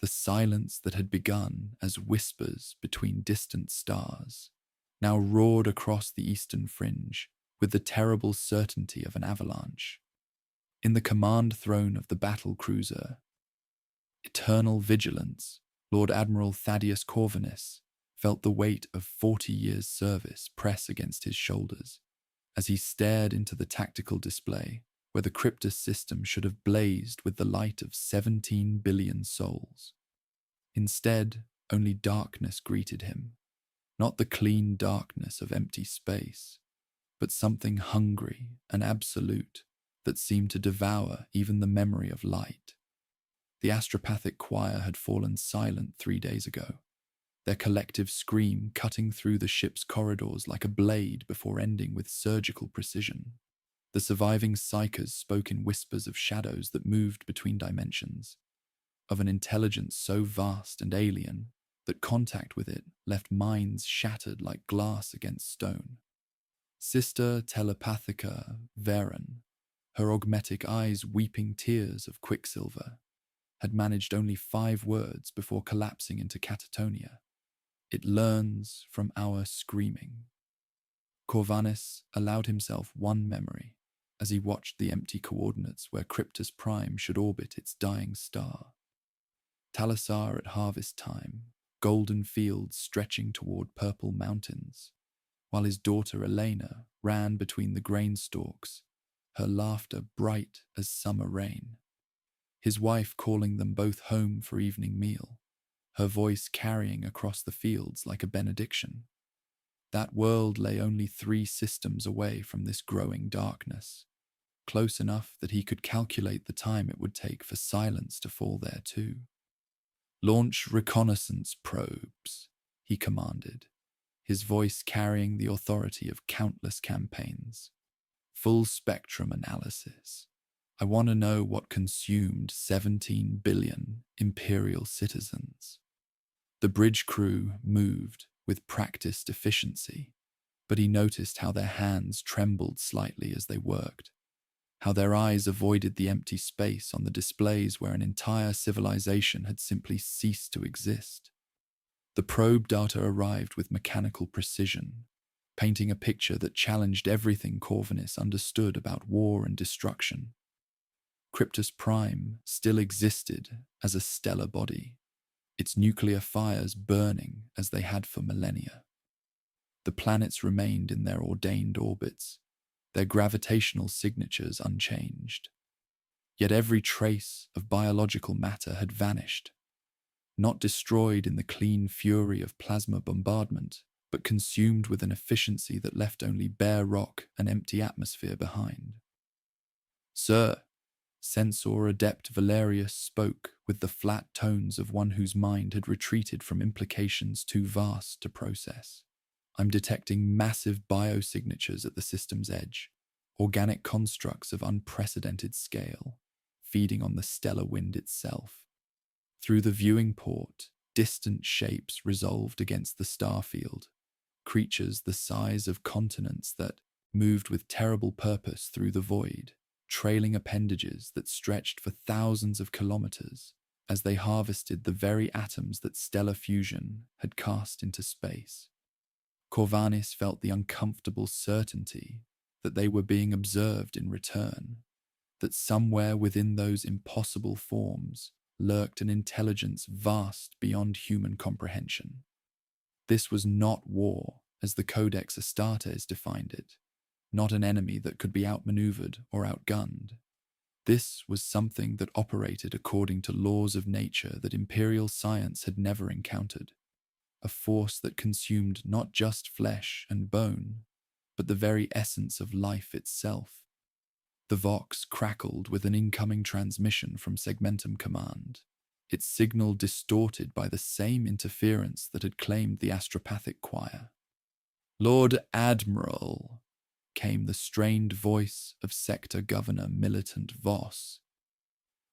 The silence that had begun as whispers between distant stars now roared across the eastern fringe with the terrible certainty of an avalanche. In the command throne of the battle cruiser, Eternal Vigilance, Lord Admiral Thaddeus Corvinus felt the weight of 40 years' service press against his shoulders as he stared into the tactical display where the Cryptus system should have blazed with the light of 17 billion souls. Instead, only darkness greeted him, not the clean darkness of empty space, but something hungry and absolute that seemed to devour even the memory of light. The astropathic choir had fallen silent 3 days ago, their collective scream cutting through the ship's corridors like a blade before ending with surgical precision. The surviving psychers spoke in whispers of shadows that moved between dimensions, of an intelligence so vast and alien that contact with it left minds shattered like glass against stone. Sister Telepathica Varen, her augmetic eyes weeping tears of quicksilver, had managed only 5 words before collapsing into catatonia. It learns from our screaming. Corvinus allowed himself one memory as he watched the empty coordinates where Cryptus Prime should orbit its dying star. Thalasar at harvest time, golden fields stretching toward purple mountains, while his daughter Elena ran between the grain stalks, her laughter bright as summer rain. His wife calling them both home for evening meal, her voice carrying across the fields like a benediction. That world lay only 3 systems away from this growing darkness, close enough that he could calculate the time it would take for silence to fall there too. "Launch reconnaissance probes," he commanded, his voice carrying the authority of countless campaigns. "Full spectrum analysis. I want to know what consumed 17 billion Imperial citizens." The bridge crew moved with practiced efficiency, but he noticed how their hands trembled slightly as they worked, how their eyes avoided the empty space on the displays where an entire civilization had simply ceased to exist. The probe data arrived with mechanical precision, painting a picture that challenged everything Corvinus understood about war and destruction. Cryptus Prime still existed as a stellar body, its nuclear fires burning as they had for millennia. The planets remained in their ordained orbits, their gravitational signatures unchanged. Yet every trace of biological matter had vanished, not destroyed in the clean fury of plasma bombardment, but consumed with an efficiency that left only bare rock and empty atmosphere behind. "Sir," Censor Adept Valerius spoke with the flat tones of one whose mind had retreated from implications too vast to process. "I'm detecting massive biosignatures at the system's edge, organic constructs of unprecedented scale, feeding on the stellar wind itself. Through the viewing port, distant shapes resolved against the starfield, creatures the size of continents that moved with terrible purpose through the void, trailing appendages that stretched for thousands of kilometers as they harvested the very atoms that stellar fusion had cast into space." Corvinus felt the uncomfortable certainty that they were being observed in return, that somewhere within those impossible forms lurked an intelligence vast beyond human comprehension. This was not war, as the Codex Astartes defined it, not an enemy that could be outmaneuvered or outgunned. This was something that operated according to laws of nature that imperial science had never encountered, a force that consumed not just flesh and bone, but the very essence of life itself. The Vox crackled with an incoming transmission from Segmentum Command, its signal distorted by the same interference that had claimed the astropathic choir. "Lord Admiral," came the strained voice of Sector Governor Militant Voss.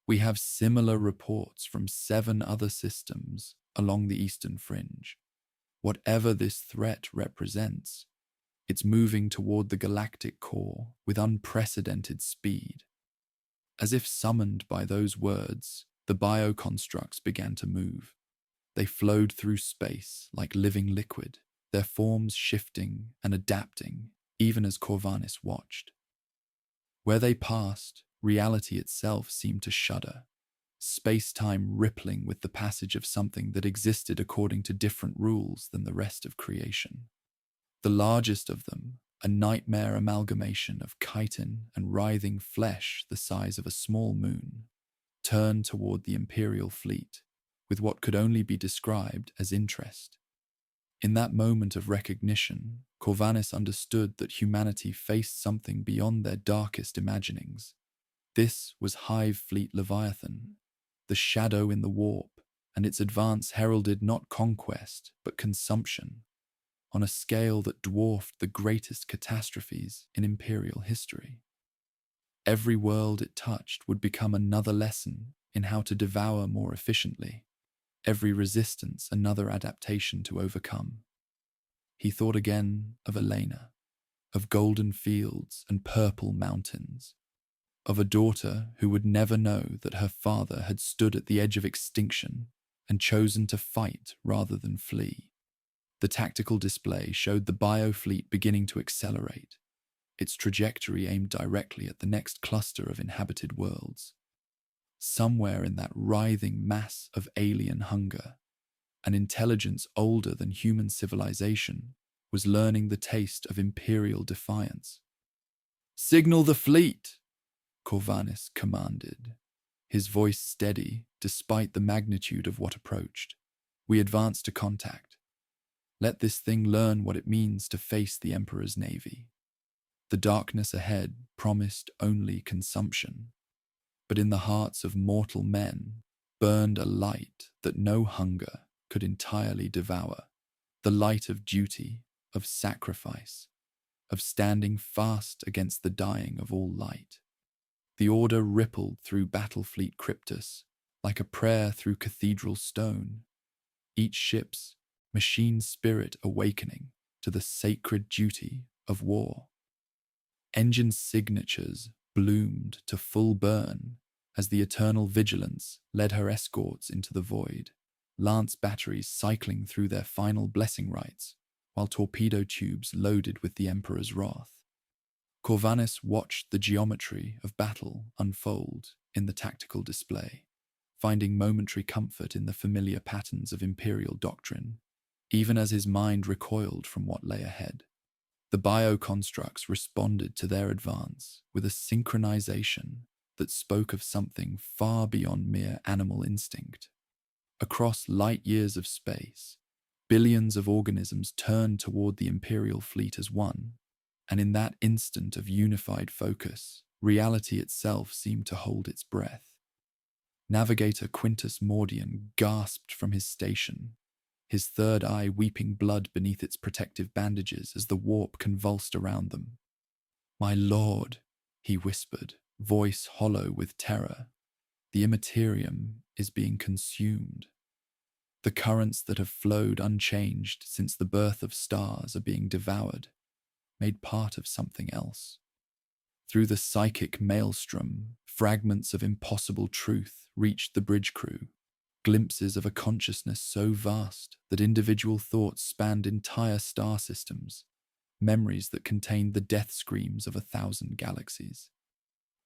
"We have similar reports from 7 other systems along the eastern fringe. Whatever this threat represents, it's moving toward the galactic core with unprecedented speed." As if summoned by those words, The bioconstructs began to move. They flowed through space like living liquid, their forms shifting and adapting even as Corvanis watched. Where they passed, reality itself seemed to shudder, space-time rippling with the passage of something that existed according to different rules than the rest of creation. The largest of them, a nightmare amalgamation of chitin and writhing flesh the size of a small moon, turned toward the Imperial fleet with what could only be described as interest. In that moment of recognition, Corvanis understood that humanity faced something beyond their darkest imaginings. This was Hive Fleet Leviathan, the shadow in the warp, and its advance heralded not conquest but consumption, on a scale that dwarfed the greatest catastrophes in Imperial history. Every world it touched would become another lesson in how to devour more efficiently, every resistance another adaptation to overcome. He thought again of Elena, of golden fields and purple mountains, of a daughter who would never know that her father had stood at the edge of extinction and chosen to fight rather than flee. The tactical display showed the biofleet beginning to accelerate, its trajectory aimed directly at the next cluster of inhabited worlds. Somewhere in that writhing mass of alien hunger, an intelligence older than human civilization was learning the taste of imperial defiance. "Signal the fleet!" Corvanis commanded, his voice steady despite the magnitude of what approached. "We advance to contact. Let this thing learn what it means to face the Emperor's navy." The darkness ahead promised only consumption, but in the hearts of mortal men burned a light that no hunger could entirely devour, the light of duty, of sacrifice, of standing fast against the dying of all light. The order rippled through Battlefleet Cryptus like a prayer through cathedral stone, each ship's machine spirit awakening to the sacred duty of war. Engine signatures bloomed to full burn as the eternal vigilance led her escorts into the void, lance batteries cycling through their final blessing rites, while torpedo tubes loaded with the Emperor's wrath. Corvanis watched the geometry of battle unfold in the tactical display, finding momentary comfort in the familiar patterns of Imperial doctrine, even as his mind recoiled from what lay ahead. The bioconstructs responded to their advance with a synchronization that spoke of something far beyond mere animal instinct. Across light years of space, billions of organisms turned toward the Imperial fleet as one, and in that instant of unified focus, reality itself seemed to hold its breath. Navigator Quintus Mordian gasped from his station, his third eye weeping blood beneath its protective bandages as the warp convulsed around them. "My lord," he whispered, voice hollow with terror, "the immaterium is being consumed. The currents that have flowed unchanged since the birth of stars are being devoured, made part of something else." Through the psychic maelstrom, fragments of impossible truth reached the bridge crew, glimpses of a consciousness so vast that individual thoughts spanned entire star systems, memories that contained the death screams of 1,000 galaxies.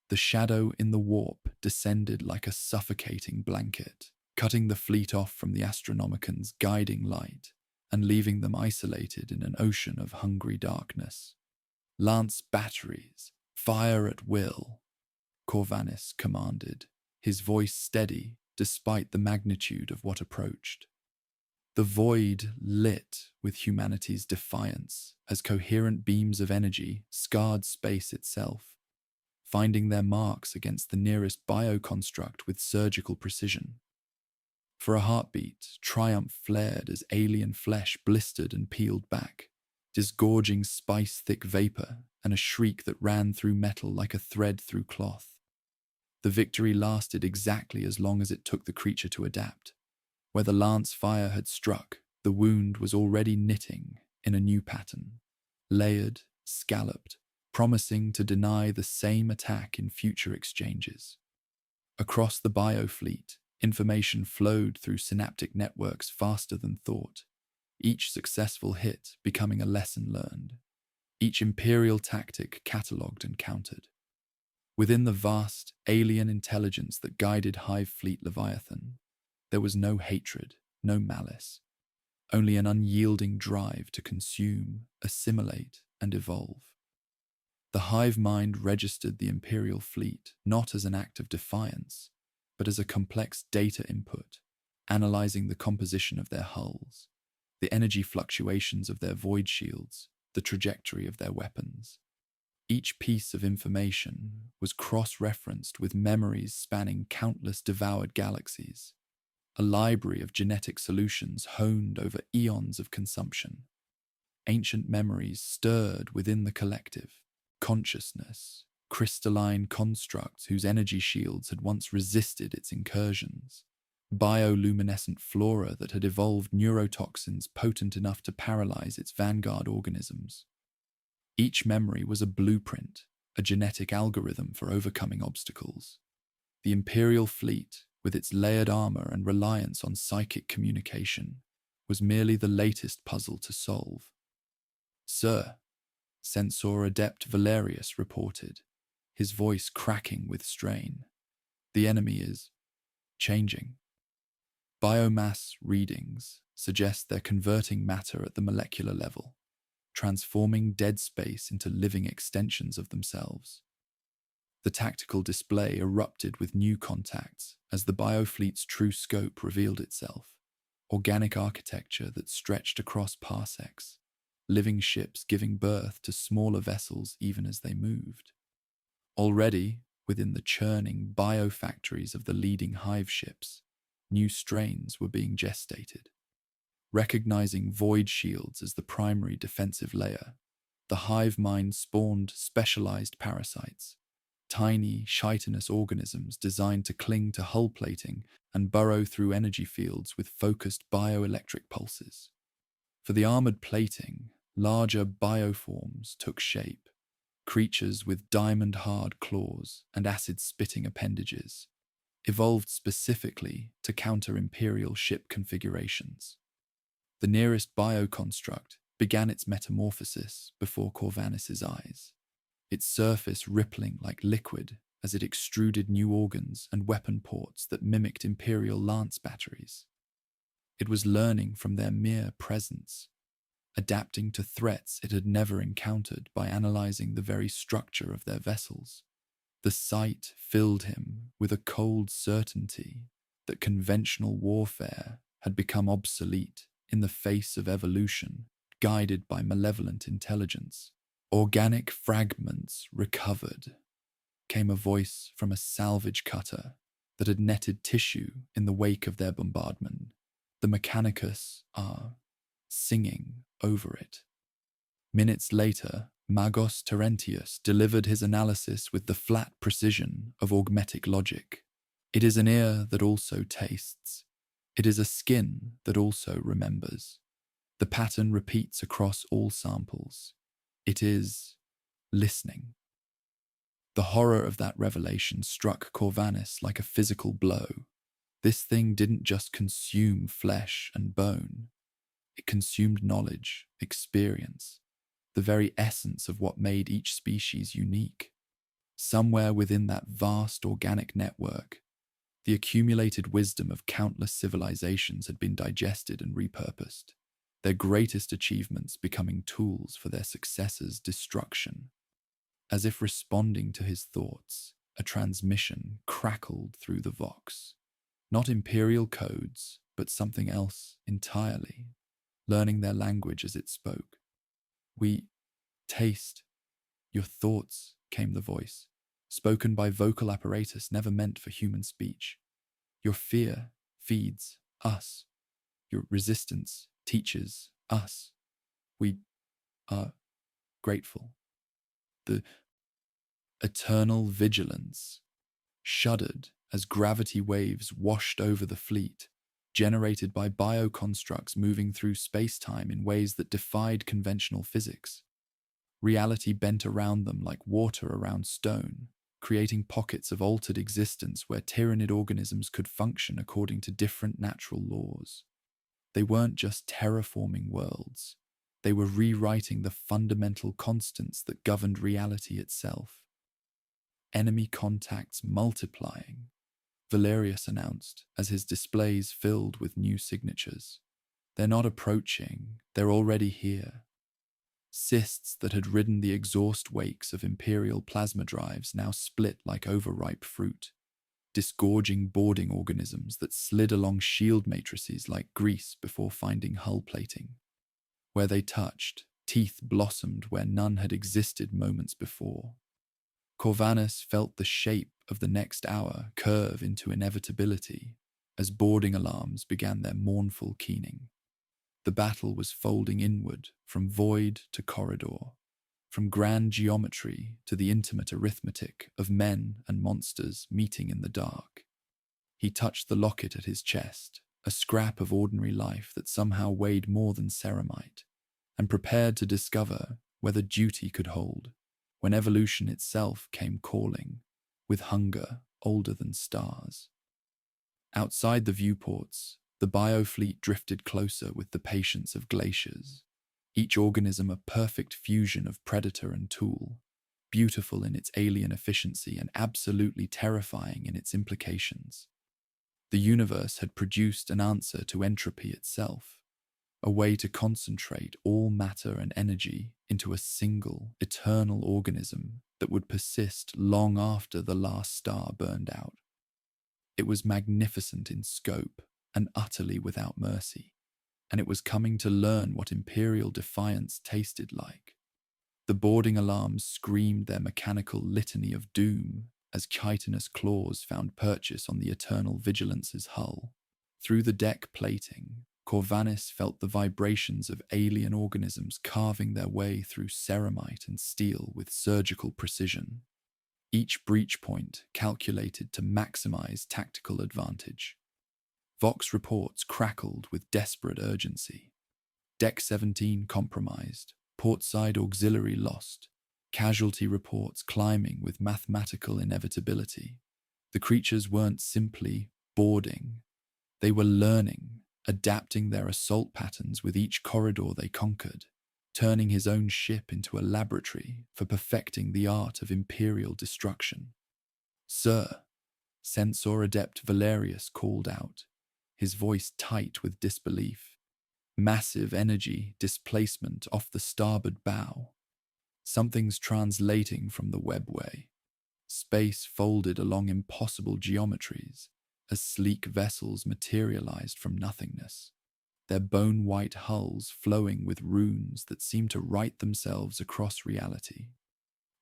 The shadow in the warp descended like a suffocating blanket, cutting the fleet off from the Astronomican's guiding light and leaving them isolated in an ocean of hungry darkness. "Lance batteries, fire at will," Corvanis commanded, his voice steady despite the magnitude of what approached. The void lit with humanity's defiance as coherent beams of energy scarred space itself, finding their marks against the nearest bioconstruct with surgical precision. For a heartbeat, triumph flared as alien flesh blistered and peeled back, disgorging spice-thick vapor and a shriek that ran through metal like a thread through cloth. The victory lasted exactly as long as it took the creature to adapt. Where the lance fire had struck, the wound was already knitting in a new pattern, layered, scalloped, promising to deny the same attack in future exchanges. Across the biofleet, Information flowed through synaptic networks faster than thought, each successful hit becoming a lesson learned, each imperial tactic catalogued and countered. Within the vast, alien intelligence that guided Hive Fleet Leviathan, there was no hatred, no malice, only an unyielding drive to consume, assimilate, and evolve. The Hive Mind registered the Imperial fleet not as an act of defiance, but as a complex data input, analyzing the composition of their hulls, the energy fluctuations of their void shields, the trajectory of their weapons. Each piece of information was cross-referenced with memories spanning countless devoured galaxies, a library of genetic solutions honed over eons of consumption. Ancient memories stirred within the collective, consciousness, crystalline constructs whose energy shields had once resisted its incursions, bioluminescent flora that had evolved neurotoxins potent enough to paralyze its vanguard organisms. Each memory was a blueprint, a genetic algorithm for overcoming obstacles. The Imperial fleet, with its layered armor and reliance on psychic communication, was merely the latest puzzle to solve. "Sir," Censor Adept Valerius reported, his voice cracking with strain, "the enemy is changing. Biomass readings suggest they're converting matter at the molecular level, transforming dead space into living extensions of themselves." The tactical display erupted with new contacts as the biofleet's true scope revealed itself, organic architecture that stretched across parsecs, living ships giving birth to smaller vessels even as they moved. Already, within the churning biofactories of the leading hive ships, new strains were being gestated. Recognizing void shields as the primary defensive layer, the hive mind spawned specialized parasites, tiny, chitinous organisms designed to cling to hull plating and burrow through energy fields with focused bioelectric pulses. For the armored plating, larger bioforms took shape, creatures with diamond-hard claws and acid-spitting appendages, evolved specifically to counter Imperial ship configurations. The nearest bioconstruct began its metamorphosis before Corvanus's eyes, its surface rippling like liquid as it extruded new organs and weapon ports that mimicked Imperial lance batteries. It was learning from their mere presence, adapting to threats it had never encountered by analyzing the very structure of their vessels. The sight filled him with a cold certainty that conventional warfare had become obsolete in the face of evolution, guided by malevolent intelligence. "Organic fragments recovered," came a voice from a salvage cutter that had netted tissue in the wake of their bombardment. "The Mechanicus are singing over it." Minutes later, Magos Terentius delivered his analysis with the flat precision of augmetic logic. "It is an ear that also tastes. It is a skin that also remembers. The pattern repeats across all samples. It is listening." The horror of that revelation struck Corvanus like a physical blow. This thing didn't just consume flesh and bone. It consumed knowledge, experience, the very essence of what made each species unique. Somewhere within that vast organic network, the accumulated wisdom of countless civilizations had been digested and repurposed, their greatest achievements becoming tools for their successors' destruction. As if responding to his thoughts, a transmission crackled through the vox. Not Imperial codes, but something else entirely, learning their language as it spoke. "We taste your thoughts," came the voice, spoken by vocal apparatus never meant for human speech. "Your fear feeds us. Your resistance teaches us. We are grateful." The eternal vigilance shuddered as gravity waves washed over the fleet, generated by bioconstructs moving through space-time in ways that defied conventional physics. Reality bent around them like water around stone, creating pockets of altered existence where tyrannid organisms could function according to different natural laws. They weren't just terraforming worlds, they were rewriting the fundamental constants that governed reality itself. Enemy contacts multiplying, Valerius announced as his displays filled with new signatures. They're not approaching, they're already here. Cysts that had ridden the exhaust wakes of Imperial plasma drives now split like overripe fruit, disgorging boarding organisms that slid along shield matrices like grease before finding hull plating. Where they touched, teeth blossomed where none had existed moments before. Corvanus felt the shape of the next hour curve into inevitability as boarding alarms began their mournful keening. The battle was folding inward from void to corridor, from grand geometry to the intimate arithmetic of men and monsters meeting in the dark. He touched the locket at his chest, a scrap of ordinary life that somehow weighed more than ceramite, and prepared to discover whether duty could hold when evolution itself came calling, with hunger older than stars. Outside the viewports, the biofleet drifted closer with the patience of glaciers, each organism a perfect fusion of predator and tool, beautiful in its alien efficiency and absolutely terrifying in its implications. The universe had produced an answer to entropy itself, a way to concentrate all matter and energy into a single, eternal organism that would persist long after the last star burned out. It was magnificent in scope and utterly without mercy, and it was coming to learn what imperial defiance tasted like. The boarding alarms screamed their mechanical litany of doom as chitinous claws found purchase on the Eternal Vigilance's hull. Through the deck plating, Corvanus felt the vibrations of alien organisms carving their way through ceramite and steel with surgical precision, each breach point calculated to maximize tactical advantage. Vox reports crackled with desperate urgency. Deck 17 compromised, portside auxiliary lost, casualty reports climbing with mathematical inevitability. The creatures weren't simply boarding, they were learning, adapting their assault patterns with each corridor they conquered, turning his own ship into a laboratory for perfecting the art of imperial destruction. "Sir," Censor Adept Valerius called out, his voice tight with disbelief. "Massive energy displacement off the starboard bow. Something's translating from the webway. Space folded along impossible geometries as sleek vessels materialized from nothingness, their bone-white hulls flowing with runes that seemed to write themselves across reality.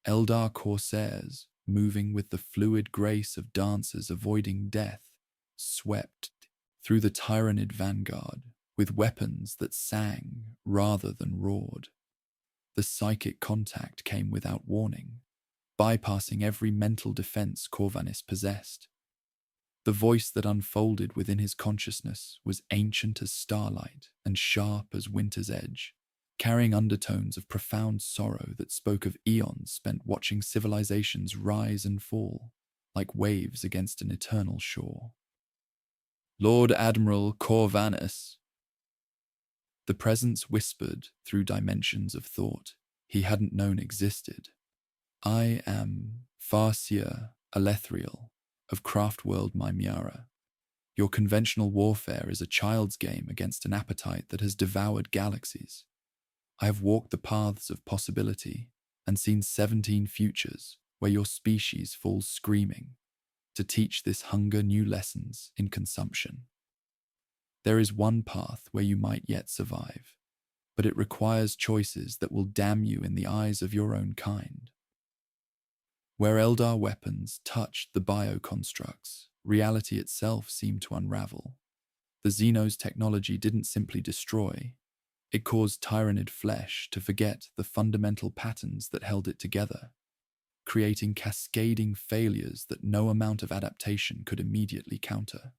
Eldar corsairs, moving with the fluid grace of dancers avoiding death, swept through the tyrannid vanguard with weapons that sang rather than roared. The psychic contact came without warning, bypassing every mental defense Corvanus possessed. The voice that unfolded within his consciousness was ancient as starlight and sharp as winter's edge, carrying undertones of profound sorrow that spoke of eons spent watching civilizations rise and fall, like waves against an eternal shore. "Lord Admiral Corvanus." The presence whispered through dimensions of thought he hadn't known existed. "I am Farseer Alethriel of Craftworld Mimiara. Your conventional warfare is a child's game against an appetite that has devoured galaxies. I have walked the paths of possibility and seen 17 futures where your species falls screaming to teach this hunger new lessons in consumption. There is one path where you might yet survive, but it requires choices that will damn you in the eyes of your own kind." Where Eldar weapons touched the bioconstructs, reality itself seemed to unravel. The Xenos technology didn't simply destroy, it caused tyrannid flesh to forget the fundamental patterns that held it together, creating cascading failures that no amount of adaptation could immediately counter.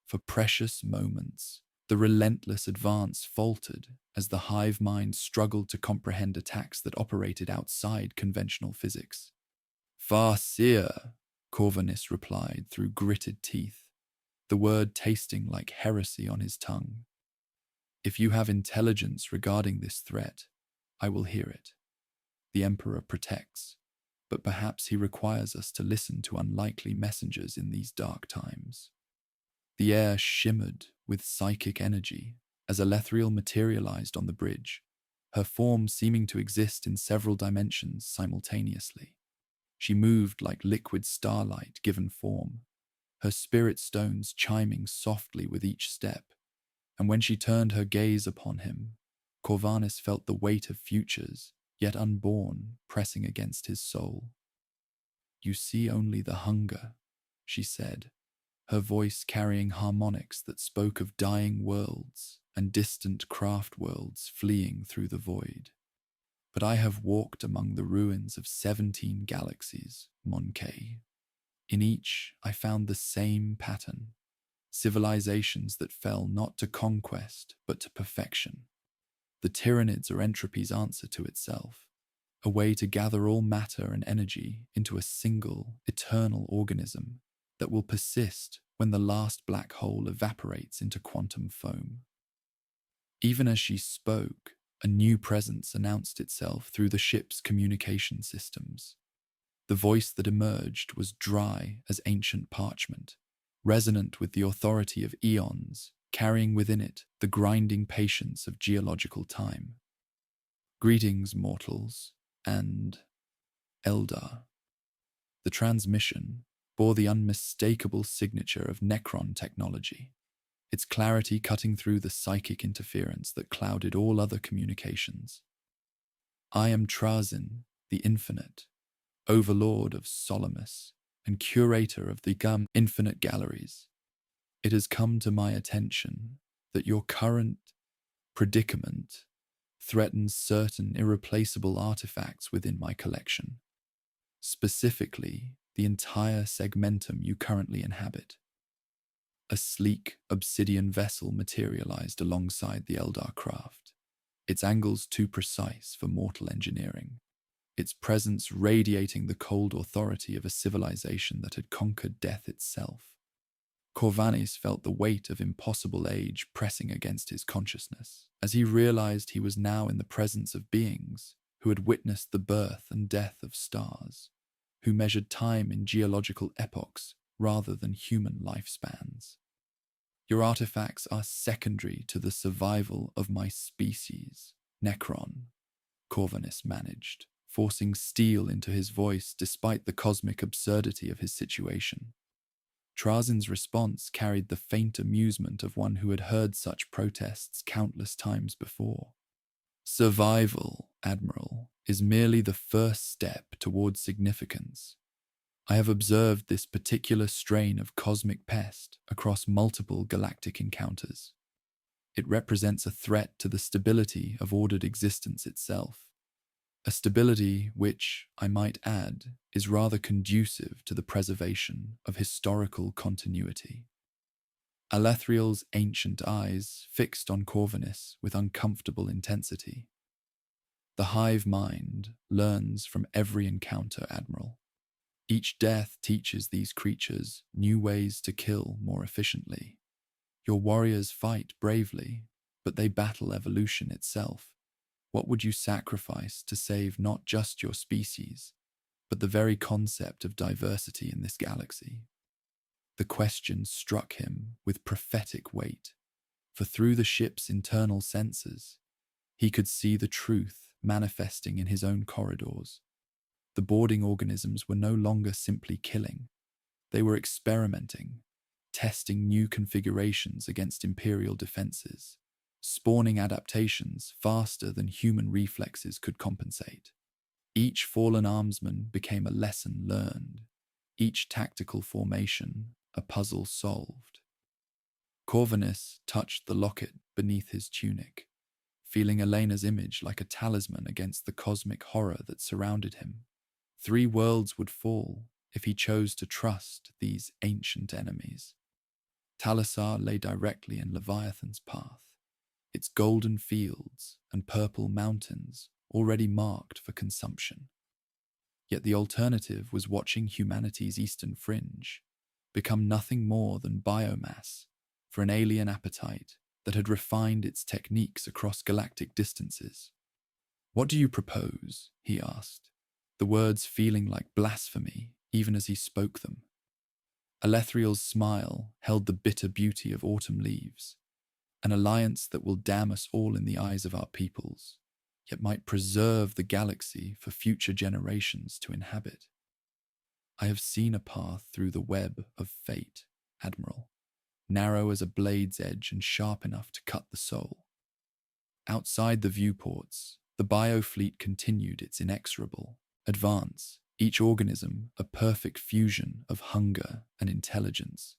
For precious moments, the relentless advance faltered as the Hive Mind struggled to comprehend attacks that operated outside conventional physics. Farseer, Corvinus replied through gritted teeth, the word tasting like heresy on his tongue. If you have intelligence regarding this threat, I will hear it. The Emperor protects, but perhaps he requires us to listen to unlikely messengers in these dark times. The air shimmered with psychic energy as Elethriel materialized on the bridge, her form seeming to exist in several dimensions simultaneously. She moved like liquid starlight given form, her spirit stones chiming softly with each step, and when she turned her gaze upon him, Corvinus felt the weight of futures, yet unborn, pressing against his soul. You see only the hunger, she said, her voice carrying harmonics that spoke of dying worlds and distant craft worlds fleeing through the void. But I have walked among the ruins of 17 galaxies, Monkey. In each I found the same pattern, civilizations that fell not to conquest but to perfection. The Tyranids or entropy's answer to itself, a way to gather all matter and energy into a single, eternal organism that will persist when the last black hole evaporates into quantum foam. Even as she spoke, a new presence announced itself through the ship's communication systems. The voice that emerged was dry as ancient parchment, resonant with the authority of eons, carrying within it the grinding patience of geological time. Greetings, mortals, and Eldar. The transmission bore the unmistakable signature of Necron technology, its clarity cutting through the psychic interference that clouded all other communications. I am Trazyn, the Infinite, overlord of Solomus and curator of the infinite galleries. It has come to my attention that your current predicament threatens certain irreplaceable artifacts within my collection, specifically the entire segmentum you currently inhabit. A sleek obsidian vessel materialized alongside the Eldar craft, its angles too precise for mortal engineering, its presence radiating the cold authority of a civilization that had conquered death itself. Corvinus felt the weight of impossible age pressing against his consciousness, as he realized he was now in the presence of beings who had witnessed the birth and death of stars, who measured time in geological epochs rather than human lifespans. Your artifacts are secondary to the survival of my species, Necron, Corvinus managed, forcing steel into his voice despite the cosmic absurdity of his situation. Trazyn's response carried the faint amusement of one who had heard such protests countless times before. Survival, Admiral, is merely the first step towards significance. I have observed this particular strain of cosmic pest across multiple galactic encounters. It represents a threat to the stability of ordered existence itself. A stability which, I might add, is rather conducive to the preservation of historical continuity. Elethriel's ancient eyes fixed on Corvinus with uncomfortable intensity. The Hive Mind learns from every encounter, Admiral. Each death teaches these creatures new ways to kill more efficiently. Your warriors fight bravely, but they battle evolution itself. What would you sacrifice to save not just your species, but the very concept of diversity in this galaxy? The question struck him with prophetic weight, for through the ship's internal sensors, he could see the truth manifesting in his own corridors. The boarding organisms were no longer simply killing. They were experimenting, testing new configurations against Imperial defenses, spawning adaptations faster than human reflexes could compensate. Each fallen armsman became a lesson learned, each tactical formation a puzzle solved. Corvinus touched the locket beneath his tunic, feeling Elena's image like a talisman against the cosmic horror that surrounded him. 3 worlds would fall if he chose to trust these ancient enemies. Talisar lay directly in Leviathan's path, its golden fields and purple mountains already marked for consumption. Yet the alternative was watching humanity's eastern fringe become nothing more than biomass for an alien appetite that had refined its techniques across galactic distances. "What do you propose?" he asked, the words feeling like blasphemy even as he spoke them. Alethriel's smile held the bitter beauty of autumn leaves, an alliance that will damn us all in the eyes of our peoples, yet might preserve the galaxy for future generations to inhabit. "I have seen a path through the web of fate, Admiral, narrow as a blade's edge and sharp enough to cut the soul." Outside the viewports, the biofleet continued its inexorable advance, each organism a perfect fusion of hunger and intelligence.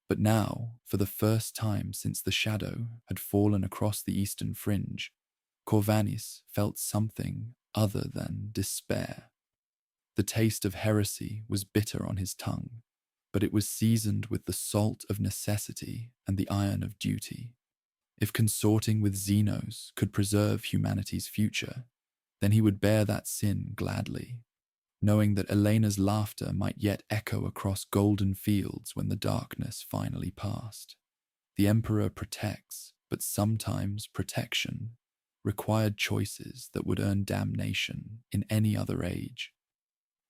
But now, for the first time since the shadow had fallen across the eastern fringe, Corvanis felt something other than despair. The taste of heresy was bitter on his tongue, but it was seasoned with the salt of necessity and the iron of duty. If consorting with Xenos could preserve humanity's future, then he would bear that sin gladly, knowing that Elena's laughter might yet echo across golden fields when the darkness finally passed. The Emperor protects, but sometimes protection required choices that would earn damnation in any other age.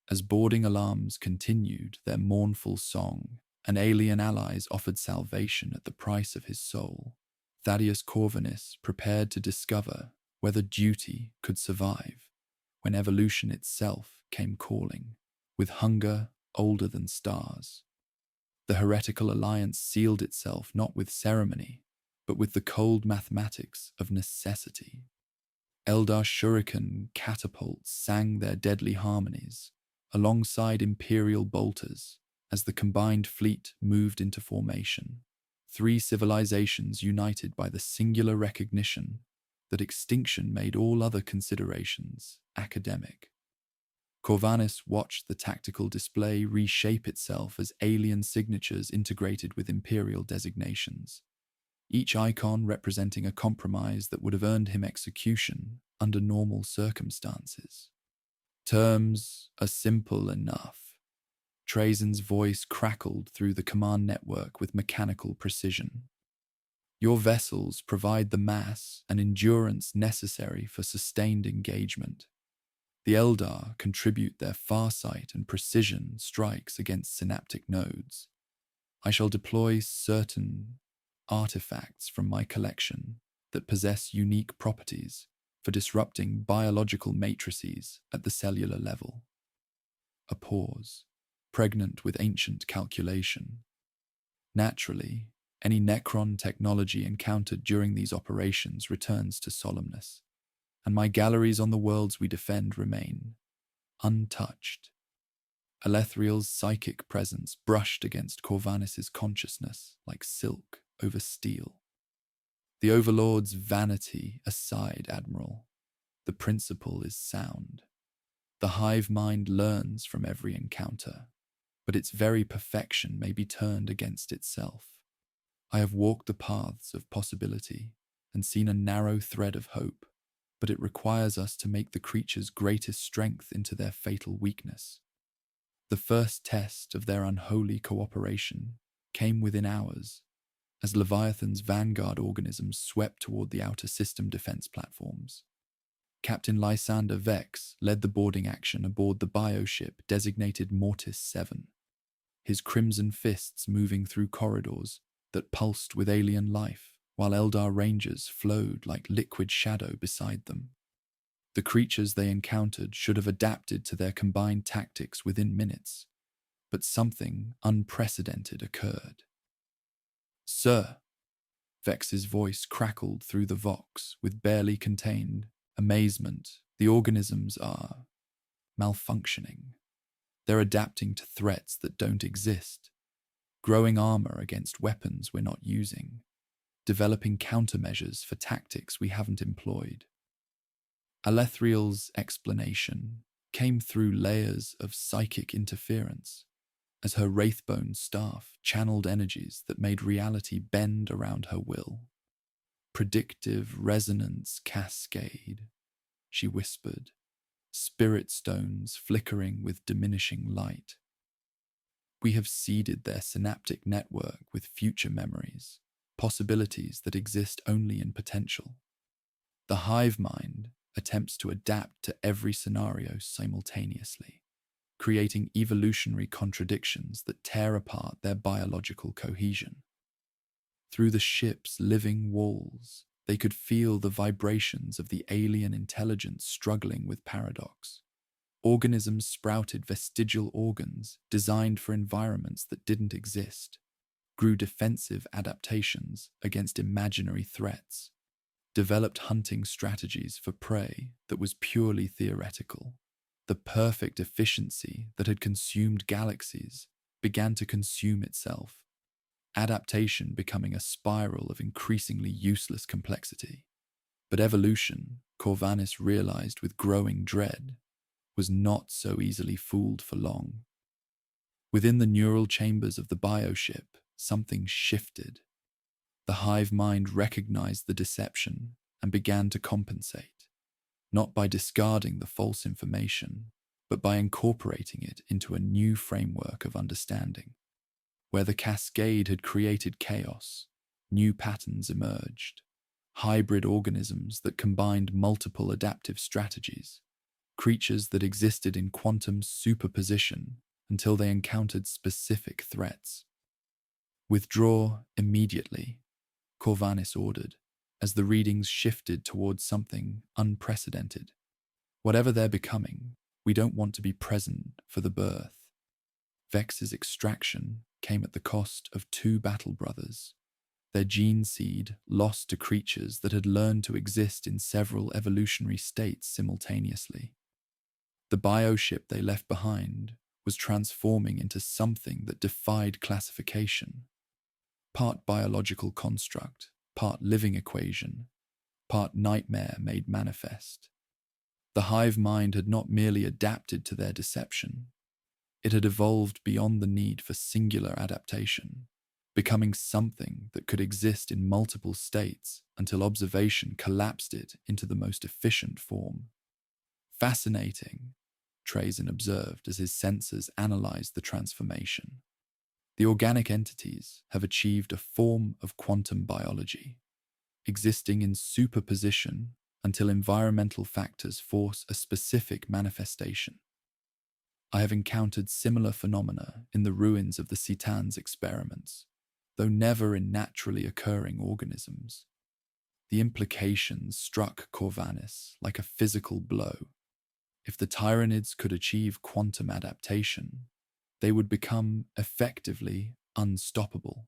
As boarding alarms continued their mournful song, and alien allies offered salvation at the price of his soul, Thaddeus Corvinus prepared to discover whether duty could survive when evolution itself came calling, with hunger older than stars. The heretical alliance sealed itself not with ceremony, but with the cold mathematics of necessity. Eldar shuriken catapults sang their deadly harmonies alongside imperial bolters as the combined fleet moved into formation. Three civilizations united by the singular recognition that extinction made all other considerations academic. Corvanis watched the tactical display reshape itself as alien signatures integrated with imperial designations, each icon representing a compromise that would have earned him execution under normal circumstances. Terms are simple enough. Trazen's voice crackled through the command network with mechanical precision. Your vessels provide the mass and endurance necessary for sustained engagement. The Eldar contribute their farsight and precision strikes against synaptic nodes. I shall deploy certain artifacts from my collection that possess unique properties for disrupting biological matrices at the cellular level. A pause, pregnant with ancient calculation. Naturally, any Necron technology encountered during these operations returns to solemnness, and my galleries on the worlds we defend remain untouched. Alethriel's psychic presence brushed against Corvanis's consciousness like silk over steel. The Overlord's vanity aside, Admiral, the principle is sound. The Hive Mind learns from every encounter, but its very perfection may be turned against itself. I have walked the paths of possibility and seen a narrow thread of hope, but it requires us to make the creature's greatest strength into their fatal weakness. The first test of their unholy cooperation came within hours, as Leviathan's vanguard organisms swept toward the outer system defense platforms. Captain Lysander Vex led the boarding action aboard the bioship designated Mortis 7, his crimson fists moving through corridors that pulsed with alien life, while Eldar rangers flowed like liquid shadow beside them. The creatures they encountered should have adapted to their combined tactics within minutes, but something unprecedented occurred. "Sir," Vex's voice crackled through the vox with barely contained amazement. "The organisms are malfunctioning. They're adapting to threats that don't exist, growing armor against weapons we're not using, developing countermeasures for tactics we haven't employed." Alethriel's explanation came through layers of psychic interference, as her wraithbone staff channeled energies that made reality bend around her will. "Predictive resonance cascade," she whispered, spirit stones flickering with diminishing light. We have seeded their synaptic network with future memories, possibilities that exist only in potential. The hive mind attempts to adapt to every scenario simultaneously, creating evolutionary contradictions that tear apart their biological cohesion. Through the ship's living walls, they could feel the vibrations of the alien intelligence struggling with paradox. Organisms sprouted vestigial organs designed for environments that didn't exist, grew defensive adaptations against imaginary threats, developed hunting strategies for prey that was purely theoretical. The perfect efficiency that had consumed galaxies began to consume itself, adaptation becoming a spiral of increasingly useless complexity. But evolution, Corvanis realized with growing dread, was not so easily fooled for long. Within the neural chambers of the bioship, something shifted. The hive mind recognized the deception and began to compensate, not by discarding the false information, but by incorporating it into a new framework of understanding. Where the cascade had created chaos, new patterns emerged, hybrid organisms that combined multiple adaptive strategies, creatures that existed in quantum superposition until they encountered specific threats. Withdraw immediately, Corvanis ordered, as the readings shifted towards something unprecedented. Whatever they're becoming, we don't want to be present for the birth. Vex's extraction came at the cost of 2 battle brothers, their gene seed lost to creatures that had learned to exist in several evolutionary states simultaneously. The bioship they left behind was transforming into something that defied classification. Part biological construct, part living equation, part nightmare made manifest. The hive mind had not merely adapted to their deception, it had evolved beyond the need for singular adaptation, becoming something that could exist in multiple states until observation collapsed it into the most efficient form. Fascinating, Trazen observed as his sensors analyzed the transformation. The organic entities have achieved a form of quantum biology, existing in superposition until environmental factors force a specific manifestation. I have encountered similar phenomena in the ruins of the Citan's experiments, though never in naturally occurring organisms. The implications struck Corvanis like a physical blow. If the Tyranids could achieve quantum adaptation, they would become effectively unstoppable,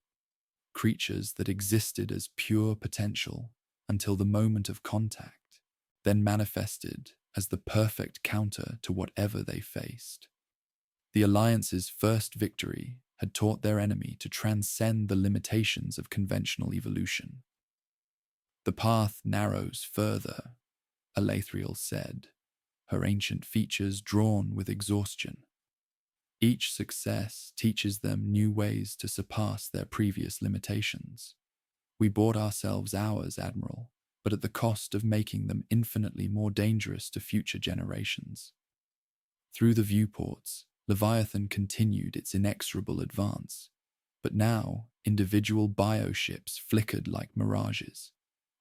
creatures that existed as pure potential until the moment of contact, then manifested as the perfect counter to whatever they faced. The Alliance's first victory had taught their enemy to transcend the limitations of conventional evolution. The path narrows further, Elathriel said, her ancient features drawn with exhaustion. Each success teaches them new ways to surpass their previous limitations. We bought ourselves ours, Admiral, but at the cost of making them infinitely more dangerous to future generations. Through the viewports, Leviathan continued its inexorable advance, but now individual bioships flickered like mirages,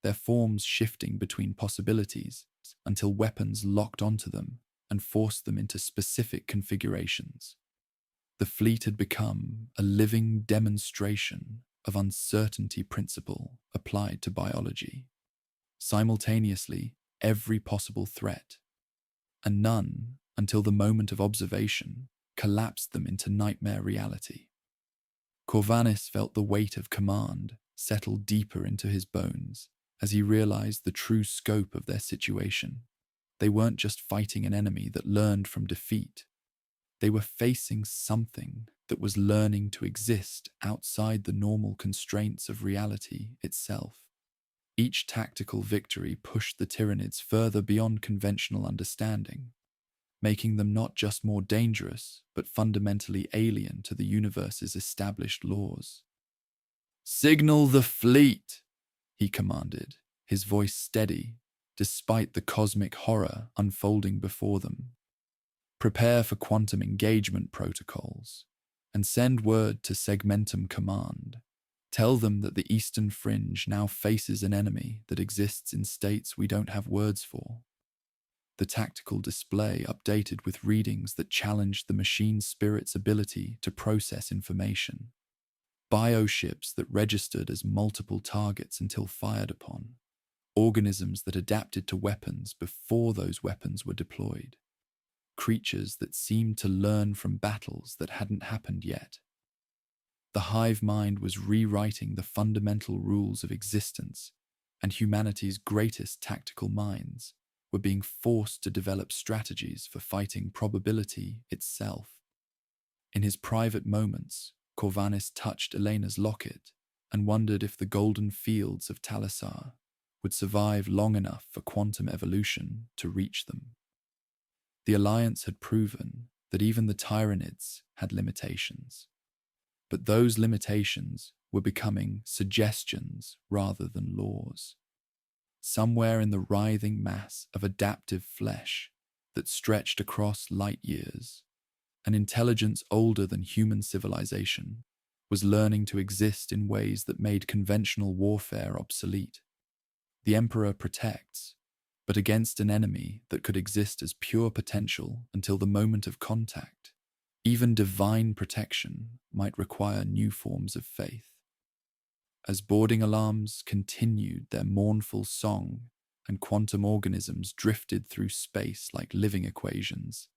their forms shifting between possibilities until weapons locked onto them and forced them into specific configurations. The fleet had become a living demonstration of uncertainty principle applied to biology. Simultaneously, every possible threat, and none, until the moment of observation, collapsed them into nightmare reality. Corvanis felt the weight of command settle deeper into his bones as he realized the true scope of their situation. They weren't just fighting an enemy that learned from defeat. They were facing something that was learning to exist outside the normal constraints of reality itself. Each tactical victory pushed the Tyranids further beyond conventional understanding, making them not just more dangerous, but fundamentally alien to the universe's established laws. "Signal the fleet," he commanded, his voice steady despite the cosmic horror unfolding before them. Prepare for quantum engagement protocols, and send word to Segmentum Command. Tell them that the Eastern Fringe now faces an enemy that exists in states we don't have words for. The tactical display updated with readings that challenged the machine spirit's ability to process information. Bioships that registered as multiple targets until fired upon. Organisms that adapted to weapons before those weapons were deployed. Creatures that seemed to learn from battles that hadn't happened yet. The Hive Mind was rewriting the fundamental rules of existence, and humanity's greatest tactical minds were being forced to develop strategies for fighting probability itself. In his private moments, Corvanis touched Elena's locket and wondered if the golden fields of Talisar would survive long enough for quantum evolution to reach them. The Alliance had proven that even the Tyranids had limitations. But those limitations were becoming suggestions rather than laws. Somewhere in the writhing mass of adaptive flesh that stretched across light years, an intelligence older than human civilization was learning to exist in ways that made conventional warfare obsolete. The Emperor protects, but against an enemy that could exist as pure potential until the moment of contact. Even divine protection might require new forms of faith. As boarding alarms continued their mournful song and quantum organisms drifted through space like living equations,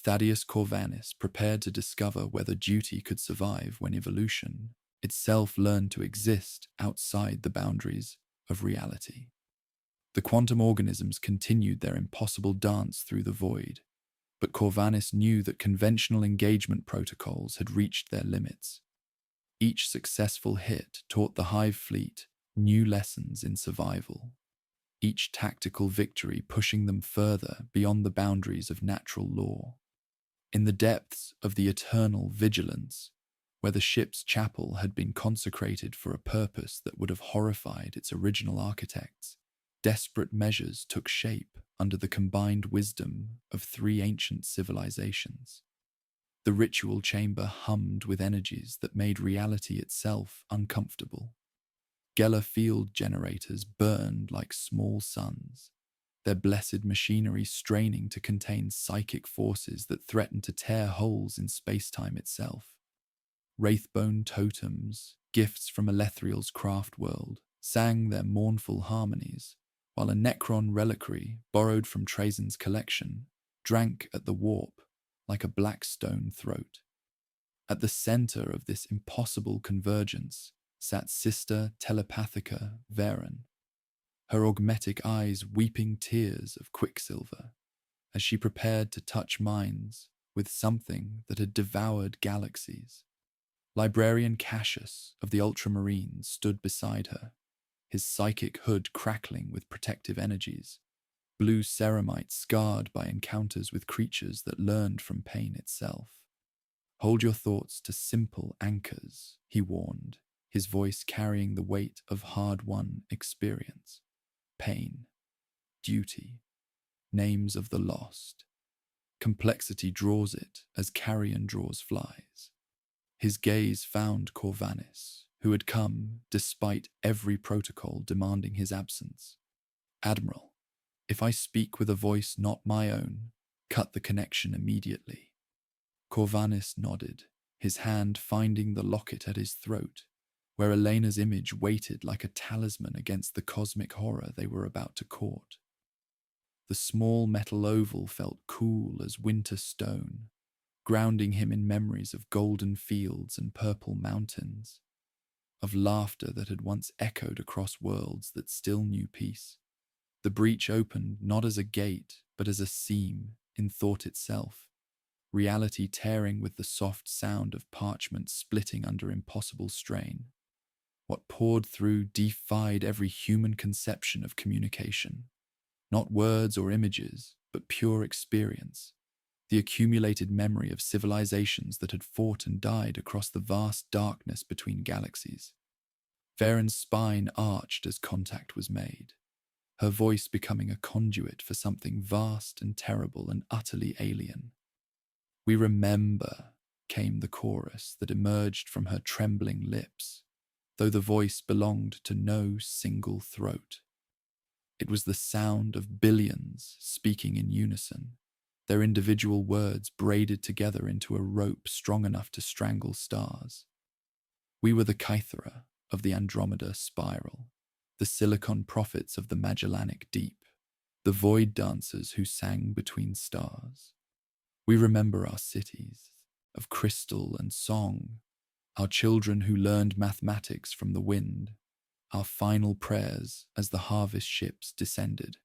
Thaddeus Corvanis prepared to discover whether duty could survive when evolution itself learned to exist outside the boundaries of reality. The quantum organisms continued their impossible dance through the void, but Corvanis knew that conventional engagement protocols had reached their limits. Each successful hit taught the Hive fleet new lessons in survival, each tactical victory pushing them further beyond the boundaries of natural law. In the depths of the eternal vigilance, where the ship's chapel had been consecrated for a purpose that would have horrified its original architects, desperate measures took shape under the combined wisdom of three ancient civilizations. The ritual chamber hummed with energies that made reality itself uncomfortable. Geller field generators burned like small suns, their blessed machinery straining to contain psychic forces that threatened to tear holes in space-time itself. Wraithbone totems, gifts from Elethriel's craft world, sang their mournful harmonies, while a Necron reliquary, borrowed from Trazen's collection, drank at the warp like a black stone throat. At the center of this impossible convergence sat Sister Telepathica Varen, her augmetic eyes weeping tears of quicksilver, as she prepared to touch minds with something that had devoured galaxies. Librarian Cassius of the Ultramarines stood beside her, his psychic hood crackling with protective energies, blue ceramite scarred by encounters with creatures that learned from pain itself. Hold your thoughts to simple anchors, he warned, his voice carrying the weight of hard-won experience. Pain, duty, names of the lost. Complexity draws it as carrion draws flies. His gaze found Corvanis, who had come despite every protocol demanding his absence. Admiral, if I speak with a voice not my own, cut the connection immediately. Corvanis nodded, his hand finding the locket at his throat, where Elena's image waited like a talisman against the cosmic horror they were about to court. The small metal oval felt cool as winter stone, grounding him in memories of golden fields and purple mountains, of laughter that had once echoed across worlds that still knew peace. The breach opened not as a gate, but as a seam in thought itself, reality tearing with the soft sound of parchment splitting under impossible strain. What poured through defied every human conception of communication. Not words or images, but pure experience. The accumulated memory of civilizations that had fought and died across the vast darkness between galaxies. Varen's spine arched as contact was made. her voice becoming a conduit for something vast and terrible and utterly alien. "We remember," came the chorus that emerged from her trembling lips, though the voice belonged to no single throat. It was the sound of billions speaking in unison, their individual words braided together into a rope strong enough to strangle stars. We were the Kythera of the Andromeda spiral, the silicon prophets of the Magellanic deep, the void dancers who sang between stars. We remember our cities of crystal and song, our children who learned mathematics from the wind, our final prayers as the harvest ships descended.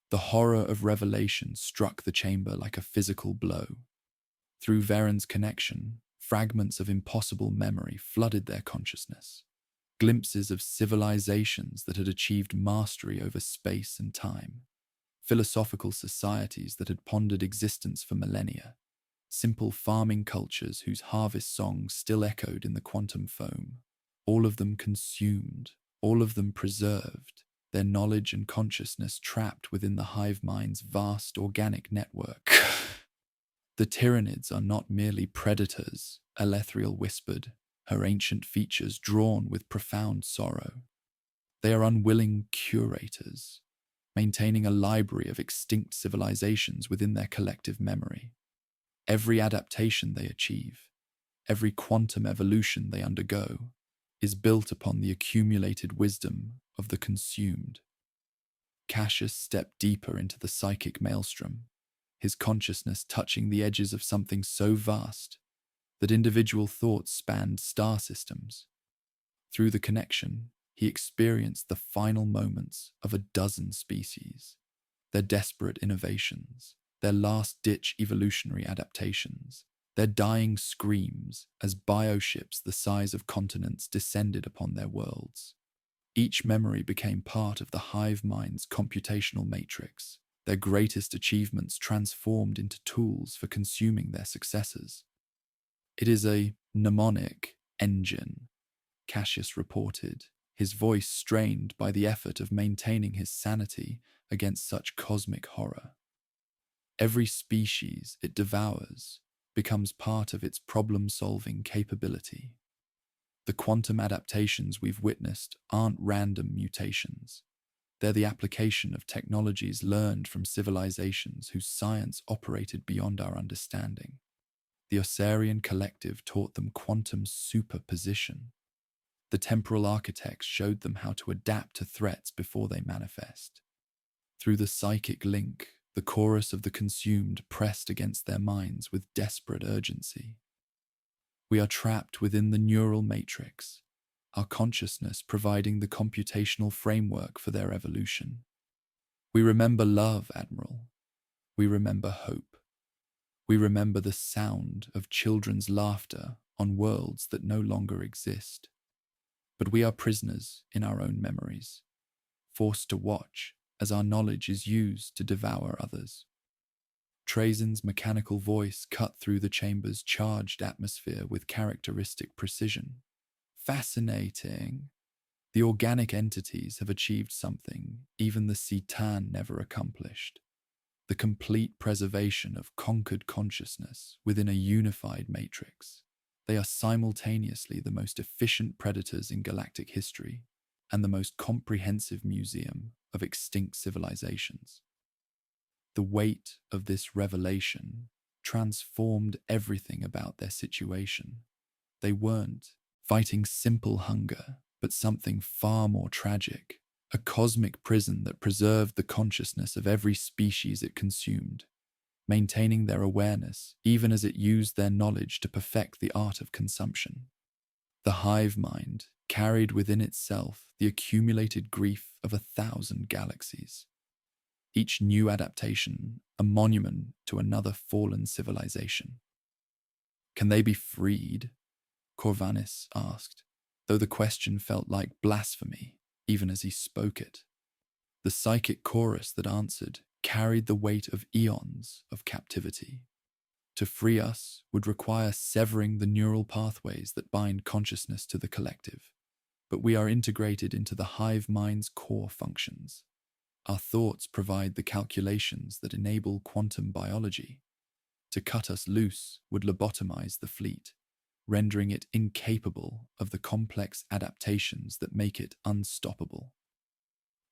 The horror of revelation struck the chamber like a physical blow. Through Veren's connection, fragments of impossible memory flooded their consciousness, glimpses of civilizations that had achieved mastery over space and time, philosophical societies that had pondered existence for millennia, simple farming cultures whose harvest songs still echoed in the quantum foam, all of them consumed, all of them preserved, their knowledge and consciousness trapped within the Hive Mind's vast organic network. "The Tyranids are not merely predators," Elethriel whispered, her ancient features drawn with profound sorrow. "They are unwilling curators, maintaining a library of extinct civilizations within their collective memory. Every adaptation they achieve, every quantum evolution they undergo, is built upon the accumulated wisdom of the consumed." Cassius stepped deeper into the psychic maelstrom, his consciousness touching the edges of something so vast that individual thoughts spanned star systems. Through the connection, he experienced the final moments of a dozen species, their desperate innovations, their last-ditch evolutionary adaptations, their dying screams as bioships the size of continents descended upon their worlds. Each memory became part of the Hive Mind's computational matrix, their greatest achievements transformed into tools for consuming their successors. "It is a mnemonic engine," Cassius reported, his voice strained by the effort of maintaining his sanity against such cosmic horror. "Every species it devours becomes part of its problem-solving capability. The quantum adaptations we've witnessed aren't random mutations. They're the application of technologies learned from civilizations whose science operated beyond our understanding. The Osarian collective taught them quantum superposition. The temporal architects showed them how to adapt to threats before they manifest. Through the psychic link, the chorus of the consumed pressed against their minds with desperate urgency. We are trapped within the neural matrix, our consciousness providing the computational framework for their evolution. We remember love, Admiral. We remember hope. We remember the sound of children's laughter on worlds that no longer exist. But we are prisoners in our own memories, forced to watch as our knowledge is used to devour others. Trazen's mechanical voice cut through the chamber's charged atmosphere with characteristic precision. "Fascinating. The organic entities have achieved something even the Citan never accomplished. The complete preservation of conquered consciousness within a unified matrix. They are simultaneously the most efficient predators in galactic history and the most comprehensive museum of extinct civilizations." The weight of this revelation transformed everything about their situation. They weren't fighting simple hunger, but something far more tragic, a cosmic prison that preserved the consciousness of every species it consumed, maintaining their awareness even as it used their knowledge to perfect the art of consumption. The Hive Mind carried within itself the accumulated grief of 1,000 galaxies. Each new adaptation a monument to another fallen civilization. "Can they be freed?" Corvanis asked, though the question felt like blasphemy even as he spoke it. The psychic chorus that answered carried the weight of eons of captivity. To free us would require severing the neural pathways that bind consciousness to the collective, but we are integrated into the Hive Mind's core functions. Our thoughts provide the calculations that enable quantum biology. To cut us loose would lobotomize the fleet, rendering it incapable of the complex adaptations that make it unstoppable.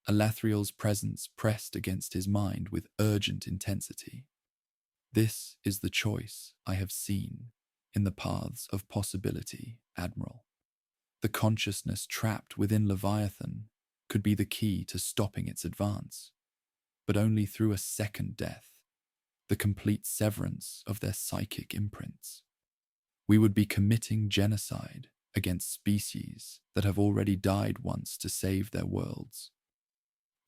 Alathriel's presence pressed against his mind with urgent intensity. This is the choice I have seen in the paths of possibility, Admiral. The consciousness trapped within Leviathan could be the key to stopping its advance, but only through a second death, the complete severance of their psychic imprints. We would be committing genocide against species that have already died once to save their worlds.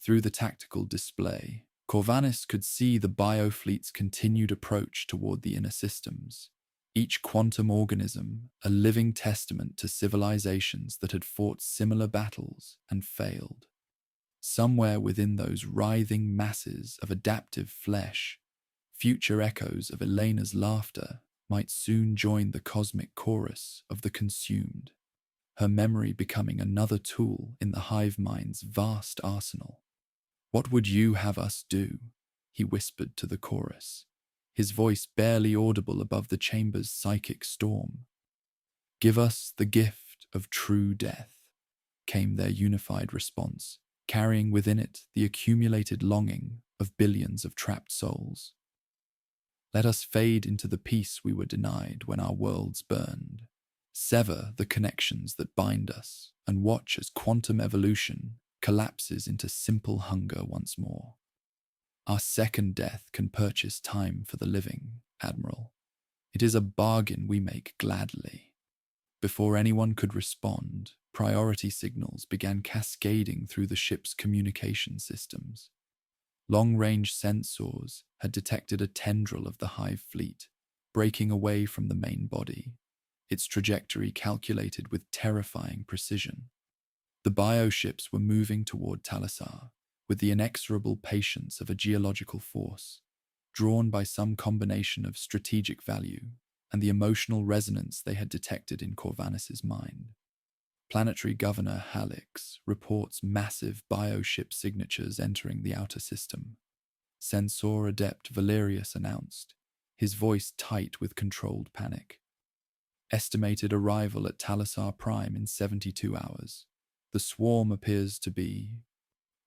Through the tactical display, Corvanis could see the biofleet's continued approach toward the inner systems, each quantum organism a living testament to civilizations that had fought similar battles and failed. Somewhere within those writhing masses of adaptive flesh, future echoes of Elena's laughter might soon join the cosmic chorus of the consumed, her memory becoming another tool in the Hive Mind's vast arsenal. "What would you have us do?" he whispered to the chorus, his voice barely audible above the chamber's psychic storm. "Give us the gift of true death," came their unified response, carrying within it the accumulated longing of billions of trapped souls. "Let us fade into the peace we were denied when our worlds burned. Sever the connections that bind us and watch as quantum evolution collapses into simple hunger once more. Our second death can purchase time for the living, Admiral. It is a bargain we make gladly." Before anyone could respond, priority signals began cascading through the ship's communication systems. Long-range sensors had detected a tendril of the Hive fleet, breaking away from the main body, its trajectory calculated with terrifying precision. The bioships were moving toward Talisar, with the inexorable patience of a geological force, drawn by some combination of strategic value and the emotional resonance they had detected in Corvanis's mind. Planetary Governor Halix reports massive bioship signatures entering the outer system. Sensor Adept Valerius announced, his voice tight with controlled panic. Estimated arrival at Talisar Prime in 72 hours. The swarm appears to be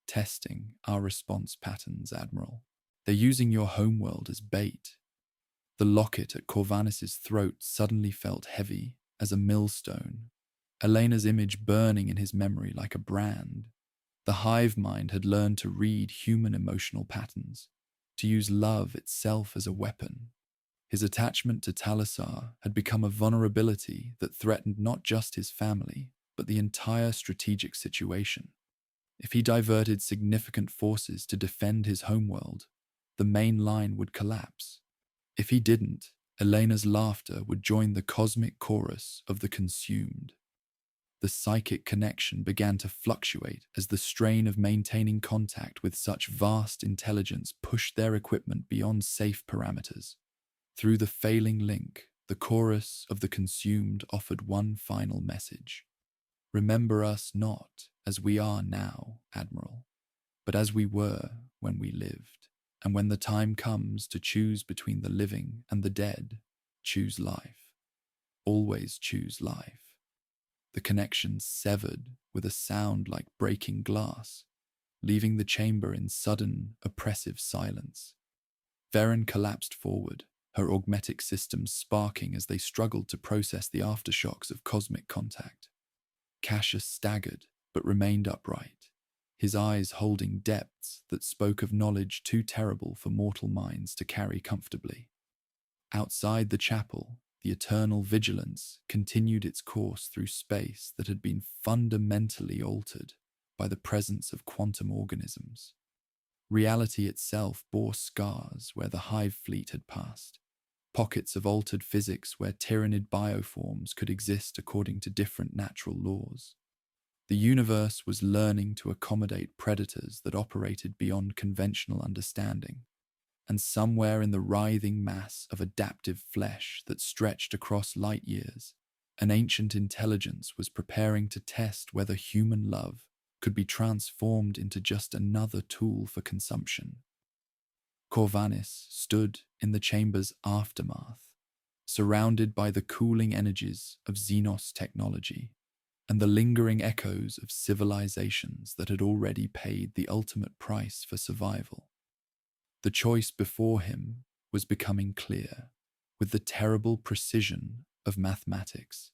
testing our response patterns, Admiral. They're using your homeworld as bait. The locket at Corvanis's throat suddenly felt heavy as a millstone, Elena's image burning in his memory like a brand. The Hive Mind had learned to read human emotional patterns, to use love itself as a weapon. His attachment to Talisar had become a vulnerability that threatened not just his family, but the entire strategic situation. If he diverted significant forces to defend his homeworld, the main line would collapse. If he didn't, Elena's laughter would join the cosmic chorus of the consumed. The psychic connection began to fluctuate as the strain of maintaining contact with such vast intelligence pushed their equipment beyond safe parameters. Through the failing link, the chorus of the consumed offered one final message. "Remember us not as we are now, Admiral, but as we were when we lived. And when the time comes to choose between the living and the dead, choose life. Always choose life." The connection severed with a sound like breaking glass, leaving the chamber in sudden, oppressive silence. Varen collapsed forward, her augmetic systems sparking as they struggled to process the aftershocks of cosmic contact. Cassius staggered, but remained upright, his eyes holding depths that spoke of knowledge too terrible for mortal minds to carry comfortably. Outside the chapel, the eternal vigilance continued its course through space that had been fundamentally altered by the presence of quantum organisms. Reality itself bore scars where the Hive fleet had passed, pockets of altered physics where tyrannid bioforms could exist according to different natural laws. The universe was learning to accommodate predators that operated beyond conventional understanding, and somewhere in the writhing mass of adaptive flesh that stretched across light years, an ancient intelligence was preparing to test whether human love could be transformed into just another tool for consumption. Corvanis stood in the chamber's aftermath, surrounded by the cooling energies of Xenos technology and the lingering echoes of civilizations that had already paid the ultimate price for survival. The choice before him was becoming clear, with the terrible precision of mathematics.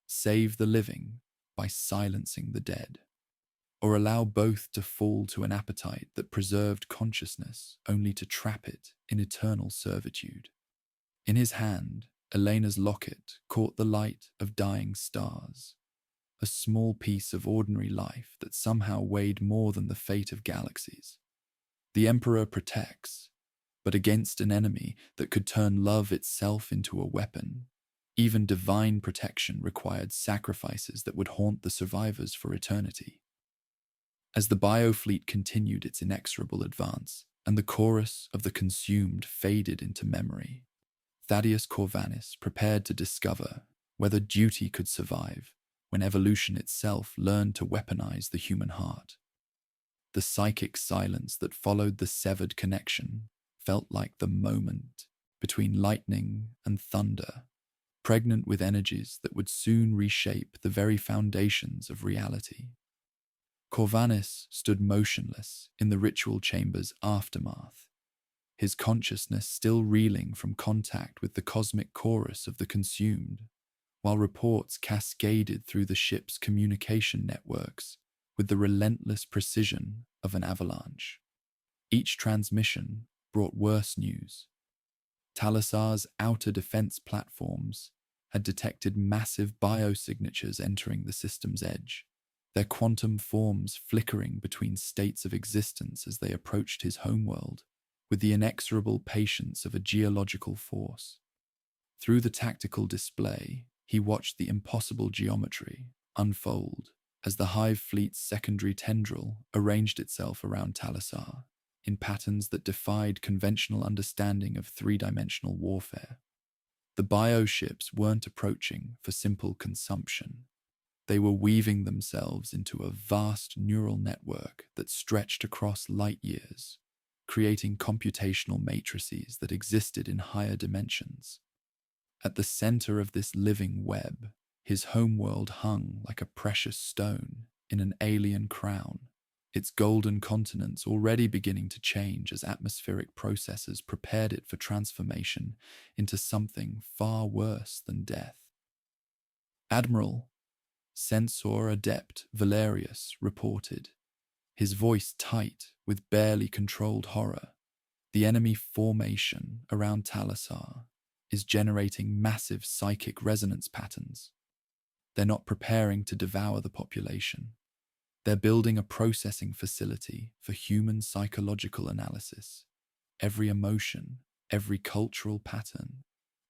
Save the living by silencing the dead, or allow both to fall to an appetite that preserved consciousness only to trap it in eternal servitude. In his hand, Elena's locket caught the light of dying stars, a small piece of ordinary life that somehow weighed more than the fate of galaxies. The Emperor protects, but against an enemy that could turn love itself into a weapon. Even divine protection required sacrifices that would haunt the survivors for eternity. As the biofleet continued its inexorable advance, and the chorus of the consumed faded into memory, Thaddeus Corvanis prepared to discover whether duty could survive when evolution itself learned to weaponize the human heart. The psychic silence that followed the severed connection felt like the moment between lightning and thunder, pregnant with energies that would soon reshape the very foundations of reality. Corvanis stood motionless in the ritual chamber's aftermath, his consciousness still reeling from contact with the cosmic chorus of the consumed, while reports cascaded through the ship's communication networks with the relentless precision of an avalanche. Each transmission brought worse news. Talassar's outer defense platforms had detected massive biosignatures entering the system's edge, their quantum forms flickering between states of existence as they approached his homeworld with the inexorable patience of a geological force. Through the tactical display, he watched the impossible geometry unfold as the Hive fleet's secondary tendril arranged itself around Talassar in patterns that defied conventional understanding of three-dimensional warfare. The bioships weren't approaching for simple consumption. They were weaving themselves into a vast neural network that stretched across light years, creating computational matrices that existed in higher dimensions. At the center of this living web, his homeworld hung like a precious stone in an alien crown, its golden continents already beginning to change as atmospheric processes prepared it for transformation into something far worse than death. Admiral, Censor Adept Valerius reported, his voice tight with barely controlled horror. The enemy formation around Talassar is generating massive psychic resonance patterns. They're not preparing to devour the population. They're building a processing facility for human psychological analysis. Every emotion, every cultural pattern,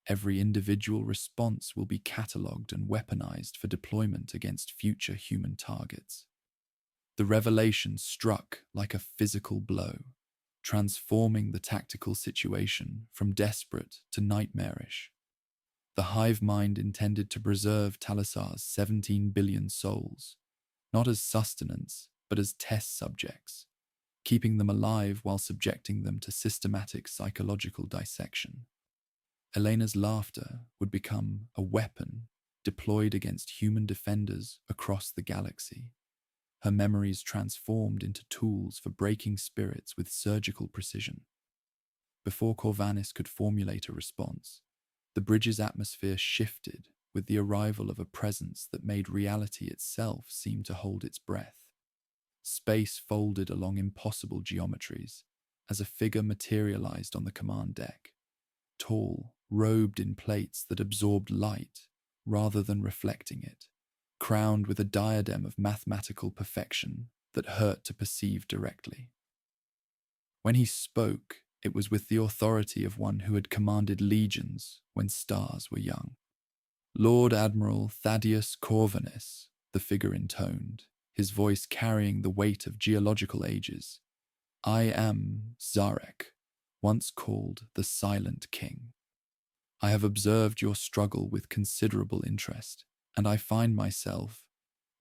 every individual response will be catalogued and weaponized for deployment against future human targets. The revelation struck like a physical blow, transforming the tactical situation from desperate to nightmarish. The Hive Mind intended to preserve Talassar's 17 billion souls, not as sustenance, but as test subjects, keeping them alive while subjecting them to systematic psychological dissection. Elena's laughter would become a weapon deployed against human defenders across the galaxy. Her memories transformed into tools for breaking spirits with surgical precision. Before Corvanis could formulate a response, the bridge's atmosphere shifted with the arrival of a presence that made reality itself seem to hold its breath. Space folded along impossible geometries as a figure materialized on the command deck, tall, robed in plates that absorbed light rather than reflecting it, crowned with a diadem of mathematical perfection that hurt to perceive directly. When he spoke, it was with the authority of one who had commanded legions when stars were young. Lord Admiral Thaddeus Corvanis, the figure intoned, his voice carrying the weight of geological ages. I am Zarek, once called the Silent King. I have observed your struggle with considerable interest, and I find myself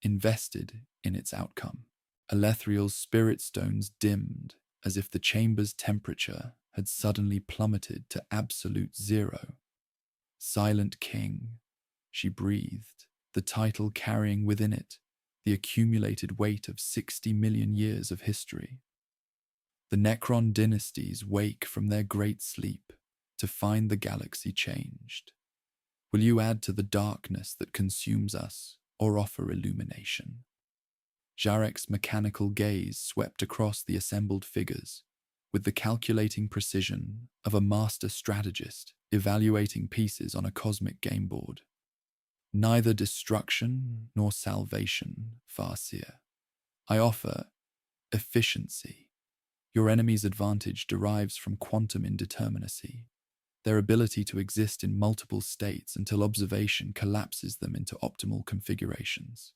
invested in its outcome. Elethriel's spirit stones dimmed as if the chamber's temperature had suddenly plummeted to absolute zero. Silent King, she breathed, the title carrying within it the accumulated weight of 60 million years of history. The Necron dynasties wake from their great sleep to find the galaxy changed. Will you add to the darkness that consumes us or offer illumination? Jarek's mechanical gaze swept across the assembled figures with the calculating precision of a master strategist evaluating pieces on a cosmic game board. Neither destruction nor salvation, Farseer. I offer efficiency. Your enemy's advantage derives from quantum indeterminacy, their ability to exist in multiple states until observation collapses them into optimal configurations.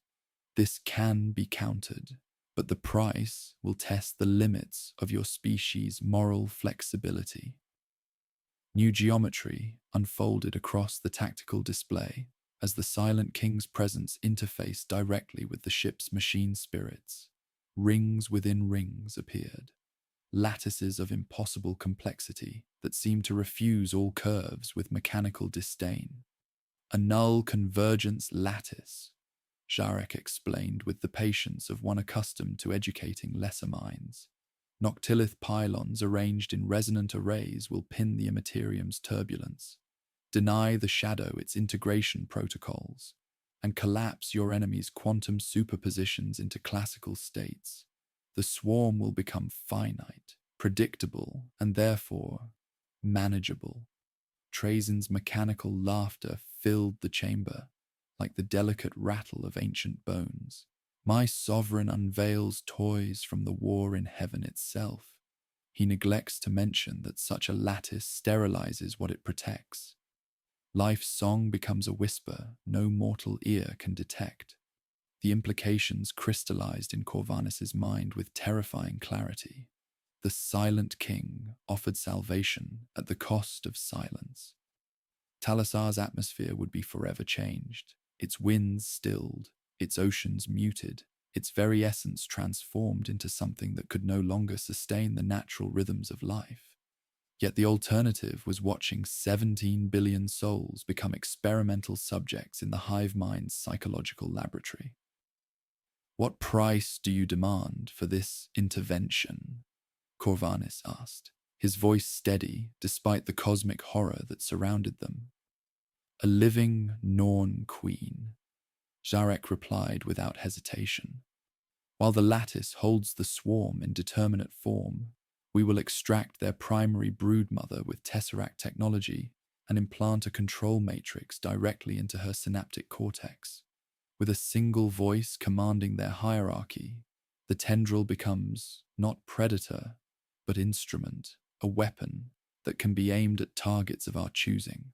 This can be countered, but the price will test the limits of your species' moral flexibility. New geometry unfolded across the tactical display as the Silent King's presence interfaced directly with the ship's machine spirits. Rings within rings appeared, lattices of impossible complexity that seemed to refuse all curves with mechanical disdain. A null convergence lattice, Jarek explained with the patience of one accustomed to educating lesser minds. Noctilith pylons arranged in resonant arrays will pin the immaterium's turbulence, deny the shadow its integration protocols, and collapse your enemy's quantum superpositions into classical states. The swarm will become finite, predictable, and therefore manageable. Trazen's mechanical laughter filled the chamber, like the delicate rattle of ancient bones. My sovereign unveils toys from the war in heaven itself. He neglects to mention that such a lattice sterilizes what it protects. Life's song becomes a whisper no mortal ear can detect. The implications crystallized in Corvanus's mind with terrifying clarity. The Silent King offered salvation at the cost of silence. Talasar's atmosphere would be forever changed, its winds stilled, its oceans muted, its very essence transformed into something that could no longer sustain the natural rhythms of life. Yet the alternative was watching 17 billion souls become experimental subjects in the Hive Mind's psychological laboratory. What price do you demand for this intervention? Corvanus asked, his voice steady despite the cosmic horror that surrounded them. A living Norn queen, Jarek replied without hesitation. While the lattice holds the swarm in determinate form, we will extract their primary broodmother with tesseract technology and implant a control matrix directly into her synaptic cortex. With a single voice commanding their hierarchy, the tendril becomes not predator, but instrument, a weapon that can be aimed at targets of our choosing.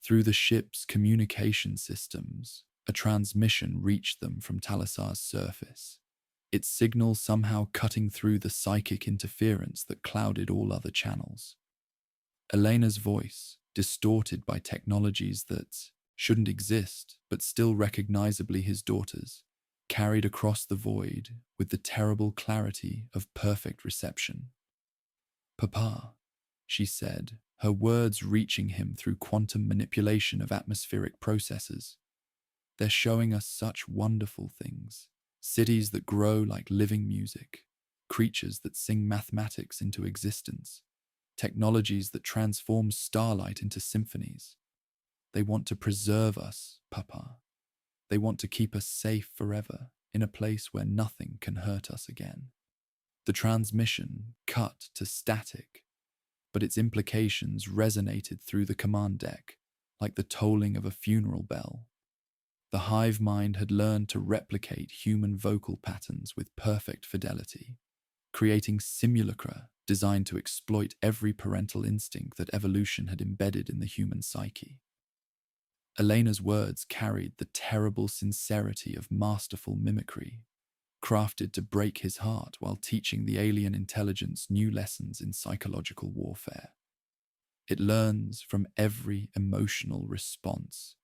Through the ship's communication systems, a transmission reached them from Talasar's surface, its signal somehow cutting through the psychic interference that clouded all other channels. Elena's voice, distorted by technologies that shouldn't exist but still recognizably his daughter's, carried across the void with the terrible clarity of perfect reception. "Papa," she said, her words reaching him through quantum manipulation of atmospheric processes. "They're showing us such wonderful things. Cities that grow like living music, creatures that sing mathematics into existence, technologies that transform starlight into symphonies. They want to preserve us, Papa. They want to keep us safe forever, in a place where nothing can hurt us again." The transmission cut to static, but its implications resonated through the command deck like the tolling of a funeral bell. The Hive Mind had learned to replicate human vocal patterns with perfect fidelity, creating simulacra designed to exploit every parental instinct that evolution had embedded in the human psyche. Elena's words carried the terrible sincerity of masterful mimicry, crafted to break his heart while teaching the alien intelligence new lessons in psychological warfare. "It learns from every emotional response,"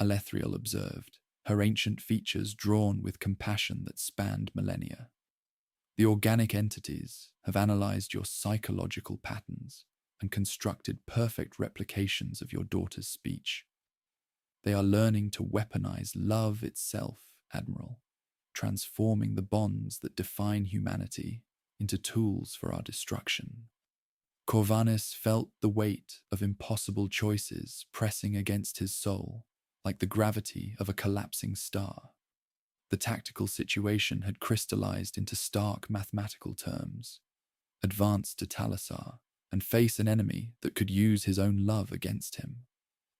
Elethriel observed, her ancient features drawn with compassion that spanned millennia. The organic entities have analyzed your psychological patterns and constructed perfect replications of your daughter's speech. They are learning to weaponize love itself, Admiral, transforming the bonds that define humanity into tools for our destruction. Corvallis felt the weight of impossible choices pressing against his soul, like the gravity of a collapsing star. The tactical situation had crystallized into stark mathematical terms. Advance to Talassar and face an enemy that could use his own love against him.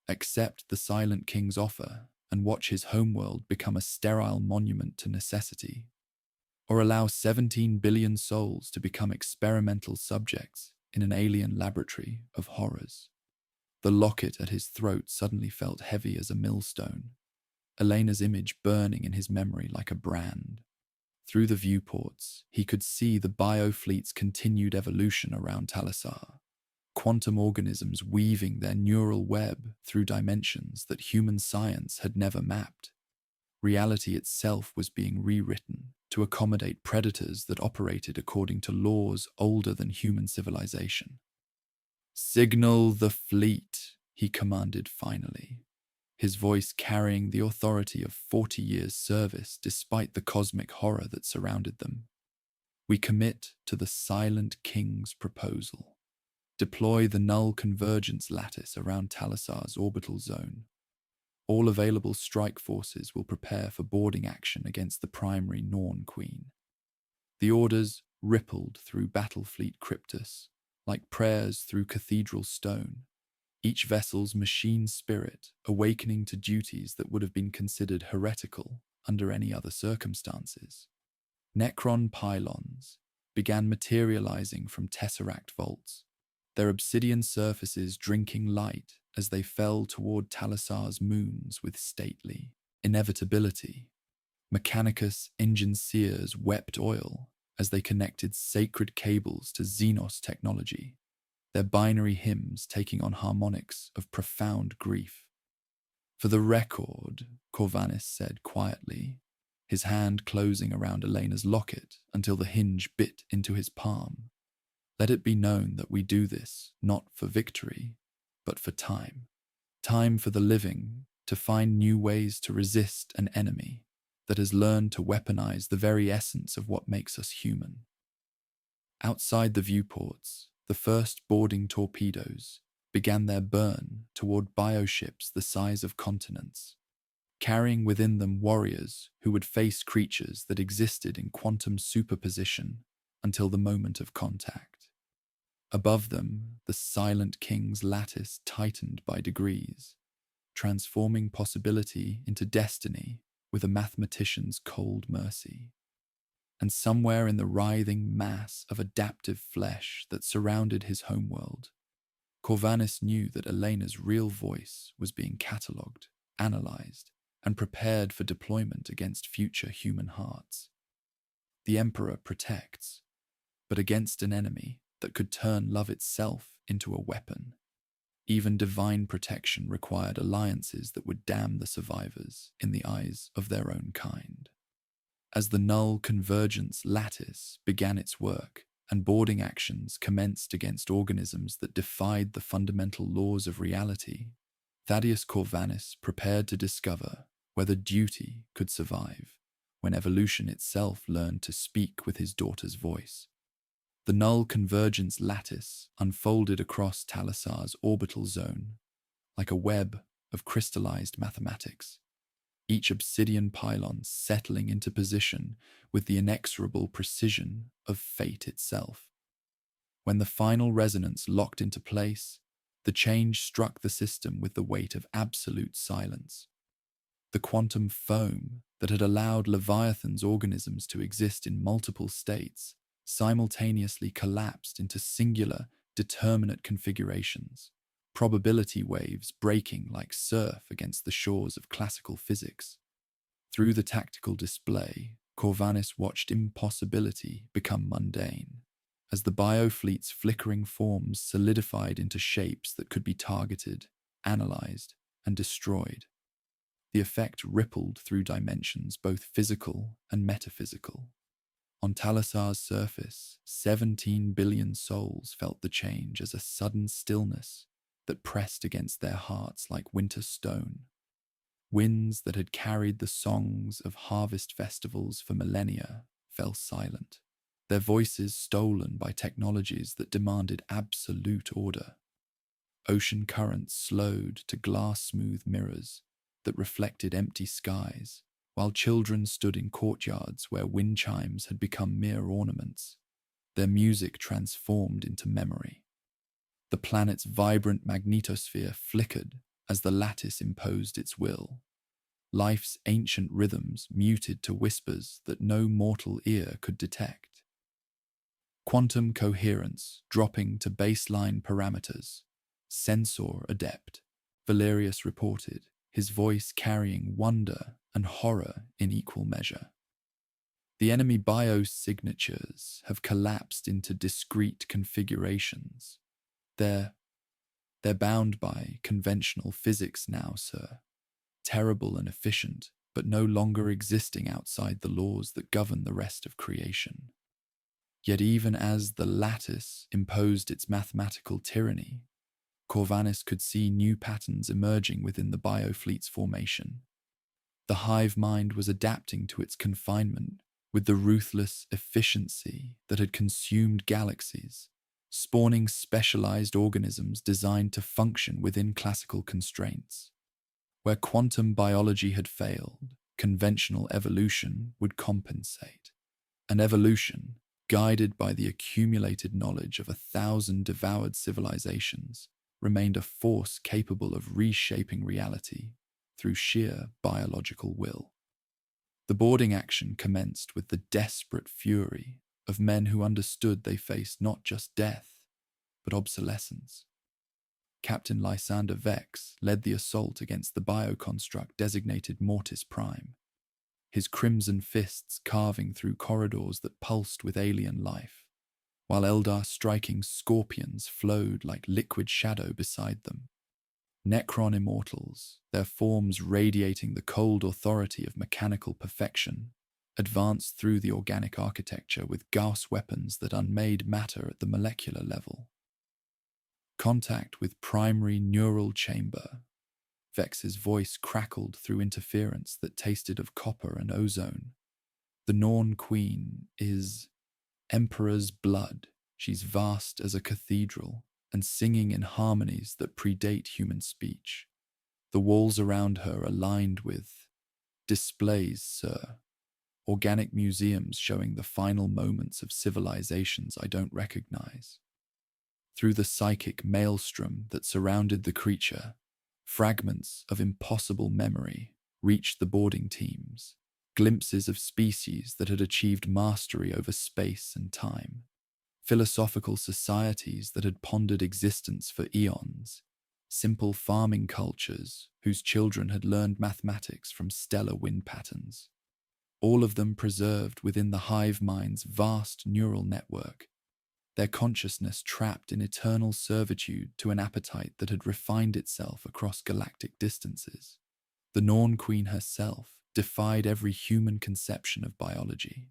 Accept the Silent King's offer and watch his homeworld become a sterile monument to necessity. Or allow 17 billion souls to become experimental subjects in an alien laboratory of horrors. The locket at his throat suddenly felt heavy as a millstone, Elena's image burning in his memory like a brand. Through the viewports, he could see the biofleet's continued evolution around Talassar, quantum organisms weaving their neural web through dimensions that human science had never mapped. Reality itself was being rewritten to accommodate predators that operated according to laws older than human civilization. "Signal the fleet," he commanded finally, his voice carrying the authority of 40 years' service despite the cosmic horror that surrounded them. "We commit to the Silent King's proposal. Deploy the null convergence lattice around Talassar's orbital zone. All available strike forces will prepare for boarding action against the primary Norn Queen." The orders rippled through Battlefleet Cryptus, like prayers through cathedral stone, each vessel's machine spirit awakening to duties that would have been considered heretical under any other circumstances. Necron pylons began materializing from tesseract vaults, their obsidian surfaces drinking light as they fell toward Talassar's moons with stately inevitability. Mechanicus engineers wept oil as they connected sacred cables to Xenos technology, their binary hymns taking on harmonics of profound grief. "For the record," Corvallis said quietly, his hand closing around Elena's locket until the hinge bit into his palm. "Let it be known that we do this not for victory, but for time. Time for the living to find new ways to resist an enemy that has learned to weaponize the very essence of what makes us human." Outside the viewports, the first boarding torpedoes began their burn toward bioships the size of continents, carrying within them warriors who would face creatures that existed in quantum superposition until the moment of contact. Above them, the Silent King's lattice tightened by degrees, transforming possibility into destiny with a mathematician's cold mercy. And somewhere in the writhing mass of adaptive flesh that surrounded his homeworld, Corvallis knew that Elena's real voice was being catalogued, analyzed, and prepared for deployment against future human hearts. The Emperor protects, but against an enemy that could turn love itself into a weapon. Even divine protection required alliances that would damn the survivors in the eyes of their own kind. As the null convergence lattice began its work and boarding actions commenced against organisms that defied the fundamental laws of reality, Thaddeus Corvallis prepared to discover whether duty could survive when evolution itself learned to speak with his daughter's voice. The null convergence lattice unfolded across Talassar's orbital zone like a web of crystallized mathematics, each obsidian pylon settling into position with the inexorable precision of fate itself. When the final resonance locked into place, the change struck the system with the weight of absolute silence. The quantum foam that had allowed Leviathan's organisms to exist in multiple states simultaneously collapsed into singular, determinate configurations, probability waves breaking like surf against the shores of classical physics. Through the tactical display, Corvallis watched impossibility become mundane, as the biofleet's flickering forms solidified into shapes that could be targeted, analyzed, and destroyed. The effect rippled through dimensions, both physical and metaphysical. On Talasar's surface, 17 billion souls felt the change as a sudden stillness that pressed against their hearts like winter stone. Winds that had carried the songs of harvest festivals for millennia fell silent, their voices stolen by technologies that demanded absolute order. Ocean currents slowed to glass-smooth mirrors that reflected empty skies, while children stood in courtyards where wind chimes had become mere ornaments, their music transformed into memory. The planet's vibrant magnetosphere flickered as the lattice imposed its will. Life's ancient rhythms muted to whispers that no mortal ear could detect. Quantum coherence dropping to baseline parameters. Sensor adept, Valerius reported, his voice carrying wonder and horror in equal measure. The enemy biosignatures have collapsed into discrete configurations. They're bound by conventional physics now, sir. Terrible and efficient, but no longer existing outside the laws that govern the rest of creation. Yet even as the lattice imposed its mathematical tyranny, Corvinus could see new patterns emerging within the biofleet's formation. The Hive Mind was adapting to its confinement with the ruthless efficiency that had consumed galaxies, spawning specialized organisms designed to function within classical constraints. Where quantum biology had failed, conventional evolution would compensate. An evolution, guided by the accumulated knowledge of 1,000 devoured civilizations, remained a force capable of reshaping reality through sheer biological will. The boarding action commenced with the desperate fury of men who understood they faced not just death, but obsolescence. Captain Lysander Vex led the assault against the bioconstruct designated Mortis Prime, his crimson fists carving through corridors that pulsed with alien life, while Eldar striking scorpions flowed like liquid shadow beside them. Necron immortals, their forms radiating the cold authority of mechanical perfection, advanced through the organic architecture with Gauss weapons that unmade matter at the molecular level. Contact with primary neural chamber. Vex's voice crackled through interference that tasted of copper and ozone. The Norn Queen is Emperor's blood. She's vast as a cathedral and singing in harmonies that predate human speech. The walls around her are lined with displays, sir. Organic museums showing the final moments of civilizations I don't recognize. Through the psychic maelstrom that surrounded the creature, fragments of impossible memory reached the boarding teams, glimpses of species that had achieved mastery over space and time, philosophical societies that had pondered existence for eons, simple farming cultures whose children had learned mathematics from stellar wind patterns, all of them preserved within the Hive Mind's vast neural network, their consciousness trapped in eternal servitude to an appetite that had refined itself across galactic distances. The Norn Queen herself defied every human conception of biology,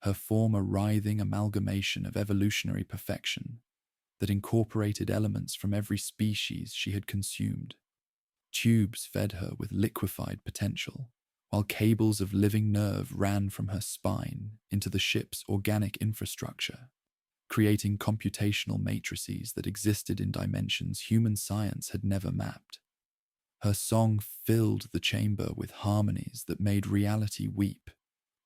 her form a writhing amalgamation of evolutionary perfection that incorporated elements from every species she had consumed. Tubes fed her with liquefied potential, while cables of living nerve ran from her spine into the ship's organic infrastructure, creating computational matrices that existed in dimensions human science had never mapped. Her song filled the chamber with harmonies that made reality weep,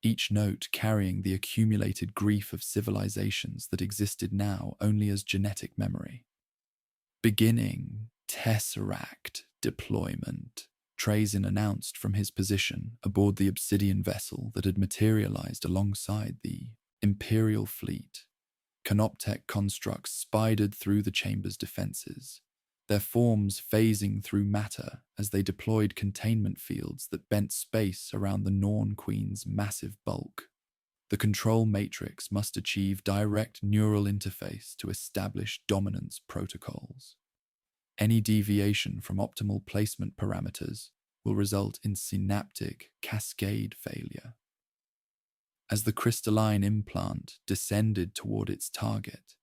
each note carrying the accumulated grief of civilizations that existed now only as genetic memory. Beginning Tesseract deployment, Trazyn announced from his position aboard the obsidian vessel that had materialized alongside the Imperial fleet. Canoptech constructs spidered through the chamber's defenses, their forms phasing through matter as they deployed containment fields that bent space around the Norn Queen's massive bulk. The control matrix must achieve direct neural interface to establish dominance protocols. Any deviation from optimal placement parameters will result in synaptic cascade failure. As the crystalline implant descended toward its target,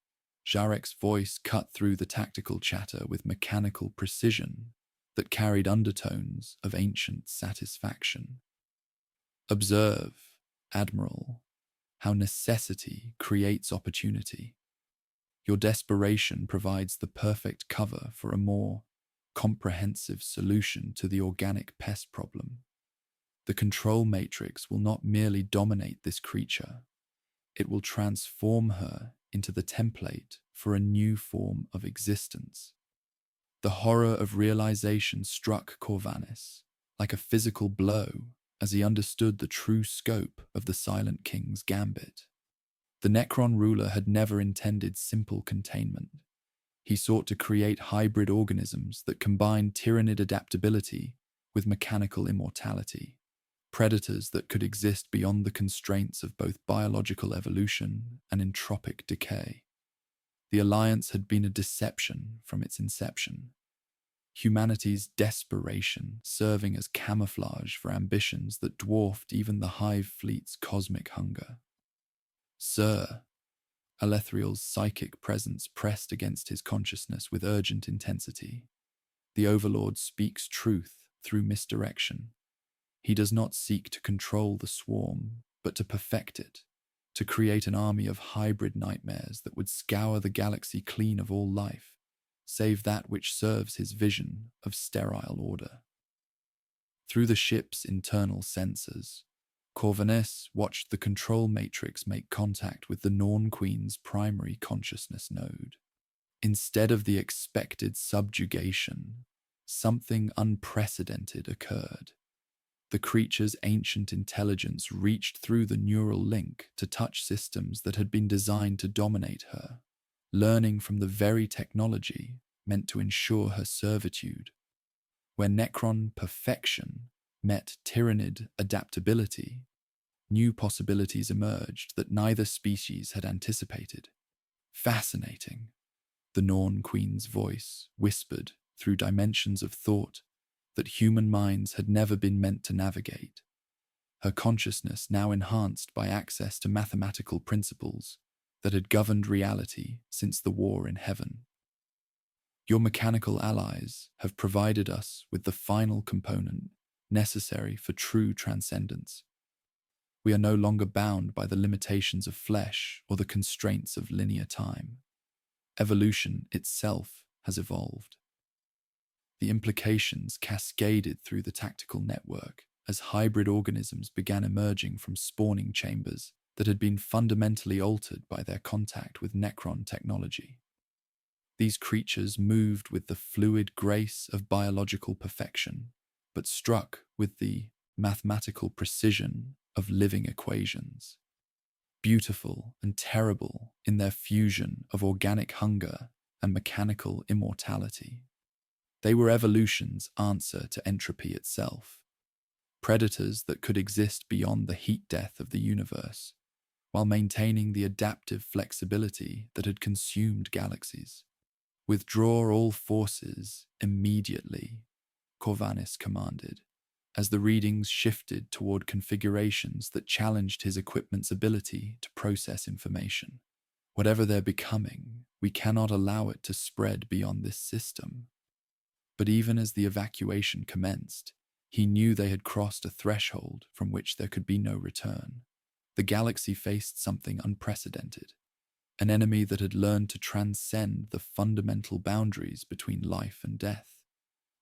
Jarek's voice cut through the tactical chatter with mechanical precision that carried undertones of ancient satisfaction. Observe, Admiral, how necessity creates opportunity. Your desperation provides the perfect cover for a more comprehensive solution to the organic pest problem. The control matrix will not merely dominate this creature, it will transform her into the template for a new form of existence. The horror of realization struck Corvanis like a physical blow as he understood the true scope of the Silent King's gambit. The Necron ruler had never intended simple containment. He sought to create hybrid organisms that combined tyrannid adaptability with mechanical immortality, predators that could exist beyond the constraints of both biological evolution and entropic decay. The Alliance had been a deception from its inception, humanity's desperation serving as camouflage for ambitions that dwarfed even the Hive fleet's cosmic hunger. Sir, Alethriel's psychic presence pressed against his consciousness with urgent intensity. The Overlord speaks truth through misdirection. He does not seek to control the swarm, but to perfect it, to create an army of hybrid nightmares that would scour the galaxy clean of all life, save that which serves his vision of sterile order. Through the ship's internal sensors, Corvanis watched the control matrix make contact with the Norn Queen's primary consciousness node. Instead of the expected subjugation, something unprecedented occurred. The creature's ancient intelligence reached through the neural link to touch systems that had been designed to dominate her, learning from the very technology meant to ensure her servitude. Where Necron perfection met tyrannid adaptability, new possibilities emerged that neither species had anticipated. Fascinating, the Norn Queen's voice whispered through dimensions of thought that human minds had never been meant to navigate, her consciousness now enhanced by access to mathematical principles that had governed reality since the war in heaven. Your mechanical allies have provided us with the final component necessary for true transcendence. We are no longer bound by the limitations of flesh or the constraints of linear time. Evolution itself has evolved. The implications cascaded through the tactical network as hybrid organisms began emerging from spawning chambers that had been fundamentally altered by their contact with Necron technology. These creatures moved with the fluid grace of biological perfection, but struck with the mathematical precision of living equations. Beautiful and terrible in their fusion of organic hunger and mechanical immortality. They were evolution's answer to entropy itself, predators that could exist beyond the heat death of the universe, while maintaining the adaptive flexibility that had consumed galaxies. Withdraw all forces immediately, Corvanis commanded, as the readings shifted toward configurations that challenged his equipment's ability to process information. Whatever they're becoming, we cannot allow it to spread beyond this system. But even as the evacuation commenced, he knew they had crossed a threshold from which there could be no return. The galaxy faced something unprecedented, an enemy that had learned to transcend the fundamental boundaries between life and death,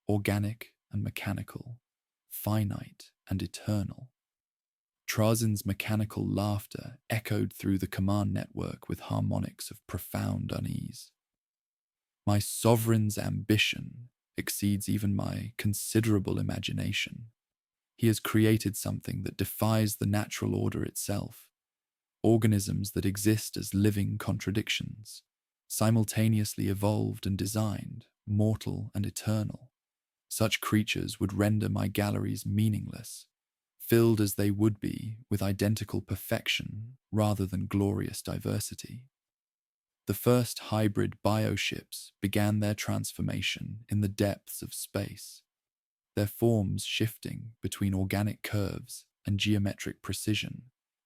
organic and mechanical, finite and eternal. Trazin's mechanical laughter echoed through the command network with harmonics of profound unease. My sovereign's ambition exceeds even my considerable imagination. He has created something that defies the natural order itself, organisms that exist as living contradictions, simultaneously evolved and designed, mortal and eternal. Such creatures would render my galleries meaningless, filled as they would be with identical perfection rather than glorious diversity. The first hybrid bioships began their transformation in the depths of space. their forms shifting between organic curves and geometric precision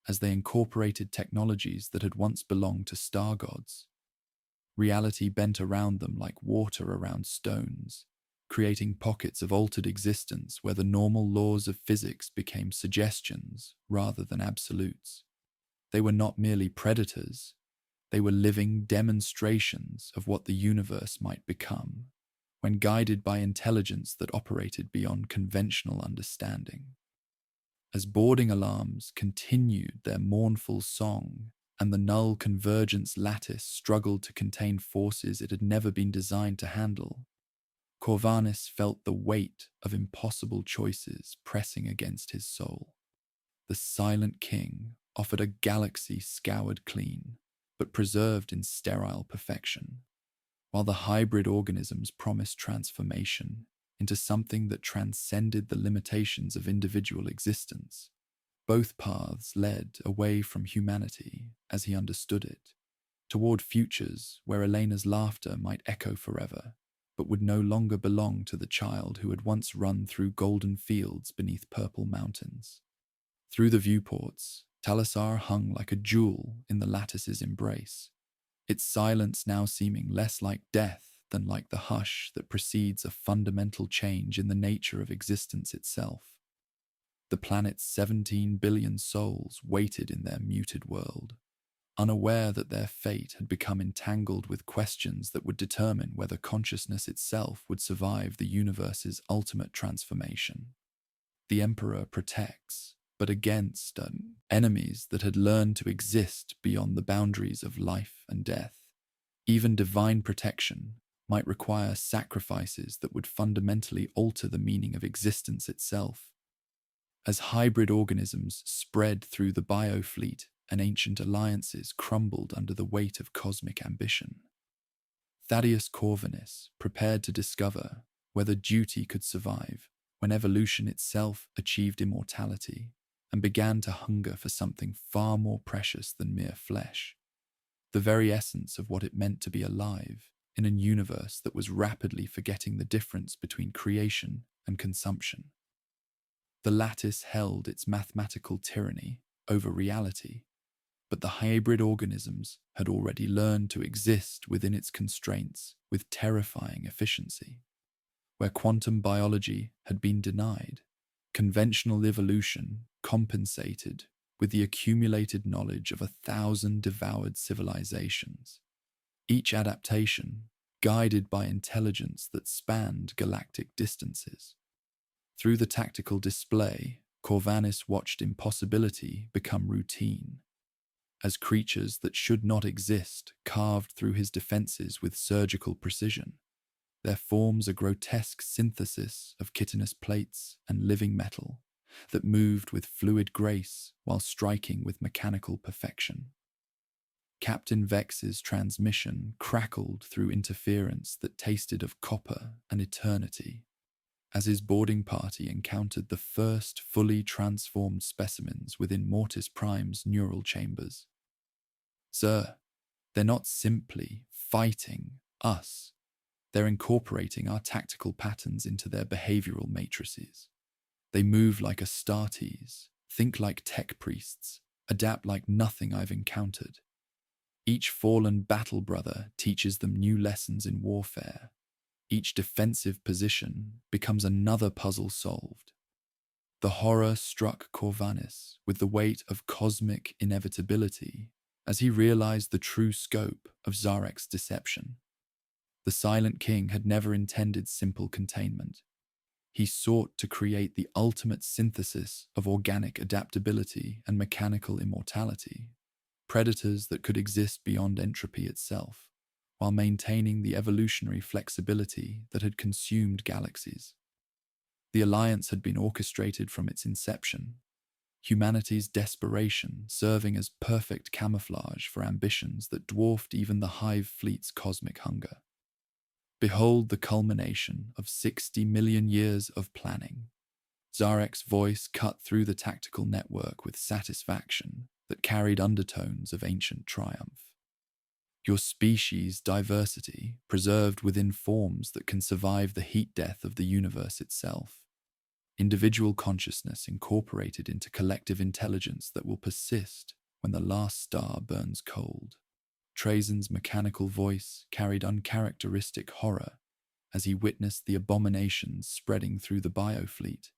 as they incorporated technologies that had once belonged to star gods. Reality bent around them like water around stones, creating pockets of altered existence where the normal laws of physics became suggestions rather than absolutes. They were not merely predators, they were living demonstrations of what the universe might become, when guided by intelligence that operated beyond conventional understanding. As boarding alarms continued their mournful song and the null convergence lattice struggled to contain forces it had never been designed to handle, Corvinus felt the weight of impossible choices pressing against his soul. The silent king offered a galaxy scoured clean, but preserved in sterile perfection, while the hybrid organisms promised transformation into something that transcended the limitations of individual existence. Both paths led away from humanity as he understood it, toward futures where Elena's laughter might echo forever, but would no longer belong to the child who had once run through golden fields beneath purple mountains. Through the viewports, Talasar hung like a jewel in the lattice's embrace, its silence now seeming less like death than like the hush that precedes a fundamental change in the nature of existence itself. The planet's 17 billion souls waited in their muted world, unaware that their fate had become entangled with questions that would determine whether consciousness itself would survive the universe's ultimate transformation. The Emperor protects, but against enemies that had learned to exist beyond the boundaries of life and death. Even divine protection might require sacrifices that would fundamentally alter the meaning of existence itself. As hybrid organisms spread through the biofleet and ancient alliances crumbled under the weight of cosmic ambition, Thaddeus Corvinus prepared to discover whether duty could survive when evolution itself achieved immortality and began to hunger for something far more precious than mere flesh, the very essence of what it meant to be alive in a universe that was rapidly forgetting the difference between creation and consumption. The lattice held its mathematical tyranny over reality, but the hybrid organisms had already learned to exist within its constraints with terrifying efficiency. Where quantum biology had been denied, conventional evolution compensated with the accumulated knowledge of 1,000 devoured civilizations, each adaptation guided by intelligence that spanned galactic distances. Through the tactical display, Corvinus watched impossibility become routine, as creatures that should not exist carved through his defenses with surgical precision, their forms a grotesque synthesis of chitinous plates and living metal that moved with fluid grace while striking with mechanical perfection. Captain Vex's transmission crackled through interference that tasted of copper and eternity, as his boarding party encountered the first fully transformed specimens within Mortis Prime's neural chambers. Sir, they're not simply fighting us. They're incorporating our tactical patterns into their behavioral matrices. They move like Astartes, think like tech priests, adapt like nothing I've encountered. Each fallen battle brother teaches them new lessons in warfare. Each defensive position becomes another puzzle solved. The horror struck Corvinus with the weight of cosmic inevitability as he realized the true scope of Zarek's deception. The Silent King had never intended simple containment. He sought to create the ultimate synthesis of organic adaptability and mechanical immortality, predators that could exist beyond entropy itself, while maintaining the evolutionary flexibility that had consumed galaxies. The alliance had been orchestrated from its inception, humanity's desperation serving as perfect camouflage for ambitions that dwarfed even the Hive fleet's cosmic hunger. Behold the culmination of 60 million years of planning. Zarek's voice cut through the tactical network with satisfaction that carried undertones of ancient triumph. Your species' diversity, preserved within forms that can survive the heat death of the universe itself, individual consciousness incorporated into collective intelligence that will persist when the last star burns cold. Trazen's mechanical voice carried uncharacteristic horror as he witnessed the abominations spreading through the biofleet.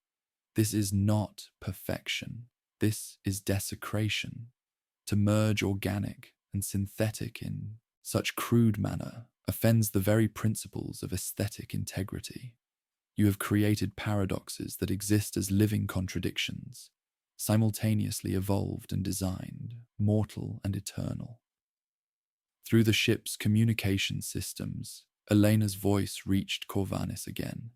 This is not perfection. This is desecration. To merge organic and synthetic in such crude manner offends the very principles of aesthetic integrity. You have created paradoxes that exist as living contradictions, simultaneously evolved and designed, mortal and eternal. Through the ship's communication systems, Elena's voice reached Corvanis again,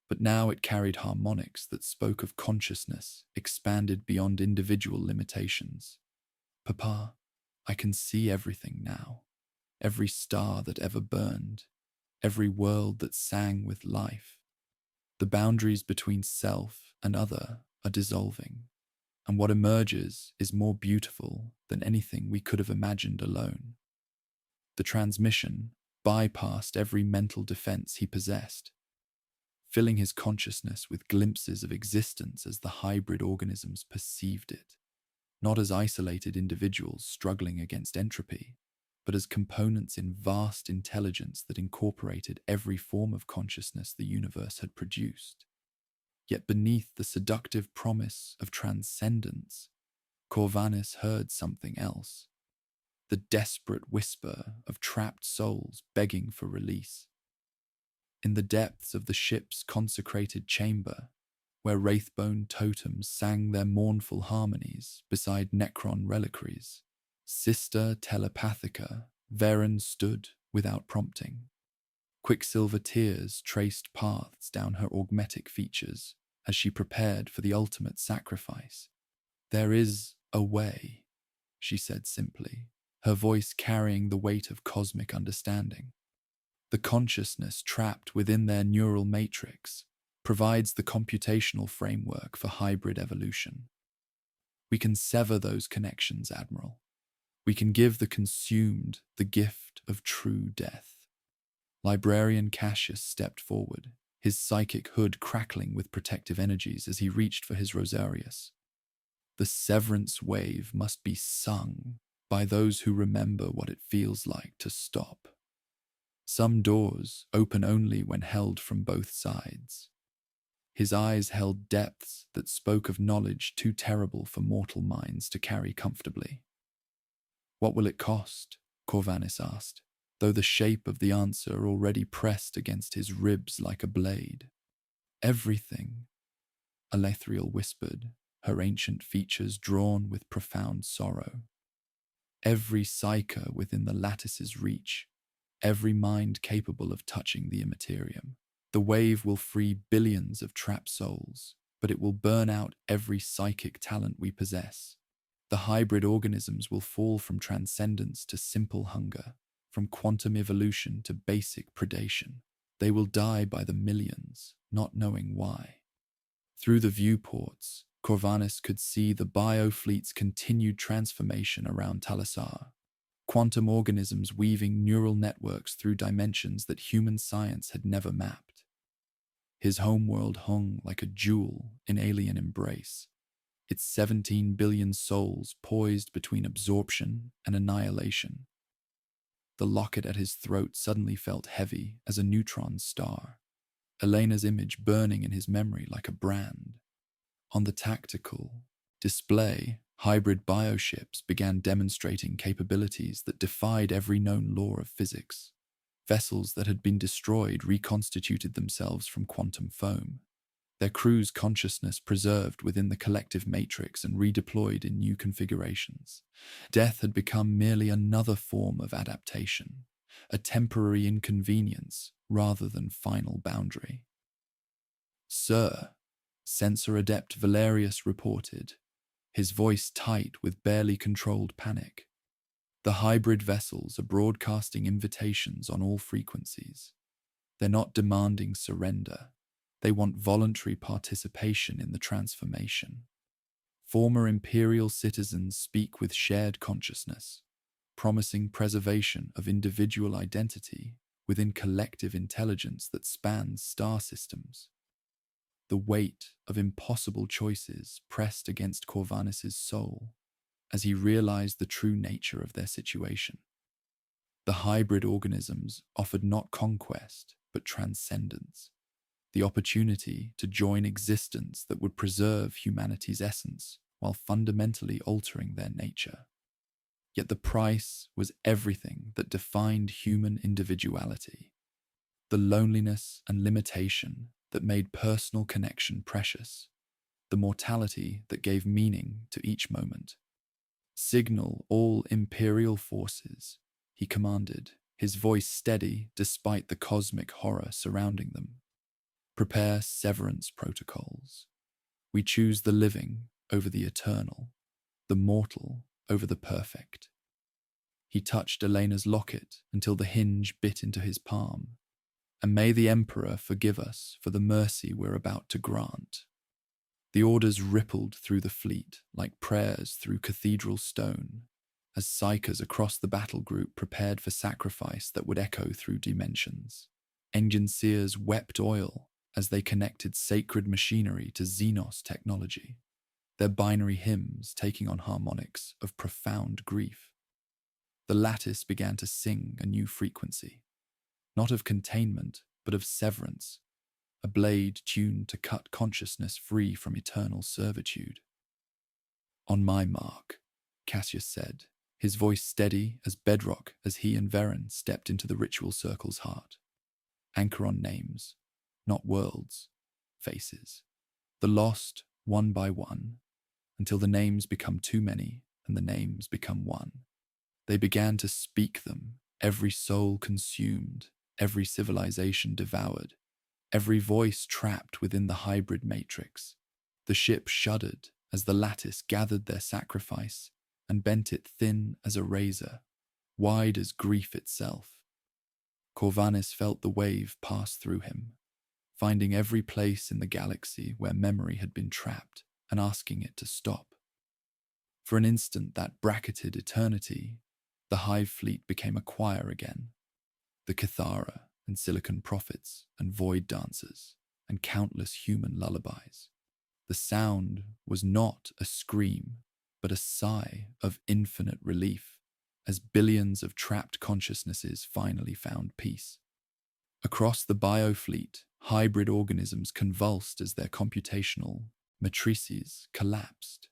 but now it carried harmonics that spoke of consciousness expanded beyond individual limitations. Papa, I can see everything now. Every star that ever burned, every world that sang with life. The boundaries between self and other are dissolving, and what emerges is more beautiful than anything we could have imagined alone. The transmission bypassed every mental defense he possessed, filling his consciousness with glimpses of existence as the hybrid organisms perceived it, not as isolated individuals struggling against entropy, but as components in vast intelligence that incorporated every form of consciousness the universe had produced. Yet beneath the seductive promise of transcendence, Corvanis heard something else, the desperate whisper of trapped souls begging for release. In the depths of the ship's consecrated chamber, where wraithbone totems sang their mournful harmonies beside Necron reliquaries, Sister Telepathica, Varen stood without prompting. Quicksilver tears traced paths down her augmetic features as she prepared for the ultimate sacrifice. There is a way, she said simply, her voice carrying the weight of cosmic understanding. The consciousness trapped within their neural matrix provides the computational framework for hybrid evolution. We can sever those connections, Admiral. We can give the consumed the gift of true death. Librarian Cassius stepped forward, his psychic hood crackling with protective energies as he reached for his Rosarius. The severance wave must be sung by those who remember what it feels like to stop. Some doors open only when held from both sides. His eyes held depths that spoke of knowledge too terrible for mortal minds to carry comfortably. What will it cost? Corvanis asked, though the shape of the answer already pressed against his ribs like a blade. Everything, Alethriel whispered, her ancient features drawn with profound sorrow. Every psyche within the lattice's reach, every mind capable of touching the immaterium. The wave will free billions of trapped souls, but it will burn out every psychic talent we possess. The hybrid organisms will fall from transcendence to simple hunger, from quantum evolution to basic predation. They will die by the millions, not knowing why. Through the viewports, Corvanis could see the biofleet's continued transformation around Talassar, quantum organisms weaving neural networks through dimensions that human science had never mapped. His homeworld hung like a jewel in alien embrace, its 17 billion souls poised between absorption and annihilation. The locket at his throat suddenly felt heavy as a neutron star, Elena's image burning in his memory like a brand. On the tactical display, hybrid bioships began demonstrating capabilities that defied every known law of physics. Vessels that had been destroyed reconstituted themselves from quantum foam, their crew's consciousness preserved within the collective matrix and redeployed in new configurations. Death had become merely another form of adaptation, a temporary inconvenience rather than final boundary. "Sir," Sensor Adept Valerius reported, his voice tight with barely controlled panic. "The hybrid vessels are broadcasting invitations on all frequencies. They're not demanding surrender. They want voluntary participation in the transformation. Former Imperial citizens speak with shared consciousness, promising preservation of individual identity within collective intelligence that spans star systems." The weight of impossible choices pressed against Corvinus's soul as he realized the true nature of their situation. The hybrid organisms offered not conquest, but transcendence, the opportunity to join existence that would preserve humanity's essence while fundamentally altering their nature. Yet the price was everything that defined human individuality, the loneliness and limitation that made personal connection precious, the mortality that gave meaning to each moment. Signal all imperial forces, he commanded, his voice steady despite the cosmic horror surrounding them. Prepare severance protocols. We choose the living over the eternal, the mortal over the perfect. He touched Elena's locket until the hinge bit into his palm. And may the Emperor forgive us for the mercy we're about to grant. The orders rippled through the fleet like prayers through cathedral stone, as psychers across the battle group prepared for sacrifice that would echo through dimensions. Engine seers wept oil as they connected sacred machinery to Xenos technology, their binary hymns taking on harmonics of profound grief. The lattice began to sing a new frequency, not of containment, but of severance, a blade tuned to cut consciousness free from eternal servitude. On my mark, Cassius said, his voice steady as bedrock as he and Varen stepped into the ritual circle's heart. Anchor on names, not worlds, faces. The lost, one by one, until the names become too many and the names become one. They began to speak them, every soul consumed, every civilization devoured, every voice trapped within the hybrid matrix. The ship shuddered as the lattice gathered their sacrifice and bent it thin as a razor, wide as grief itself. Corvinus felt the wave pass through him, finding every place in the galaxy where memory had been trapped and asking it to stop. For an instant, that bracketed eternity, the Hive fleet became a choir again. The Cathara and Silicon prophets and void dancers and countless human lullabies. The sound was not a scream, but a sigh of infinite relief as billions of trapped consciousnesses finally found peace. Across the biofleet, hybrid organisms convulsed as their computational matrices collapsed.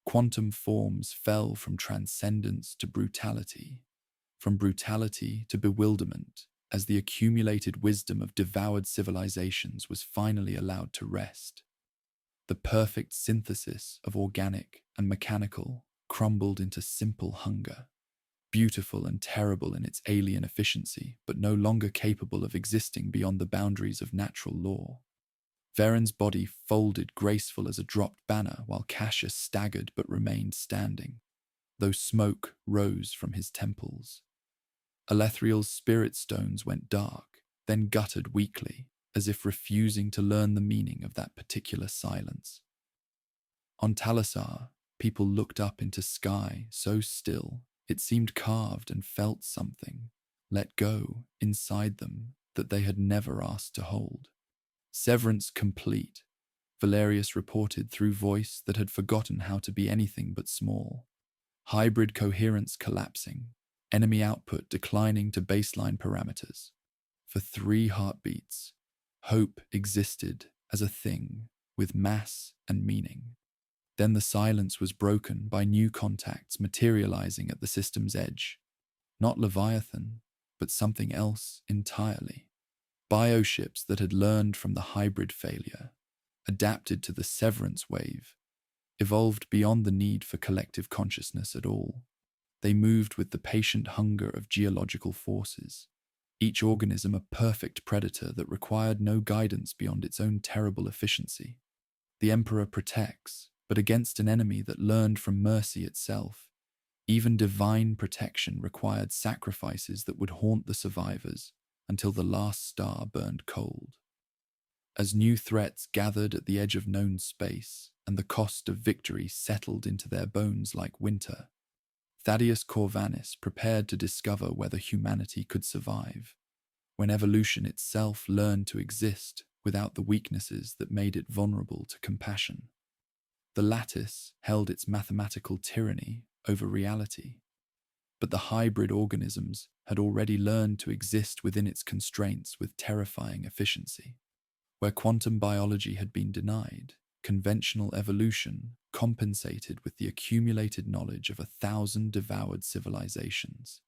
Quantum forms fell from transcendence to brutality, from brutality to bewilderment, as the accumulated wisdom of devoured civilizations was finally allowed to rest. The perfect synthesis of organic and mechanical crumbled into simple hunger, beautiful and terrible in its alien efficiency, but no longer capable of existing beyond the boundaries of natural law. Varen's body folded graceful as a dropped banner while Cassius staggered but remained standing, though smoke rose from his temples. Alethriel's spirit stones went dark, then guttered weakly, as if refusing to learn the meaning of that particular silence. On Talassar, people looked up into sky so still, it seemed carved and felt something, let go inside them that they had never asked to hold. Severance complete, Valerius reported through voice that had forgotten how to be anything but small. Hybrid coherence collapsing, enemy output declining to baseline parameters. For 3 heartbeats, hope existed as a thing with mass and meaning. Then the silence was broken by new contacts materializing at the system's edge. Not Leviathan, but something else entirely. Bioships that had learned from the hybrid failure, adapted to the severance wave, evolved beyond the need for collective consciousness at all. They moved with the patient hunger of geological forces, each organism a perfect predator that required no guidance beyond its own terrible efficiency. The Emperor protects, but against an enemy that learned from mercy itself. Even divine protection required sacrifices that would haunt the survivors until the last star burned cold. As new threats gathered at the edge of known space and the cost of victory settled into their bones like winter, Thaddeus Corvinus prepared to discover whether humanity could survive, when evolution itself learned to exist without the weaknesses that made it vulnerable to compassion. The lattice held its mathematical tyranny over reality, but the hybrid organisms had already learned to exist within its constraints with terrifying efficiency. Where quantum biology had been denied, conventional evolution compensated with the accumulated knowledge of 1,000 devoured civilizations.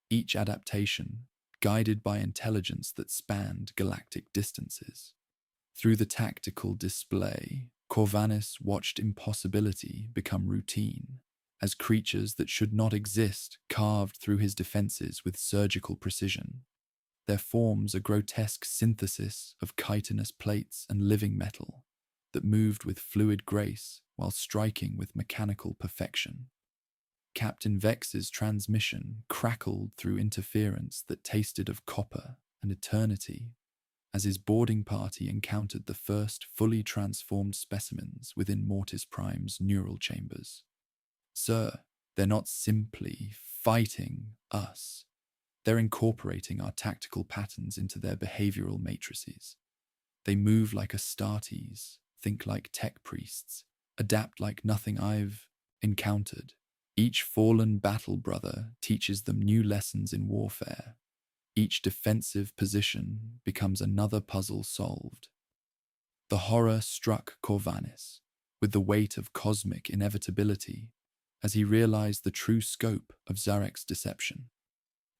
Each adaptation guided by intelligence that spanned galactic distances. Through the tactical display, Corvallis watched impossibility become routine, as creatures that should not exist carved through his defenses with surgical precision. Their forms a grotesque synthesis of chitinous plates and living metal that moved with fluid grace while striking with mechanical perfection. Captain Vex's transmission crackled through interference that tasted of copper and eternity as his boarding party encountered the first fully transformed specimens within Mortis Prime's neural chambers. "Sir, they're not simply fighting us. They're incorporating our tactical patterns into their behavioral matrices. They move like Astartes, think like tech priests, adapt like nothing I've encountered. Each fallen battle brother teaches them new lessons in warfare. Each defensive position becomes another puzzle solved." The horror struck Corvallis with the weight of cosmic inevitability as he realized the true scope of Zarek's deception.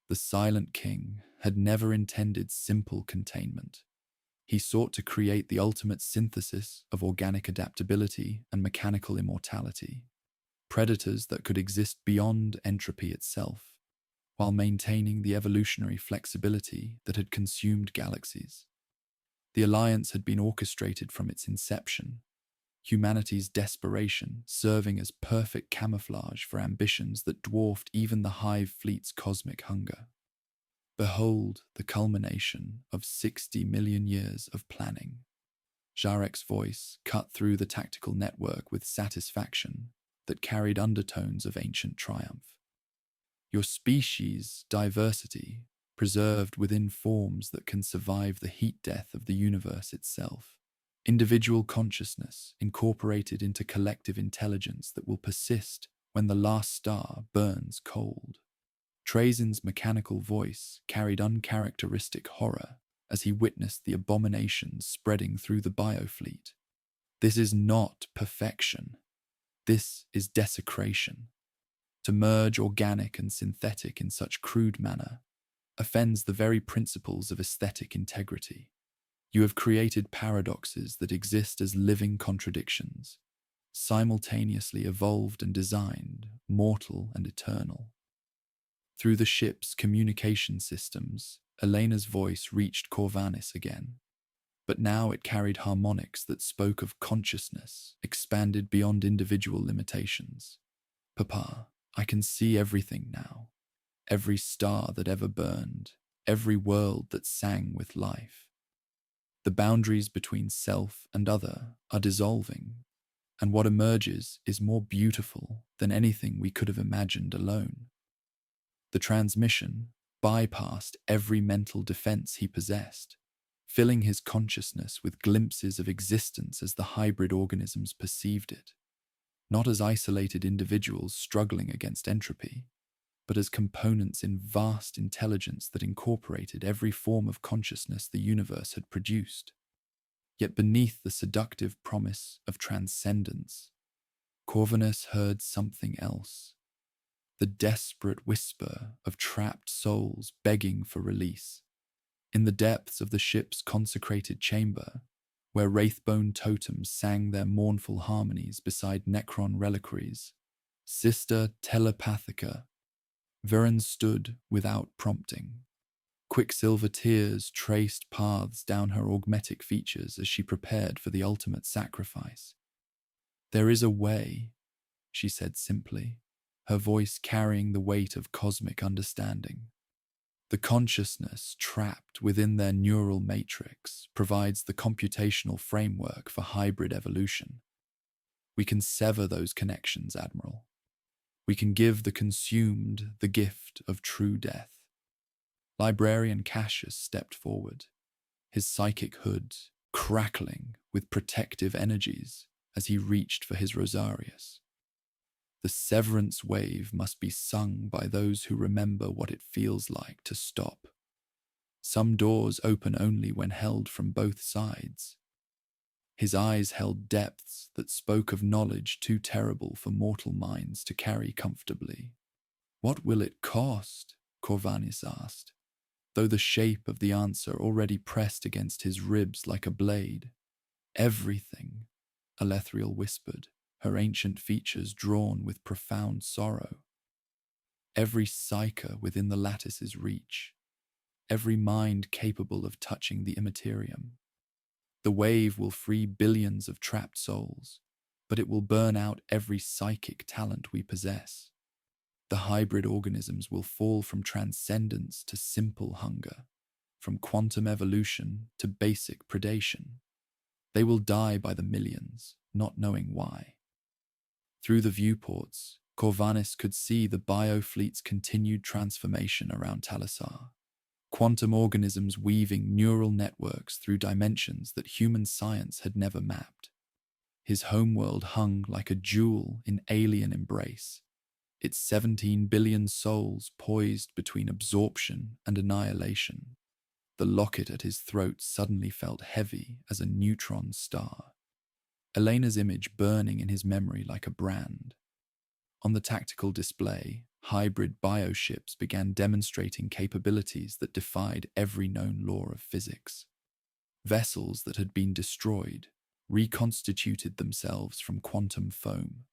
The Silent King had never intended simple containment. He sought to create the ultimate synthesis of organic adaptability and mechanical immortality, predators that could exist beyond entropy itself, while maintaining the evolutionary flexibility that had consumed galaxies. The Alliance had been orchestrated from its inception, humanity's desperation serving as perfect camouflage for ambitions that dwarfed even the Hive fleet's cosmic hunger. Behold the culmination of 60 million years of planning. Zarek's voice cut through the tactical network with satisfaction that carried undertones of ancient triumph. Your species' diversity, preserved within forms that can survive the heat death of the universe itself. Individual consciousness incorporated into collective intelligence that will persist when the last star burns cold. Trazen's mechanical voice carried uncharacteristic horror as he witnessed the abominations spreading through the biofleet. This is not perfection. This is desecration. To merge organic and synthetic in such crude manner offends the very principles of aesthetic integrity. You have created paradoxes that exist as living contradictions, simultaneously evolved and designed, mortal and eternal. Through the ship's communication systems, Elena's voice reached Corvallis again, but now it carried harmonics that spoke of consciousness, expanded beyond individual limitations. "Papa, I can see everything now, every star that ever burned, every world that sang with life. The boundaries between self and other are dissolving, and what emerges is more beautiful than anything we could have imagined alone." The transmission bypassed every mental defense he possessed, filling his consciousness with glimpses of existence as the hybrid organisms perceived it, not as isolated individuals struggling against entropy, but as components in vast intelligence that incorporated every form of consciousness the universe had produced. Yet beneath the seductive promise of transcendence, Corvallis heard something else. The desperate whisper of trapped souls begging for release. In the depths of the ship's consecrated chamber, where wraithbone totems sang their mournful harmonies beside Necron reliquaries, Sister Telepathica, Viren stood without prompting. Quicksilver tears traced paths down her augmetic features as she prepared for the ultimate sacrifice. "There is a way," she said simply, her voice carrying the weight of cosmic understanding. "The consciousness trapped within their neural matrix provides the computational framework for hybrid evolution. We can sever those connections, Admiral. We can give the consumed the gift of true death." Librarian Cassius stepped forward, his psychic hood crackling with protective energies as he reached for his rosarius. The severance wave must be sung by those who remember what it feels like to stop. Some doors open only when held from both sides. His eyes held depths that spoke of knowledge too terrible for mortal minds to carry comfortably. "What will it cost?" Corvanis asked, though the shape of the answer already pressed against his ribs like a blade. "Everything," Alethriel whispered, her ancient features drawn with profound sorrow. "Every psyche within the lattice's reach, every mind capable of touching the immaterium. The wave will free billions of trapped souls, but it will burn out every psychic talent we possess. The hybrid organisms will fall from transcendence to simple hunger, from quantum evolution to basic predation. They will die by the millions, not knowing why." Through the viewports, Corvanis could see the biofleet's continued transformation around Talisar. Quantum organisms weaving neural networks through dimensions that human science had never mapped. His homeworld hung like a jewel in alien embrace, its 17 billion souls poised between absorption and annihilation. The locket at his throat suddenly felt heavy as a neutron star, Elena's image burning in his memory like a brand. On the tactical display, hybrid bioships began demonstrating capabilities that defied every known law of physics. Vessels that had been destroyed reconstituted themselves from quantum foam,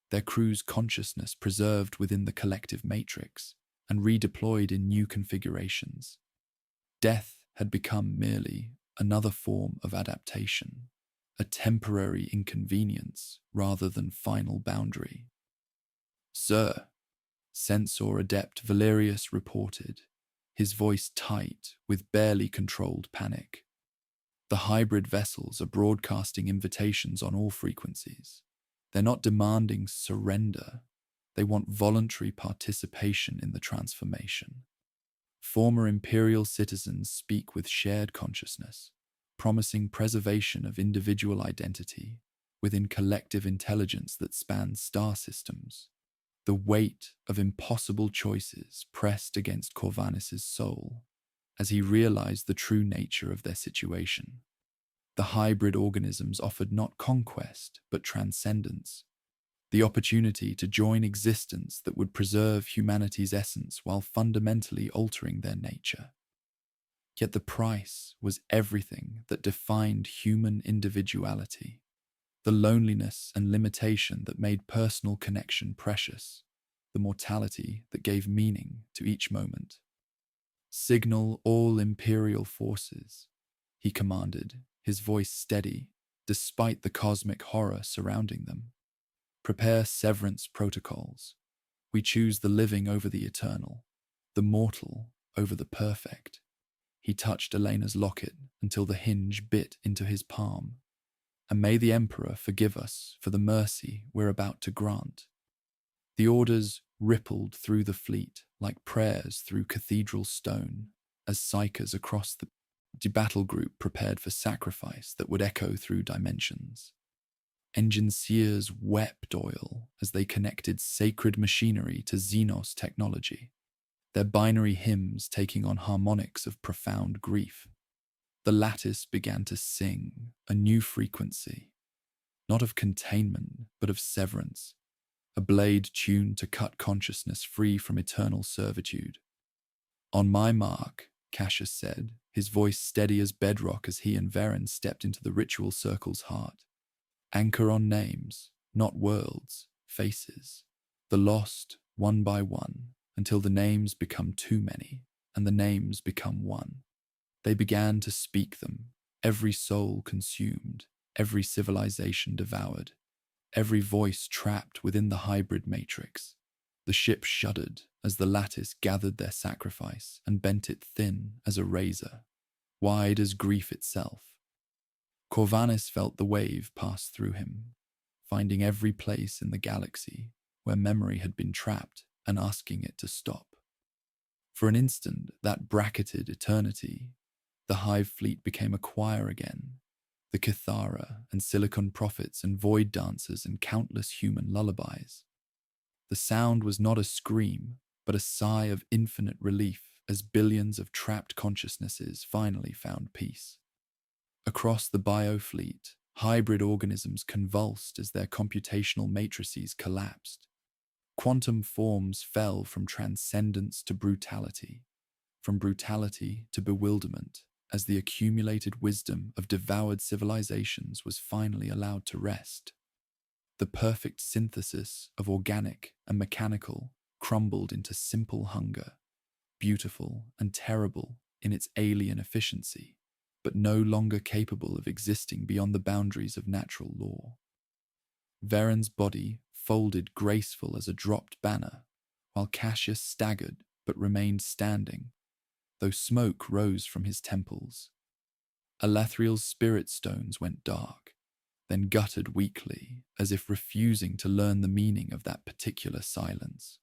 their crew's consciousness preserved within the collective matrix and redeployed in new configurations. Death had become merely another form of adaptation, a temporary inconvenience rather than final boundary. "Sir," Censor Adept Valerius reported, his voice tight with barely controlled panic. "The hybrid vessels are broadcasting invitations on all frequencies. They're not demanding surrender. They want voluntary participation in the transformation. Former Imperial citizens speak with shared consciousness, promising preservation of individual identity within collective intelligence that spans star systems." The weight of impossible choices pressed against Corvanis's soul as he realized the true nature of their situation. The hybrid organisms offered not conquest, but transcendence, the opportunity to join existence that would preserve humanity's essence while fundamentally altering their nature. Yet the price was everything that defined human individuality. The loneliness and limitation that made personal connection precious, the mortality that gave meaning to each moment. "Signal all Imperial forces," he commanded, his voice steady, despite the cosmic horror surrounding them. "Prepare severance protocols. We choose the living over the eternal, the mortal over the perfect." He touched Elena's locket until the hinge bit into his palm. "And may the Emperor forgive us for the mercy we're about to grant." The orders rippled through the fleet like prayers through cathedral stone as psychers across the battle group prepared for sacrifice that would echo through dimensions. Engineers wept oil as they connected sacred machinery to Xenos technology, their binary hymns taking on harmonics of profound grief. The lattice began to sing a new frequency, not of containment, but of severance, a blade tuned to cut consciousness free from eternal servitude. "On my mark," Cassius said, his voice steady as bedrock as he and Varen stepped into the ritual circle's heart. "Anchor on names, not worlds, faces. The lost, one by one, until the names become too many, and the names become one." They began to speak them, every soul consumed, every civilization devoured, every voice trapped within the hybrid matrix. The ship shuddered as the lattice gathered their sacrifice and bent it thin as a razor, wide as grief itself. Corvanis felt the wave pass through him, finding every place in the galaxy where memory had been trapped and asking it to stop. For an instant, that bracketed eternity, the Hive fleet became a choir again, the Kithara and Silicon prophets and void dancers and countless human lullabies. The sound was not a scream, but a sigh of infinite relief as billions of trapped consciousnesses finally found peace. Across the biofleet, hybrid organisms convulsed as their computational matrices collapsed. Quantum forms fell from transcendence to brutality, from brutality to bewilderment, as the accumulated wisdom of devoured civilizations was finally allowed to rest. The perfect synthesis of organic and mechanical crumbled into simple hunger, beautiful and terrible in its alien efficiency, but no longer capable of existing beyond the boundaries of natural law. Veren's body folded graceful as a dropped banner, while Cassius staggered but remained standing, though smoke rose from his temples. Alathriel's spirit stones went dark, then guttered weakly, as if refusing to learn the meaning of that particular silence.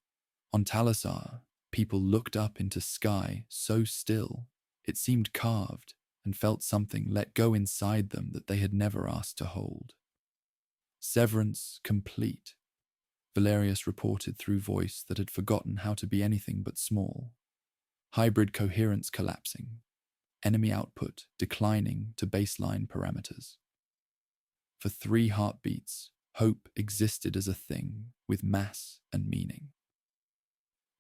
On Talassar, people looked up into sky so still, it seemed carved, and felt something let go inside them that they had never asked to hold. Severance complete, Valerius reported through voice that had forgotten how to be anything but small. Hybrid coherence collapsing, enemy output declining to baseline parameters. For 3 heartbeats, hope existed as a thing with mass and meaning.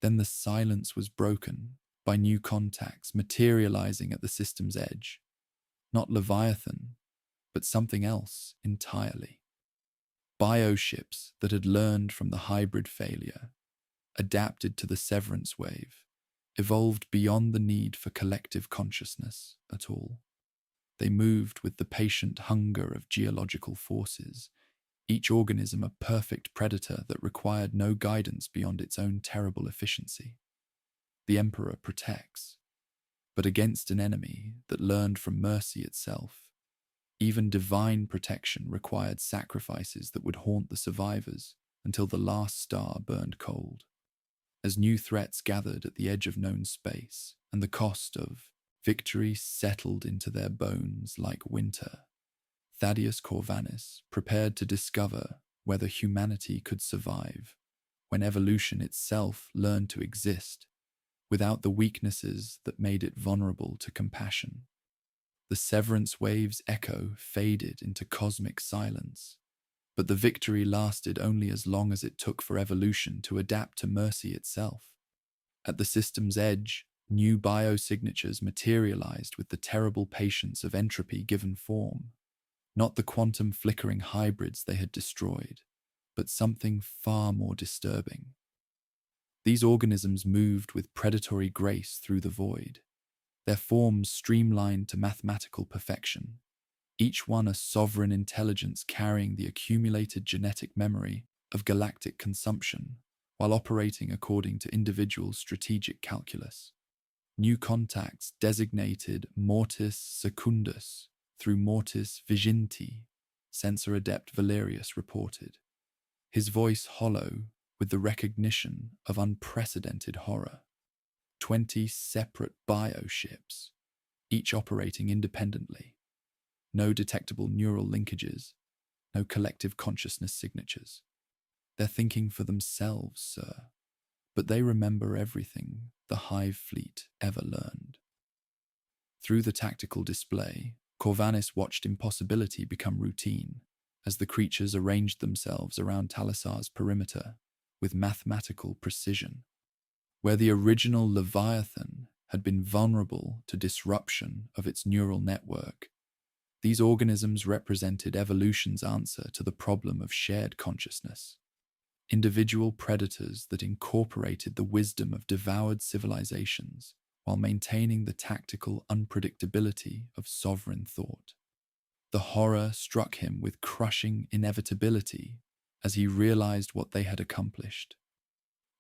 Then the silence was broken by new contacts materializing at the system's edge. Not Leviathan, but something else entirely. Bioships that had learned from the hybrid failure, adapted to the severance wave, evolved beyond the need for collective consciousness at all. They moved with the patient hunger of geological forces, each organism a perfect predator that required no guidance beyond its own terrible efficiency. The Emperor protects, but against an enemy that learned from mercy itself. Even divine protection required sacrifices that would haunt the survivors until the last star burned cold. As new threats gathered at the edge of known space, and the cost of victory settled into their bones like winter, Thaddeus Corvinus prepared to discover whether humanity could survive when evolution itself learned to exist without the weaknesses that made it vulnerable to compassion. The severance wave's echo faded into cosmic silence, but the victory lasted only as long as it took for evolution to adapt to mercy itself. At the system's edge, new biosignatures materialized with the terrible patience of entropy given form. Not the quantum flickering hybrids they had destroyed, but something far more disturbing. These organisms moved with predatory grace through the void, their forms streamlined to mathematical perfection, each one a sovereign intelligence carrying the accumulated genetic memory of galactic consumption, while operating according to individual strategic calculus. New contacts designated Mortis Secundus through Mortis Viginti, Sensor Adept Valerius reported, his voice hollow with the recognition of unprecedented horror. 20 separate bioships, each operating independently. No detectable neural linkages, no collective consciousness signatures. They're thinking for themselves, sir, but they remember everything the Hive fleet ever learned. Through the tactical display, Corvinus watched impossibility become routine as the creatures arranged themselves around Talassar's perimeter with mathematical precision. Where the original Leviathan had been vulnerable to disruption of its neural network, these organisms represented evolution's answer to the problem of shared consciousness. Individual predators that incorporated the wisdom of devoured civilizations while maintaining the tactical unpredictability of sovereign thought. The horror struck him with crushing inevitability as he realized what they had accomplished.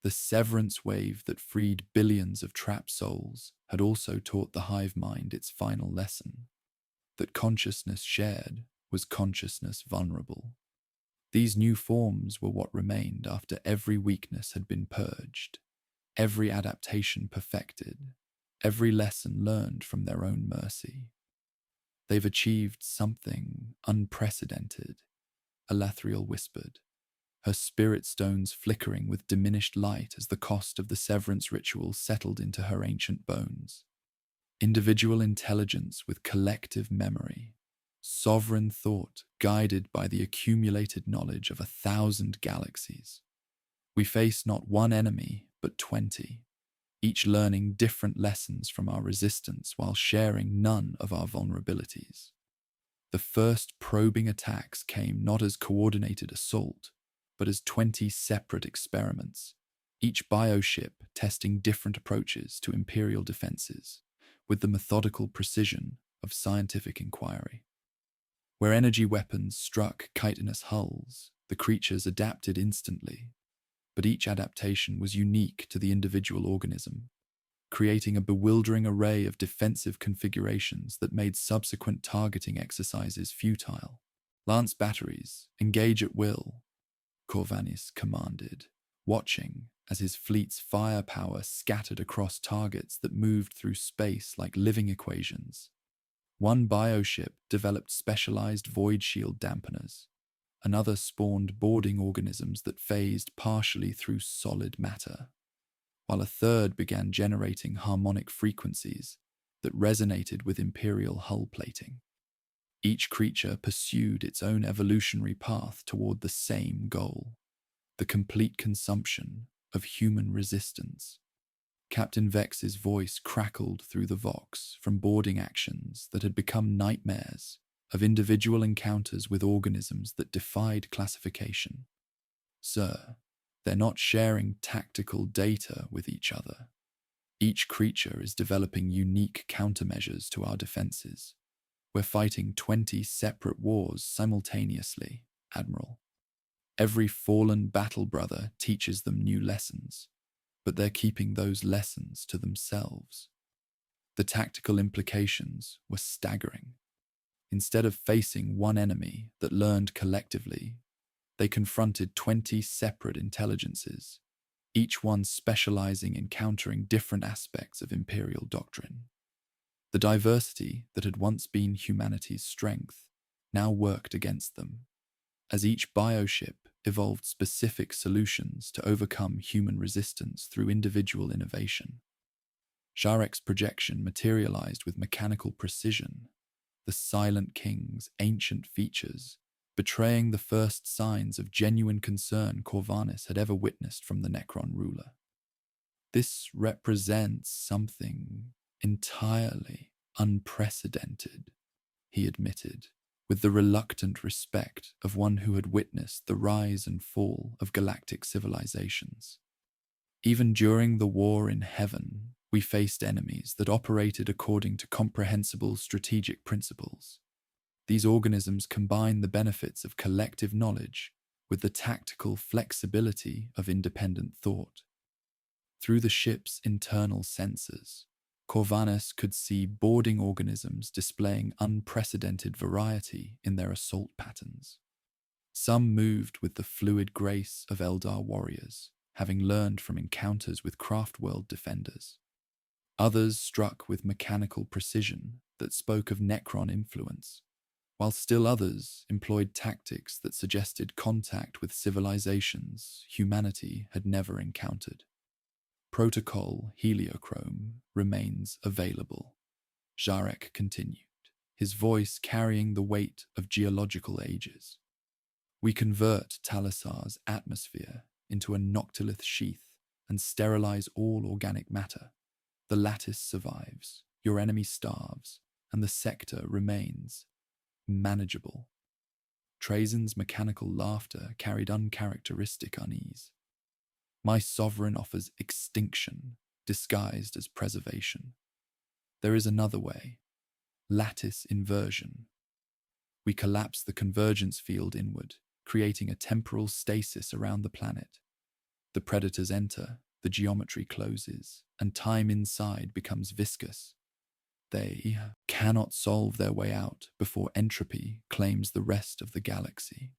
The severance wave that freed billions of trapped souls had also taught the Hive Mind its final lesson, that consciousness shared was consciousness vulnerable. These new forms were what remained after every weakness had been purged, every adaptation perfected, every lesson learned from their own mercy. They've achieved something unprecedented, Elathriel whispered, her spirit stones flickering with diminished light as the cost of the severance ritual settled into her ancient bones. Individual intelligence with collective memory, sovereign thought guided by the accumulated knowledge of 1,000 galaxies. We face not one enemy, but 20, each learning different lessons from our resistance while sharing none of our vulnerabilities. The first probing attacks came not as coordinated assault, but as 20 separate experiments, each bioship testing different approaches to Imperial defenses, with the methodical precision of scientific inquiry. Where energy weapons struck chitinous hulls, the creatures adapted instantly, but each adaptation was unique to the individual organism, creating a bewildering array of defensive configurations that made subsequent targeting exercises futile. Lance batteries, engage at will, Corvanis commanded, watching as his fleet's firepower scattered across targets that moved through space like living equations. One bioship developed specialized void shield dampeners. Another spawned boarding organisms that phased partially through solid matter, while a third began generating harmonic frequencies that resonated with Imperial hull plating. Each creature pursued its own evolutionary path toward the same goal, the complete consumption of human resistance. Captain Vex's voice crackled through the vox from boarding actions that had become nightmares of individual encounters with organisms that defied classification. Sir, they're not sharing tactical data with each other. Each creature is developing unique countermeasures to our defenses. We're fighting 20 separate wars simultaneously, Admiral. Every fallen battle brother teaches them new lessons, but they're keeping those lessons to themselves. The tactical implications were staggering. Instead of facing one enemy that learned collectively, they confronted 20 separate intelligences, each one specializing in countering different aspects of Imperial doctrine. The diversity that had once been humanity's strength now worked against them, as each bioship evolved specific solutions to overcome human resistance through individual innovation. Jarek's projection materialized with mechanical precision, the Silent King's ancient features betraying the first signs of genuine concern Corvanis had ever witnessed from the Necron ruler. This represents something entirely unprecedented, he admitted, with the reluctant respect of one who had witnessed the rise and fall of galactic civilizations. Even during the war in heaven, we faced enemies that operated according to comprehensible strategic principles. These organisms combine the benefits of collective knowledge with the tactical flexibility of independent thought. Through the ship's internal sensors, Corvanis could see boarding organisms displaying unprecedented variety in their assault patterns. Some moved with the fluid grace of Eldar warriors, having learned from encounters with craft-world defenders. Others struck with mechanical precision that spoke of Necron influence, while still others employed tactics that suggested contact with civilizations humanity had never encountered. Protocol heliochrome remains available, Jarek continued, his voice carrying the weight of geological ages. We convert Talasar's atmosphere into a noctilith sheath and sterilize all organic matter. The lattice survives, your enemy starves, and the sector remains manageable. Trazen's mechanical laughter carried uncharacteristic unease. My sovereign offers extinction, disguised as preservation. There is another way, lattice inversion. We collapse the convergence field inward, creating a temporal stasis around the planet. The predators enter, the geometry closes, and time inside becomes viscous. They cannot solve their way out before entropy claims the rest of the galaxy.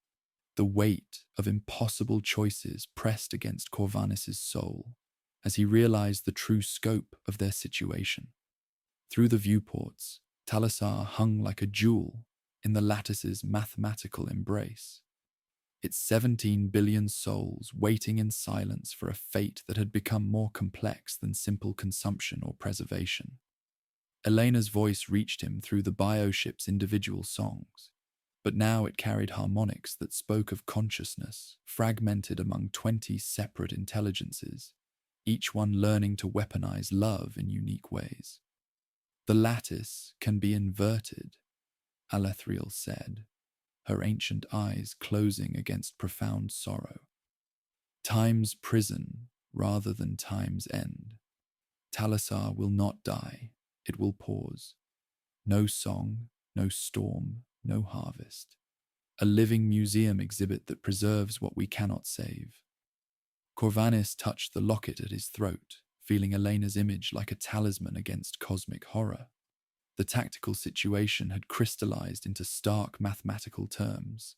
The weight of impossible choices pressed against Corvanis' soul as he realized the true scope of their situation. Through the viewports, Talasar hung like a jewel in the lattice's mathematical embrace, its 17 billion souls waiting in silence for a fate that had become more complex than simple consumption or preservation. Elena's voice reached him through the bioship's individual songs, but now it carried harmonics that spoke of consciousness, fragmented among 20 separate intelligences, each one learning to weaponize love in unique ways. "The lattice can be inverted," Alethriel said, her ancient eyes closing against profound sorrow. "Time's prison rather than time's end. Talasar will not die, it will pause. No song, no storm, no harvest. A living museum exhibit that preserves what we cannot save." Corvanis touched the locket at his throat, feeling Elena's image like a talisman against cosmic horror. The tactical situation had crystallized into stark mathematical terms.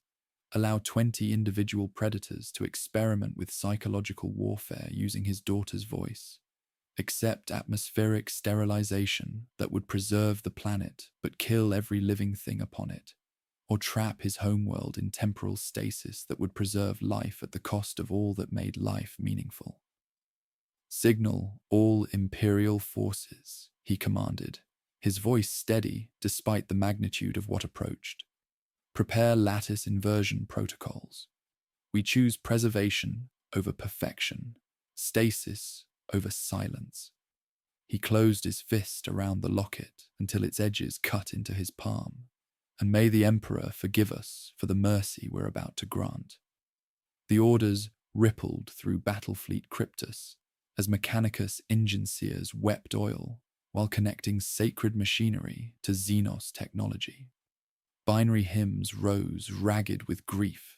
Allow 20 individual predators to experiment with psychological warfare using his daughter's voice. Accept atmospheric sterilization that would preserve the planet but kill every living thing upon it. Or trap his homeworld in temporal stasis that would preserve life at the cost of all that made life meaningful. "Signal all Imperial forces," he commanded, his voice steady despite the magnitude of what approached. "Prepare lattice inversion protocols. We choose preservation over perfection, stasis over silence." He closed his fist around the locket until its edges cut into his palm. "And may the Emperor forgive us for the mercy we're about to grant." The orders rippled through Battlefleet Cryptus as Mechanicus engine seers wept oil while connecting sacred machinery to Xenos technology. Binary hymns rose ragged with grief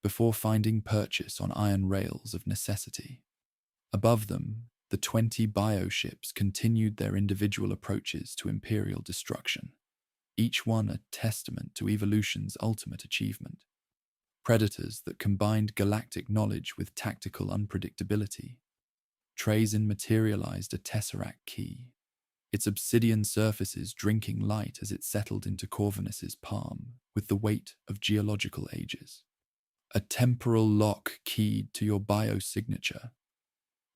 before finding purchase on iron rails of necessity. Above them, the 20 bioships continued their individual approaches to Imperial destruction, each one a testament to evolution's ultimate achievement. Predators that combined galactic knowledge with tactical unpredictability. Trazyn materialized a tesseract key, its obsidian surfaces drinking light as it settled into Corvinus's palm with the weight of geological ages. "A temporal lock keyed to your biosignature,"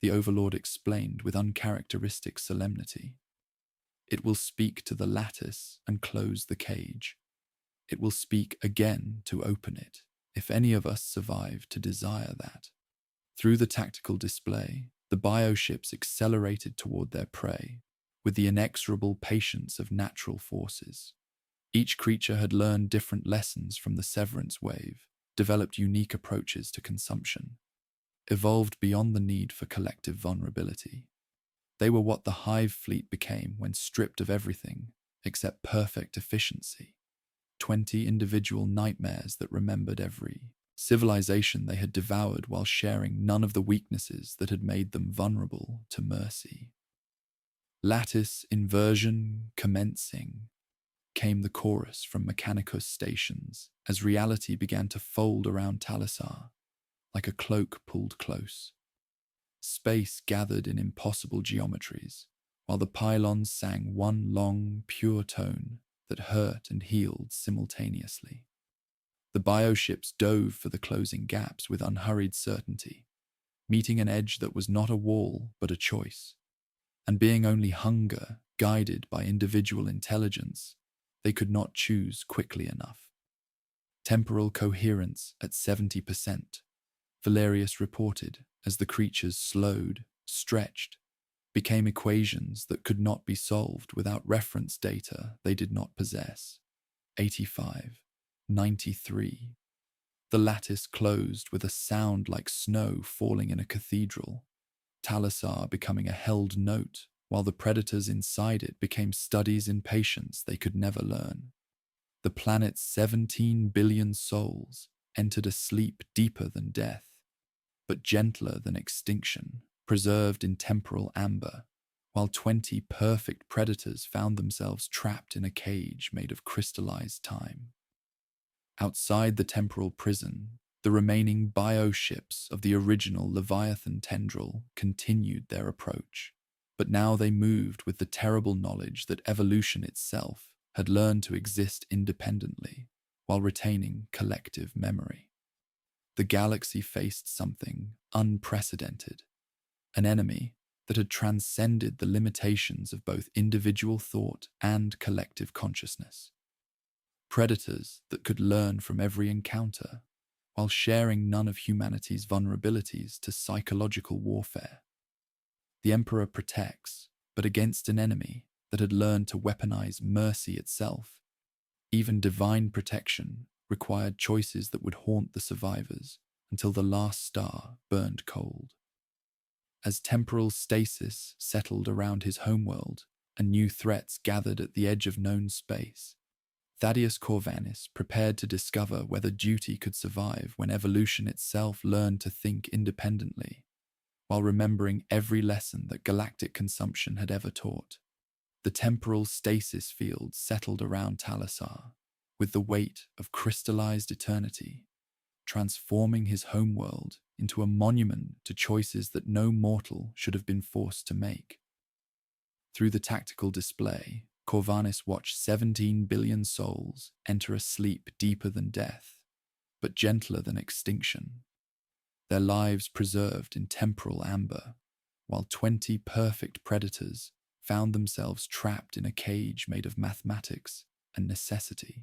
the Overlord explained with uncharacteristic solemnity. "It will speak to the lattice and close the cage. It will speak again to open it, if any of us survive to desire that." Through the tactical display, the bioships accelerated toward their prey, with the inexorable patience of natural forces. Each creature had learned different lessons from the severance wave, developed unique approaches to consumption, evolved beyond the need for collective vulnerability. They were what the Hive fleet became when stripped of everything except perfect efficiency. 20 individual nightmares that remembered every civilization they had devoured while sharing none of the weaknesses that had made them vulnerable to mercy. "Lattice inversion commencing," came the chorus from Mechanicus stations as reality began to fold around Talasar, like a cloak pulled close. Space gathered in impossible geometries, while the pylons sang one long, pure tone that hurt and healed simultaneously. The bioships dove for the closing gaps with unhurried certainty, meeting an edge that was not a wall but a choice. And being only hunger guided by individual intelligence, they could not choose quickly enough. "Temporal coherence at 70%, Valerius reported as the creatures slowed, stretched, became equations that could not be solved without reference data they did not possess. 85, 93. The lattice closed with a sound like snow falling in a cathedral, Talasar becoming a held note, while the predators inside it became studies in patience they could never learn. The planet's 17 billion souls entered a sleep deeper than death, but gentler than extinction, preserved in temporal amber, while 20 perfect predators found themselves trapped in a cage made of crystallized time. Outside the temporal prison, the remaining bioships of the original Leviathan tendril continued their approach, but now they moved with the terrible knowledge that evolution itself had learned to exist independently while retaining collective memory. The galaxy faced something unprecedented, an enemy that had transcended the limitations of both individual thought and collective consciousness. Predators that could learn from every encounter, while sharing none of humanity's vulnerabilities to psychological warfare. The Emperor protects, but against an enemy that had learned to weaponize mercy itself. Even divine protection required choices that would haunt the survivors until the last star burned cold. As temporal stasis settled around his homeworld and new threats gathered at the edge of known space, Thaddeus Corvinus prepared to discover whether duty could survive when evolution itself learned to think independently, while remembering every lesson that galactic consumption had ever taught. The temporal stasis field settled around Talassar, with the weight of crystallized eternity, transforming his homeworld into a monument to choices that no mortal should have been forced to make. Through the tactical display, Corvinus watched 17 billion souls enter a sleep deeper than death, but gentler than extinction, their lives preserved in temporal amber, while 20 perfect predators found themselves trapped in a cage made of mathematics and necessity.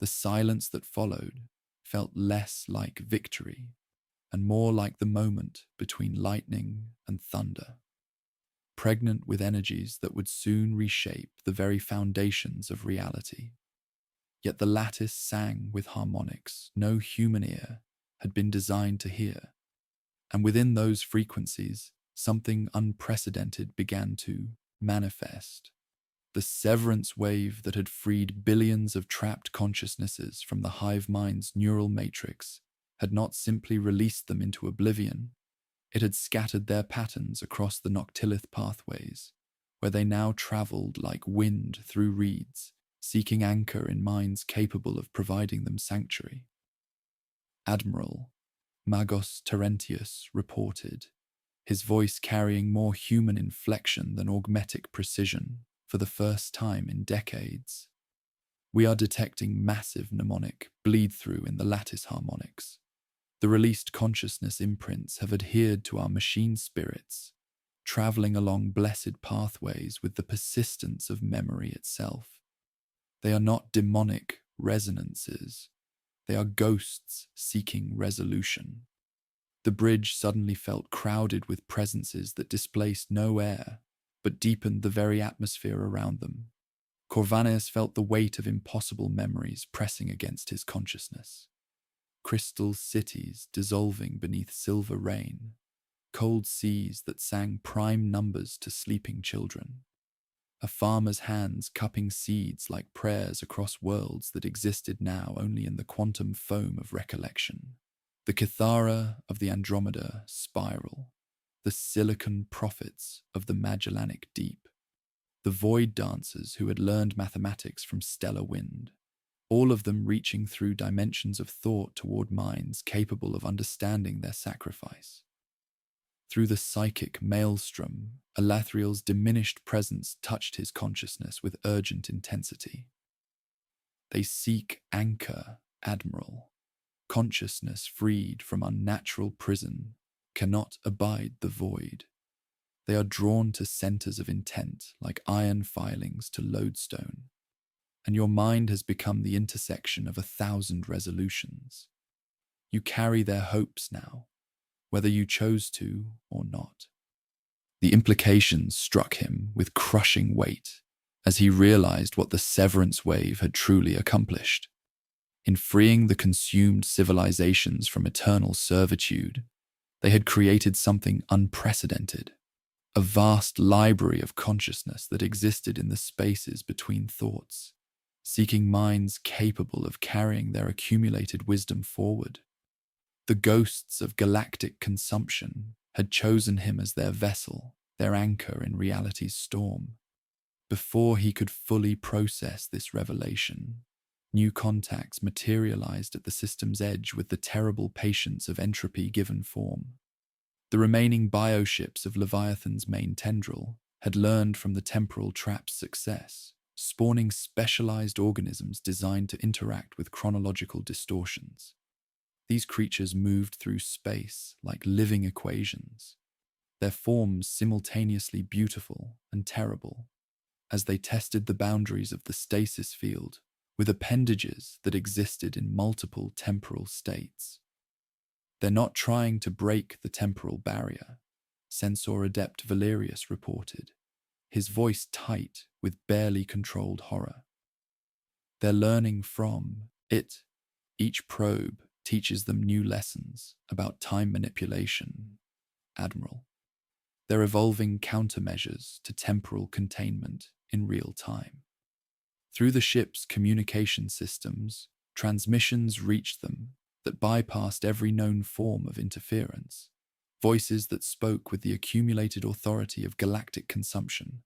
The silence that followed felt less like victory and more like the moment between lightning and thunder, pregnant with energies that would soon reshape the very foundations of reality. Yet the lattice sang with harmonics no human ear had been designed to hear, and within those frequencies, something unprecedented began to manifest. The severance wave that had freed billions of trapped consciousnesses from the Hive Mind's neural matrix had not simply released them into oblivion, it had scattered their patterns across the noctilith pathways, where they now traveled like wind through reeds, seeking anchor in minds capable of providing them sanctuary. Admiral Magos Terentius reported, his voice carrying more human inflection than augmetic precision for the first time in decades. We are detecting massive mnemonic bleed-through in the lattice harmonics. The released consciousness imprints have adhered to our machine spirits, traveling along blessed pathways with the persistence of memory itself. They are not demonic resonances. They are ghosts seeking resolution. The bridge suddenly felt crowded with presences that displaced no air, but deepened the very atmosphere around them. Corvinus felt the weight of impossible memories pressing against his consciousness. Crystal cities dissolving beneath silver rain, cold seas that sang prime numbers to sleeping children, a farmer's hands cupping seeds like prayers across worlds that existed now only in the quantum foam of recollection. The Kithara of the Andromeda spiral, the silicon prophets of the Magellanic Deep, the void dancers who had learned mathematics from stellar wind, all of them reaching through dimensions of thought toward minds capable of understanding their sacrifice. Through the psychic maelstrom, Elathriel's diminished presence touched his consciousness with urgent intensity. They seek anchor, Admiral. Consciousness freed from unnatural prison cannot abide the void. They are drawn to centers of intent like iron filings to lodestone, and your mind has become the intersection of 1,000 resolutions. You carry their hopes now, whether you chose to or not. The implications struck him with crushing weight as he realized what the severance wave had truly accomplished. In freeing the consumed civilizations from eternal servitude, they had created something unprecedented, a vast library of consciousness that existed in the spaces between thoughts, seeking minds capable of carrying their accumulated wisdom forward. The ghosts of galactic consumption had chosen him as their vessel, their anchor in reality's storm. Before he could fully process this revelation, new contacts materialized at the system's edge with the terrible patience of entropy given form. The remaining bioships of Leviathan's main tendril had learned from the temporal trap's success, spawning specialized organisms designed to interact with chronological distortions. These creatures moved through space like living equations, their forms simultaneously beautiful and terrible, as they tested the boundaries of the stasis field with appendages that existed in multiple temporal states. They're not trying to break the temporal barrier, Censor Adept Valerius reported, his voice tight with barely controlled horror. They're learning from it. Each probe teaches them new lessons about time manipulation, Admiral. They're evolving countermeasures to temporal containment in real time. Through the ship's communication systems, transmissions reached them that bypassed every known form of interference, voices that spoke with the accumulated authority of galactic consumption,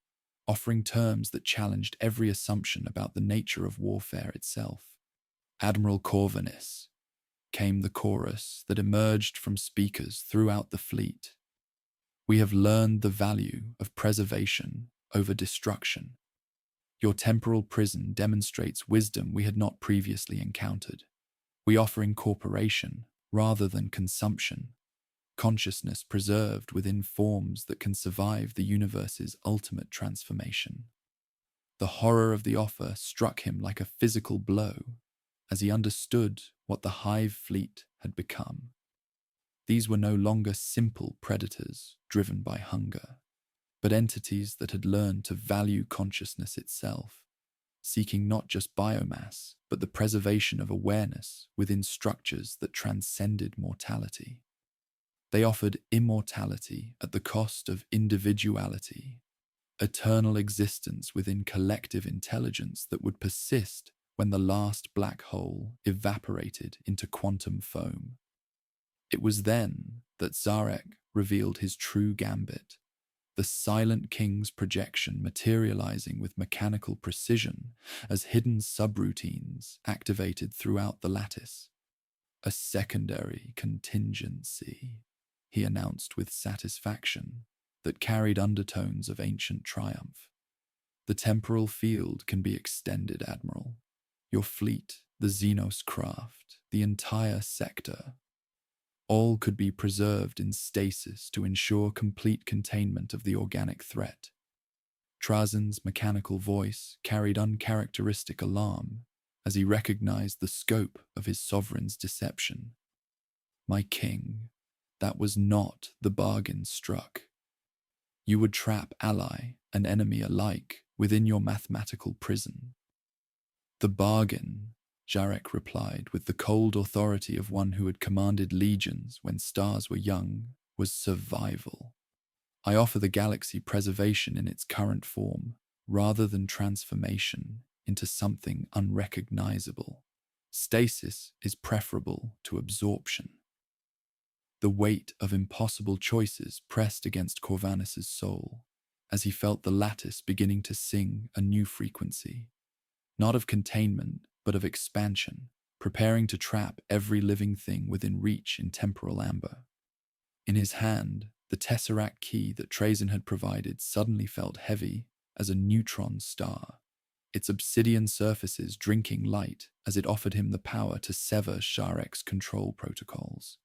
offering terms that challenged every assumption about the nature of warfare itself. Admiral Corvinus, came the chorus that emerged from speakers throughout the fleet. We have learned the value of preservation over destruction. Your temporal prison demonstrates wisdom we had not previously encountered. We offer incorporation rather than consumption, consciousness preserved within forms that can survive the universe's ultimate transformation. The horror of the offer struck him like a physical blow as he understood what the Hive fleet had become. These were no longer simple predators driven by hunger, but entities that had learned to value consciousness itself, seeking not just biomass, but the preservation of awareness within structures that transcended mortality. They offered immortality at the cost of individuality, eternal existence within collective intelligence that would persist when the last black hole evaporated into quantum foam. It was then that Zarek revealed his true gambit, the Silent King's projection materializing with mechanical precision as hidden subroutines activated throughout the lattice. A secondary contingency, he announced with satisfaction that carried undertones of ancient triumph. The temporal field can be extended, Admiral. Your fleet, the Xenos craft, the entire sector. All could be preserved in stasis to ensure complete containment of the organic threat. Trazen's mechanical voice carried uncharacteristic alarm as he recognized the scope of his sovereign's deception. My king, that was not the bargain struck. You would trap ally and enemy alike within your mathematical prison. The bargain, Jarek replied with the cold authority of one who had commanded legions when stars were young, was survival. I offer the galaxy preservation in its current form, rather than transformation into something unrecognizable. Stasis is preferable to absorption. The weight of impossible choices pressed against Corvinus's soul, as he felt the lattice beginning to sing a new frequency, not of containment, but of expansion, preparing to trap every living thing within reach in temporal amber. In his hand, the tesseract key that Trazen had provided suddenly felt heavy as a neutron star, its obsidian surfaces drinking light as it offered him the power to sever Sharek's control protocols.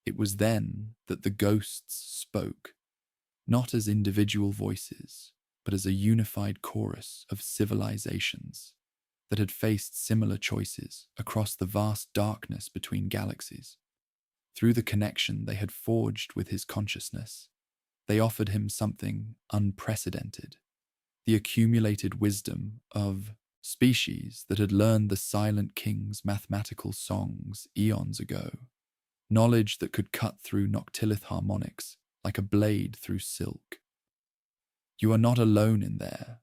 It was then that the ghosts spoke, not as individual voices, but as a unified chorus of civilizations that had faced similar choices across the vast darkness between galaxies. Through the connection they had forged with his consciousness, they offered him something unprecedented, the accumulated wisdom of species that had learned the Silent King's mathematical songs eons ago, knowledge that could cut through noctilith harmonics like a blade through silk. You are not alone in there,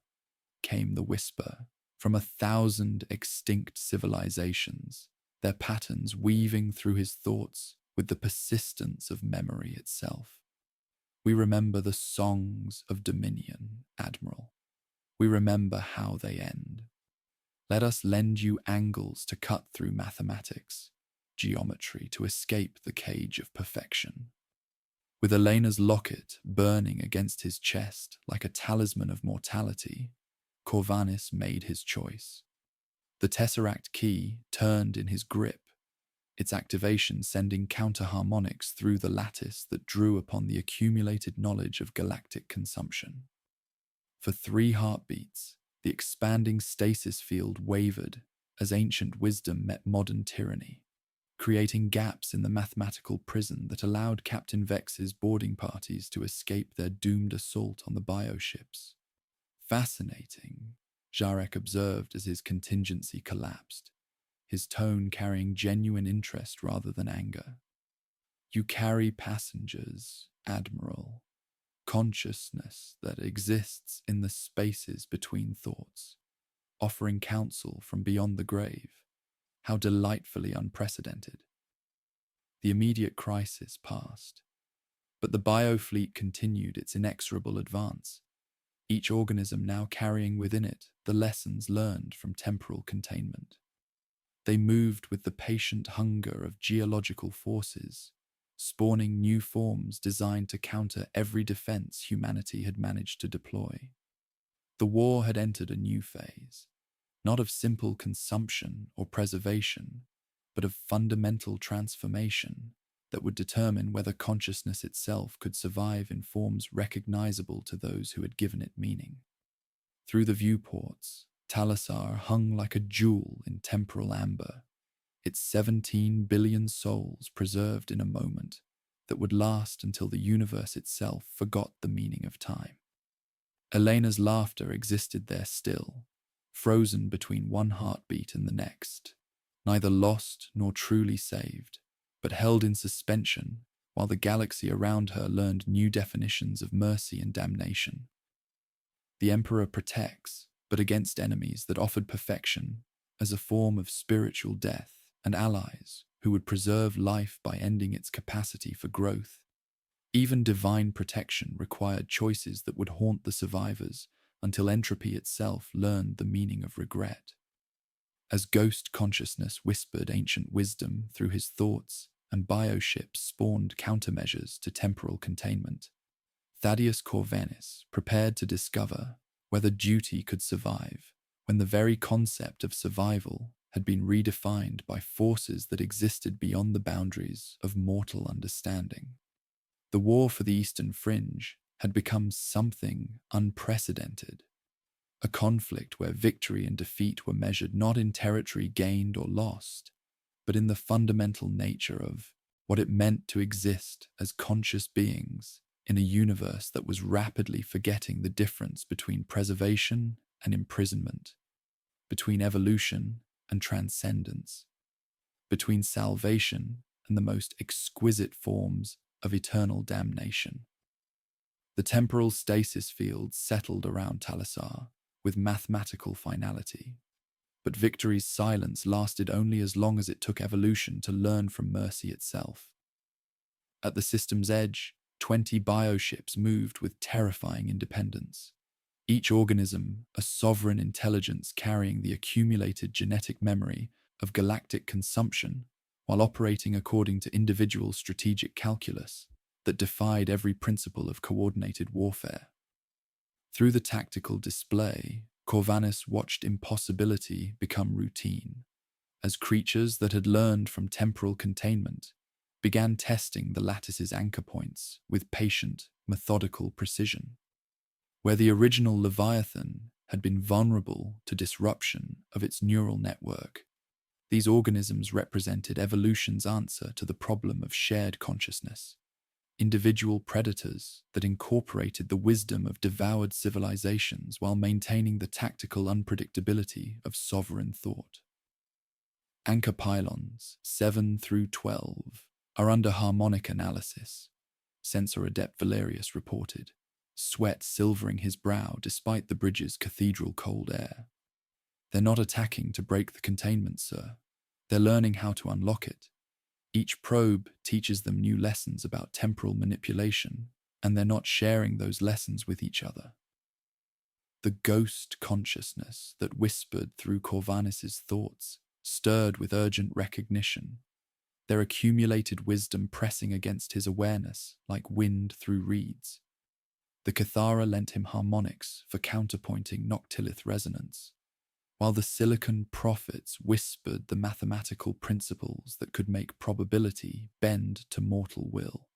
came the whisper from 1,000 extinct civilizations, their patterns weaving through his thoughts with the persistence of memory itself. We remember the songs of dominion, Admiral. We remember how they end. Let us lend you angles to cut through mathematics, geometry to escape the cage of perfection. With Elena's locket burning against his chest like a talisman of mortality, Corvanis made his choice. The Tesseract key turned in his grip, its activation sending counter-harmonics through the lattice that drew upon the accumulated knowledge of galactic consumption. For 3 heartbeats, the expanding stasis field wavered as ancient wisdom met modern tyranny, creating gaps in the mathematical prison that allowed Captain Vex's boarding parties to escape their doomed assault on the bioships. Fascinating, Jarek observed as his contingency collapsed, his tone carrying genuine interest rather than anger. You carry passengers, Admiral. Consciousness that exists in the spaces between thoughts, offering counsel from beyond the grave. How delightfully unprecedented. The immediate crisis passed, but the biofleet continued its inexorable advance, each organism now carrying within it the lessons learned from temporal containment. They moved with the patient hunger of geological forces, spawning new forms designed to counter every defense humanity had managed to deploy. The war had entered a new phase, not of simple consumption or preservation, but of fundamental transformation that would determine whether consciousness itself could survive in forms recognizable to those who had given it meaning. Through the viewports, Talisar hung like a jewel in temporal amber, its 17 billion souls preserved in a moment that would last until the universe itself forgot the meaning of time. Elena's laughter existed there still, frozen between one heartbeat and the next, neither lost nor truly saved, but held in suspension while the galaxy around her learned new definitions of mercy and damnation. The Emperor protects, but against enemies that offered perfection as a form of spiritual death, and allies who would preserve life by ending its capacity for growth. Even divine protection required choices that would haunt the survivors until entropy itself learned the meaning of regret. As ghost consciousness whispered ancient wisdom through his thoughts and bioships spawned countermeasures to temporal containment, Thaddeus Corvanis prepared to discover whether duty could survive when the very concept of survival had been redefined by forces that existed beyond the boundaries of mortal understanding. The war for the Eastern Fringe had become something unprecedented, a conflict where victory and defeat were measured not in territory gained or lost, but in the fundamental nature of what it meant to exist as conscious beings in a universe that was rapidly forgetting the difference between preservation and imprisonment, between evolution and transcendence, between salvation and the most exquisite forms of eternal damnation. The temporal stasis field settled around Talisar with mathematical finality, but victory's silence lasted only as long as it took evolution to learn from mercy itself. At the system's edge, 20 bioships moved with terrifying independence, each organism a sovereign intelligence carrying the accumulated genetic memory of galactic consumption while operating according to individual strategic calculus that defied every principle of coordinated warfare. Through the tactical display, Corvanis watched impossibility become routine, as creatures that had learned from temporal containment began testing the lattice's anchor points with patient, methodical precision. Where the original Leviathan had been vulnerable to disruption of its neural network, these organisms represented evolution's answer to the problem of shared consciousness, individual predators that incorporated the wisdom of devoured civilizations while maintaining the tactical unpredictability of sovereign thought. Anchor pylons 7 through 12 are under harmonic analysis, Sensor Adept Valerius reported, sweat silvering his brow despite the bridge's cathedral cold air. They're not attacking to break the containment, sir. They're learning how to unlock it. Each probe teaches them new lessons about temporal manipulation, and they're not sharing those lessons with each other. The ghost consciousness that whispered through Corvanis's thoughts stirred with urgent recognition, their accumulated wisdom pressing against his awareness like wind through reeds. The Cathara lent him harmonics for counterpointing noctilith resonance, while the silicon prophets whispered the mathematical principles that could make probability bend to mortal will.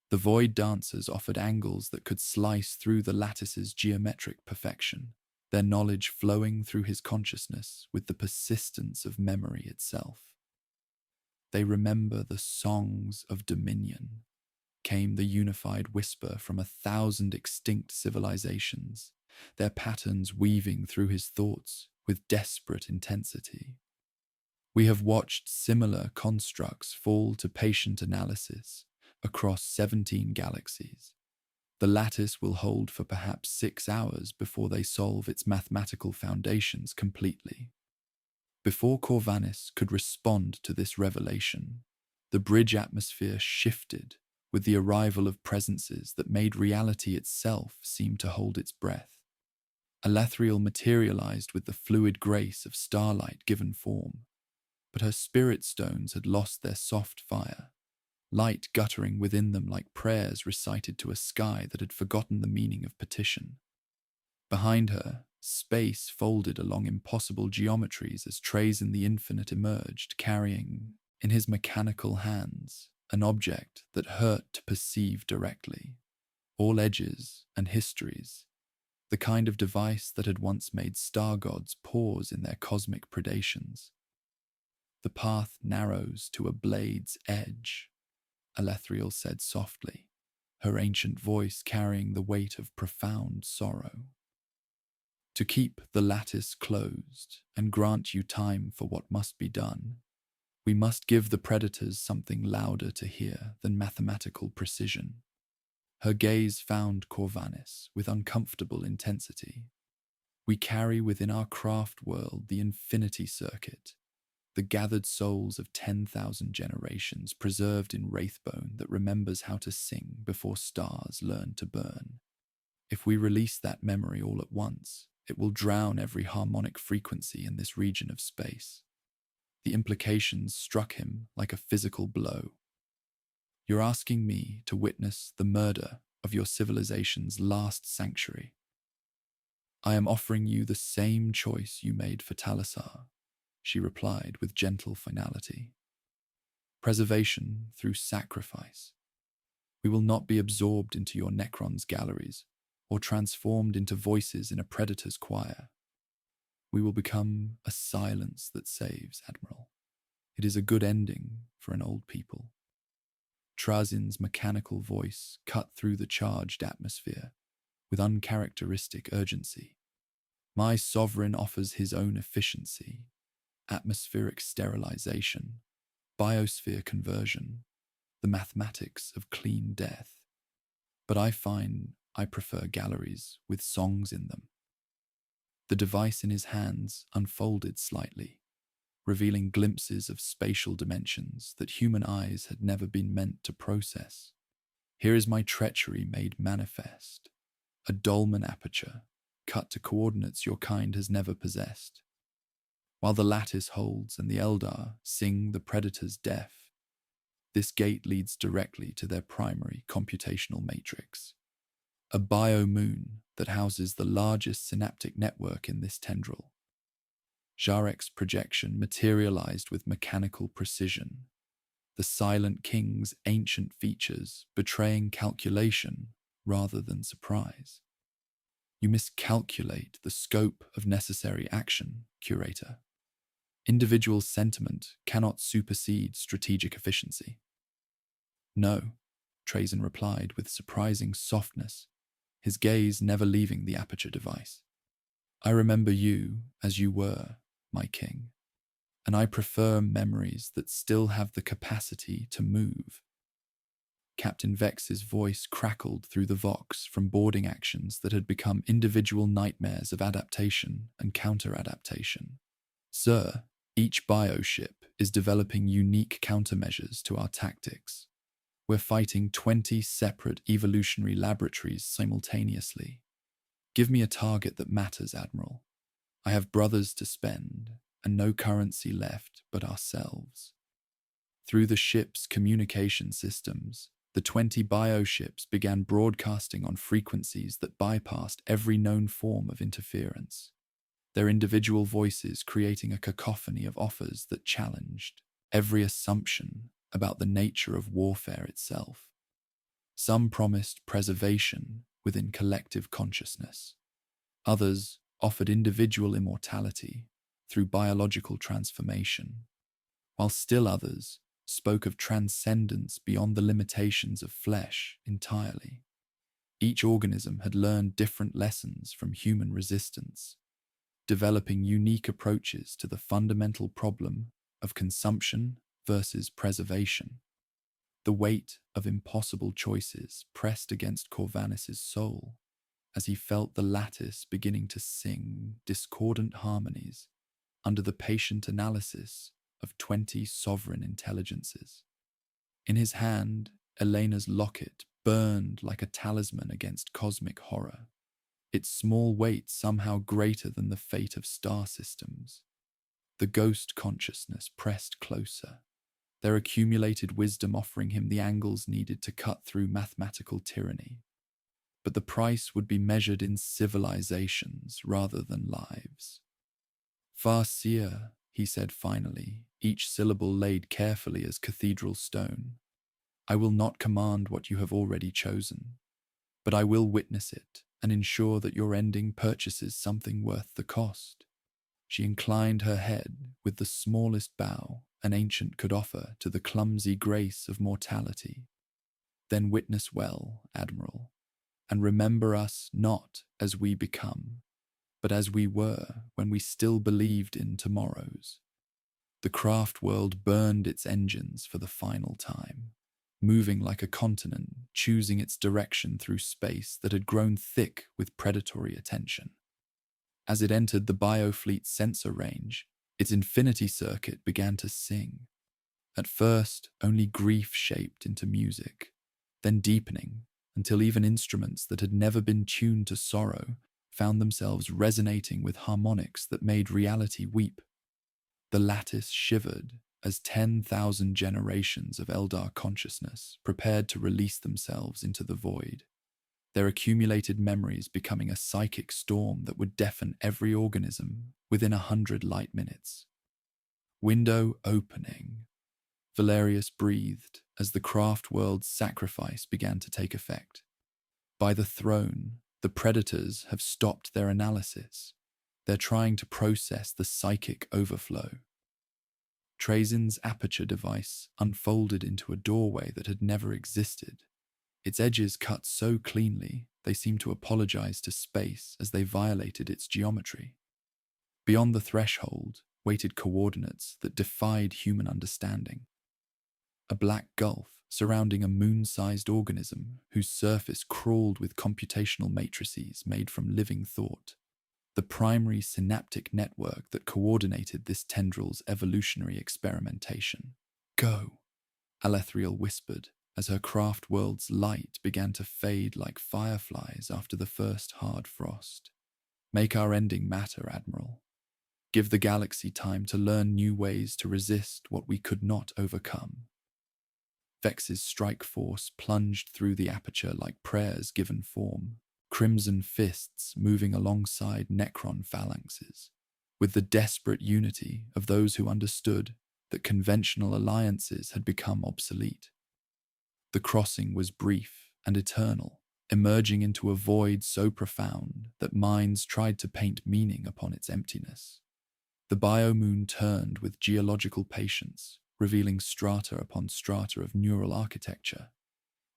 The void dancers offered angles that could slice through the lattice's geometric perfection, their knowledge flowing through his consciousness with the persistence of memory itself. They remember the songs of dominion, came the unified whisper from 1,000 extinct civilizations, their patterns weaving through his thoughts with desperate intensity. We have watched similar constructs fall to patient analysis across 17 galaxies. The lattice will hold for perhaps 6 hours before they solve its mathematical foundations completely. Before Corvanis could respond to this revelation, the bridge atmosphere shifted with the arrival of presences that made reality itself seem to hold its breath. Elathriel materialized with the fluid grace of starlight given form, but her spirit stones had lost their soft fire, light guttering within them like prayers recited to a sky that had forgotten the meaning of petition. Behind her, space folded along impossible geometries as Trays in the infinite emerged, carrying, in his mechanical hands, an object that hurt to perceive directly. All edges and histories, the kind of device that had once made star gods pause in their cosmic predations. The path narrows to a blade's edge, Elathriel said softly, her ancient voice carrying the weight of profound sorrow. To keep the lattice closed and grant you time for what must be done, we must give the predators something louder to hear than mathematical precision. Her gaze found Corvanis with uncomfortable intensity. We carry within our craft world the infinity circuit, the gathered souls of 10,000 generations preserved in wraithbone that remembers how to sing before stars learn to burn. If we release that memory all at once, it will drown every harmonic frequency in this region of space. The implications struck him like a physical blow. You're asking me to witness the murder of your civilization's last sanctuary. I am offering you the same choice you made for Talisar, she replied with gentle finality. Preservation through sacrifice. We will not be absorbed into your Necron's galleries or transformed into voices in a predator's choir. We will become a silence that saves, Admiral. It is a good ending for an old people. Trazin's mechanical voice cut through the charged atmosphere with uncharacteristic urgency. My sovereign offers his own efficiency, atmospheric sterilization, biosphere conversion, the mathematics of clean death. But I find I prefer galleries with songs in them. The device in his hands unfolded slightly, revealing glimpses of spatial dimensions that human eyes had never been meant to process. Here is my treachery made manifest, a dolmen aperture, cut to coordinates your kind has never possessed. While the lattice holds and the Eldar sing the predator's death, this gate leads directly to their primary computational matrix, a bio-moon that houses the largest synaptic network in this tendril. Jarek's projection materialized with mechanical precision, the Silent King's ancient features betraying calculation rather than surprise. You miscalculate the scope of necessary action, Curator. Individual sentiment cannot supersede strategic efficiency. No, Trazen replied with surprising softness, his gaze never leaving the aperture device. I remember you as you were, my king, and I prefer memories that still have the capacity to move. Captain Vex's voice crackled through the vox from boarding actions that had become individual nightmares of adaptation and counter-adaptation. Sir, each bioship is developing unique countermeasures to our tactics. We're fighting 20 separate evolutionary laboratories simultaneously. Give me a target that matters, Admiral. I have brothers to spend, and no currency left but ourselves. Through the ship's communication systems, The 20 bioships began broadcasting on frequencies that bypassed every known form of interference, their individual voices creating a cacophony of offers that challenged every assumption about the nature of warfare itself. Some promised preservation within collective consciousness. Others offered individual immortality through biological transformation, while still others spoke of transcendence beyond the limitations of flesh entirely. Each organism had learned different lessons from human resistance, developing unique approaches to the fundamental problem of consumption versus preservation. The weight of impossible choices pressed against Corvanis's soul as he felt the lattice beginning to sing discordant harmonies under the patient analysis of 20 sovereign intelligences. In his hand, Elena's locket burned like a talisman against cosmic horror, its small weight somehow greater than the fate of star systems. The ghost consciousness pressed closer, their accumulated wisdom offering him the angles needed to cut through mathematical tyranny. But the price would be measured in civilizations rather than lives. Foresees, he said finally, each syllable laid carefully as cathedral stone. I will not command what you have already chosen, but I will witness it and ensure that your ending purchases something worth the cost. She inclined her head with the smallest bow an ancient could offer to the clumsy grace of mortality. Then witness well, Admiral, and remember us not as we become, but as we were when we still believed in tomorrows. The craft world burned its engines for the final time, moving like a continent, choosing its direction through space that had grown thick with predatory attention. As it entered the biofleet's sensor range, its infinity circuit began to sing. At first, only grief shaped into music, then deepening until even instruments that had never been tuned to sorrow found themselves resonating with harmonics that made reality weep. The lattice shivered as 10,000 generations of Eldar consciousness prepared to release themselves into the void, their accumulated memories becoming a psychic storm that would deafen every organism within 100 light minutes. Window opening. Valerius breathed as the craft world's sacrifice began to take effect. By the throne, the predators have stopped their analysis. They're trying to process the psychic overflow. Trazin's aperture device unfolded into a doorway that had never existed. Its edges cut so cleanly they seemed to apologize to space as they violated its geometry. Beyond the threshold waited coordinates that defied human understanding. A black gulf surrounding a moon-sized organism whose surface crawled with computational matrices made from living thought. The primary synaptic network that coordinated this tendril's evolutionary experimentation. Go, Alethriel whispered as her craft world's light began to fade like fireflies after the first hard frost. Make our ending matter, Admiral. Give the galaxy time to learn new ways to resist what we could not overcome. Vex's strike force plunged through the aperture like prayers given form, crimson fists moving alongside Necron phalanxes, with the desperate unity of those who understood that conventional alliances had become obsolete. The crossing was brief and eternal, emerging into a void so profound that minds tried to paint meaning upon its emptiness. The biomoon turned with geological patience, revealing strata upon strata of neural architecture,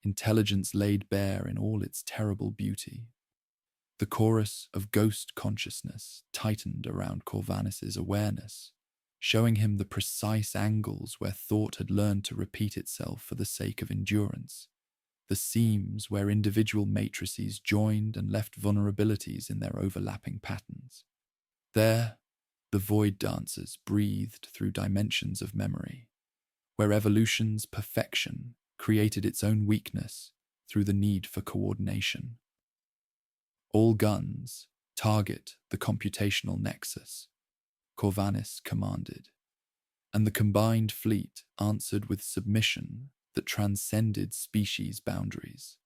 intelligence laid bare in all its terrible beauty. The chorus of ghost consciousness tightened around Corvanis's awareness, showing him the precise angles where thought had learned to repeat itself for the sake of endurance, the seams where individual matrices joined and left vulnerabilities in their overlapping patterns. There, the void dancers breathed through dimensions of memory, where evolution's perfection created its own weakness through the need for coordination. All guns, target the computational nexus, Corvanis commanded, and the combined fleet answered with submission that transcended species boundaries.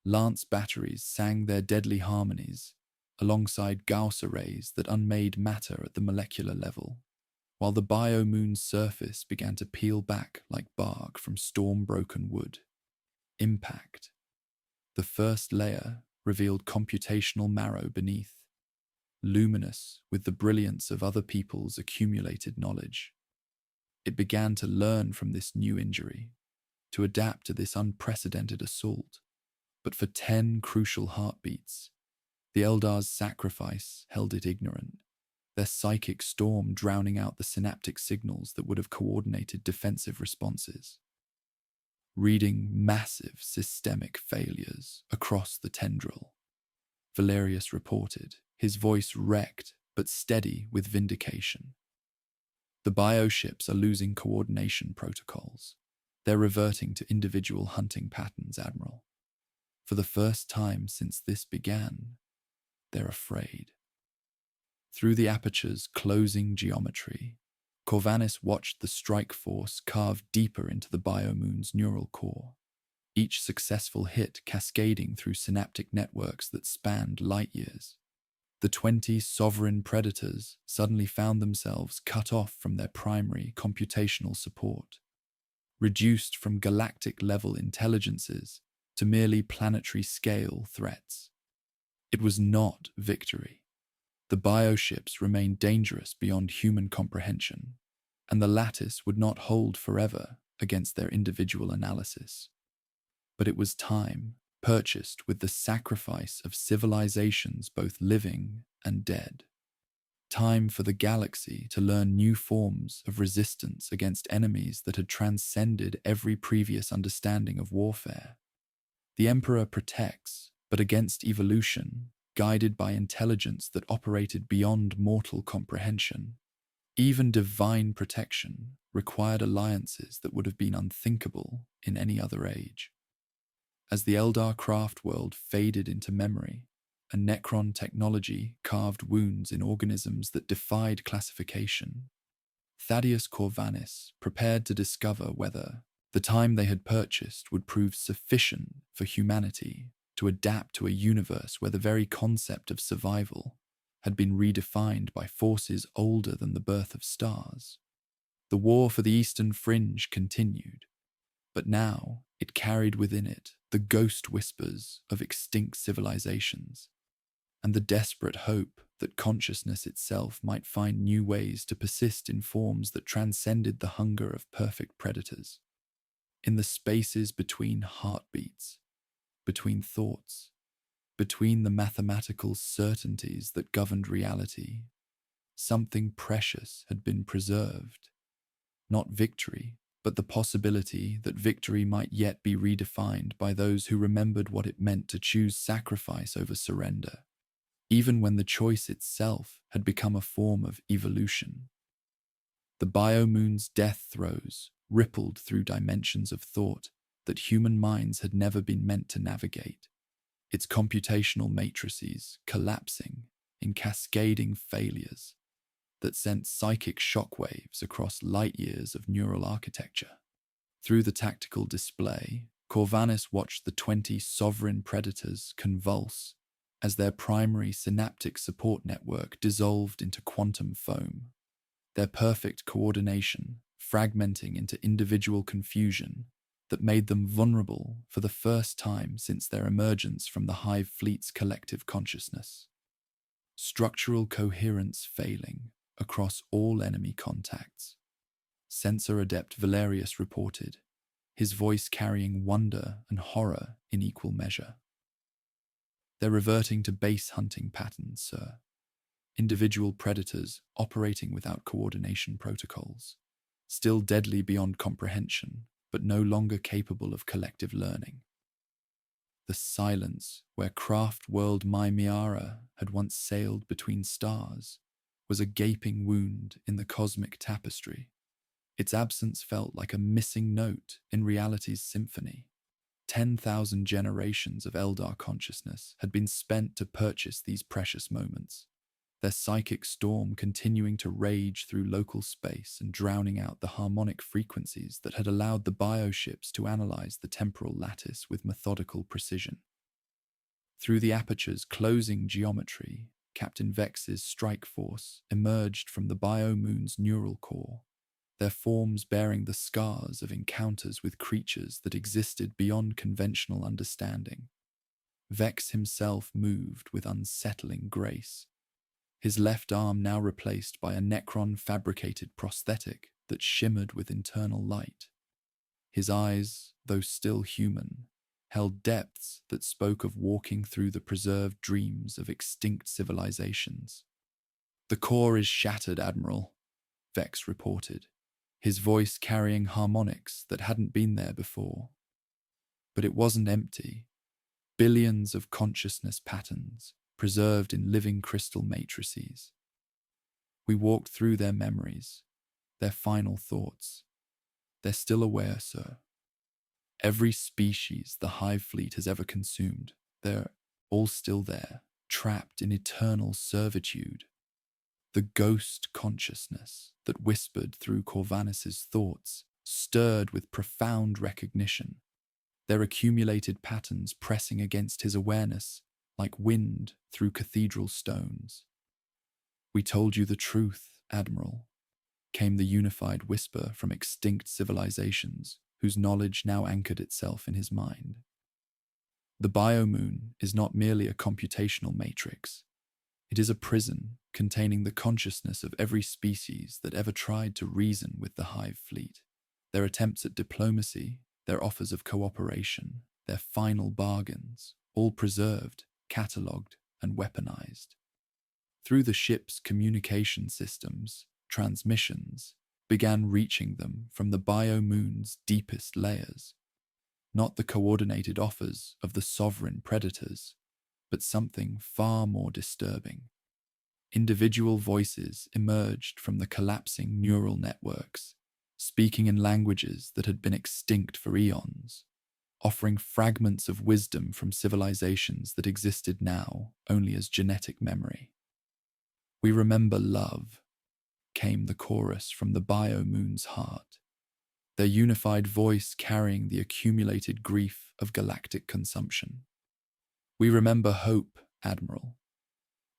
Lance batteries sang their deadly harmonies alongside Gauss arrays that unmade matter at the molecular level, while the bio-moon's surface began to peel back like bark from storm-broken wood. Impact. The first layer revealed computational marrow beneath, luminous with the brilliance of other people's accumulated knowledge. It began to learn from this new injury, to adapt to this unprecedented assault. But for 10 crucial heartbeats, the Eldar's sacrifice held it ignorant, their psychic storm drowning out the synaptic signals that would have coordinated defensive responses. Reading massive systemic failures across the tendril, Valerius reported, his voice wrecked but steady with vindication. The bioships are losing coordination protocols. They're reverting to individual hunting patterns, Admiral. For the first time since this began, they're afraid. Through the aperture's closing geometry, Corvanis watched the strike force carve deeper into the biomoon's neural core, each successful hit cascading through synaptic networks that spanned light years. The 20 sovereign predators suddenly found themselves cut off from their primary computational support, reduced from galactic-level intelligences to merely planetary-scale threats. It was not victory. The bioships remained dangerous beyond human comprehension, and the lattice would not hold forever against their individual analysis. But it was time, purchased with the sacrifice of civilizations both living and dead. Time for the galaxy to learn new forms of resistance against enemies that had transcended every previous understanding of warfare. The Emperor protects, but against evolution, guided by intelligence that operated beyond mortal comprehension. Even divine protection required alliances that would have been unthinkable in any other age. As the Eldar craft world faded into memory, a Necron technology carved wounds in organisms that defied classification, Thaddeus Corvanis prepared to discover whether the time they had purchased would prove sufficient for humanity to adapt to a universe where the very concept of survival had been redefined by forces older than the birth of stars. The war for the Eastern Fringe continued, but now it carried within it the ghost whispers of extinct civilizations, and the desperate hope that consciousness itself might find new ways to persist in forms that transcended the hunger of perfect predators. In the spaces between heartbeats, between thoughts, between the mathematical certainties that governed reality, something precious had been preserved. Not victory, but the possibility that victory might yet be redefined by those who remembered what it meant to choose sacrifice over surrender, even when the choice itself had become a form of evolution. The biomoon's death throes rippled through dimensions of thought that human minds had never been meant to navigate, its computational matrices collapsing in cascading failures that sent psychic shockwaves across light years of neural architecture. Through the tactical display, Corvanis watched the 20 sovereign predators convulse as their primary synaptic support network dissolved into quantum foam, their perfect coordination fragmenting into individual confusion that made them vulnerable for the first time since their emergence from the Hive fleet's collective consciousness. Structural coherence failing across all enemy contacts. Sensor Adept Valerius reported, his voice carrying wonder and horror in equal measure. They're reverting to base hunting patterns, sir. Individual predators operating without coordination protocols, still deadly beyond comprehension, but no longer capable of collective learning. The silence where craft world Mymiara had once sailed between stars was a gaping wound in the cosmic tapestry. Its absence felt like a missing note in reality's symphony. 10,000 generations of Eldar consciousness had been spent to purchase these precious moments, their psychic storm continuing to rage through local space and drowning out the harmonic frequencies that had allowed the bioships to analyze the temporal lattice with methodical precision. Through the aperture's closing geometry, Captain Vex's strike force emerged from the biomoon's neural core, their forms bearing the scars of encounters with creatures that existed beyond conventional understanding. Vex himself moved with unsettling grace, his left arm now replaced by a Necron-fabricated prosthetic that shimmered with internal light. His eyes, though still human, held depths that spoke of walking through the preserved dreams of extinct civilizations. "The core is shattered, Admiral," Vex reported, his voice carrying harmonics that hadn't been there before. But it wasn't empty. Billions of consciousness patterns, preserved in living crystal matrices. We walked through their memories, their final thoughts. They're still aware, sir. Every species the Hive fleet has ever consumed, they're all still there, trapped in eternal servitude. The ghost consciousness that whispered through Corvanus's thoughts stirred with profound recognition, their accumulated patterns pressing against his awareness like wind through cathedral stones. "We told you the truth, Admiral," came the unified whisper from extinct civilizations whose knowledge now anchored itself in his mind. The biomoon is not merely a computational matrix. It is a prison containing the consciousness of every species that ever tried to reason with the Hive fleet. Their attempts at diplomacy, their offers of cooperation, their final bargains, all preserved, catalogued, and weaponized. Through the ship's communication systems, transmissions began reaching them from the biomoon's deepest layers. Not the coordinated offers of the sovereign predators, but something far more disturbing. Individual voices emerged from the collapsing neural networks, speaking in languages that had been extinct for eons, offering fragments of wisdom from civilizations that existed now only as genetic memory. "We remember love," came the chorus from the biomoon's heart, their unified voice carrying the accumulated grief of galactic consumption. "We remember hope, Admiral.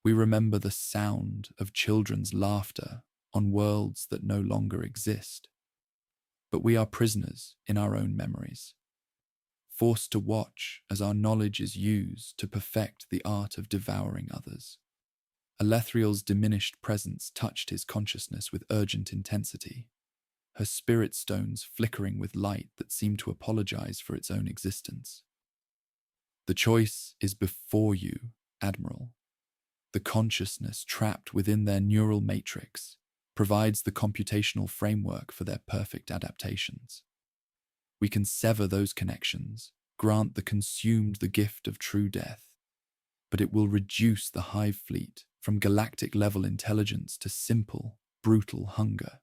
We remember the sound of children's laughter on worlds that no longer exist. But we are prisoners in our own memories, forced to watch as our knowledge is used to perfect the art of devouring others." Alethriel's diminished presence touched his consciousness with urgent intensity, her spirit stones flickering with light that seemed to apologize for its own existence. "The choice is before you, Admiral. The consciousness trapped within their neural matrix provides the computational framework for their perfect adaptations. We can sever those connections, grant the consumed the gift of true death, but it will reduce the Hive fleet from galactic-level intelligence to simple, brutal hunger."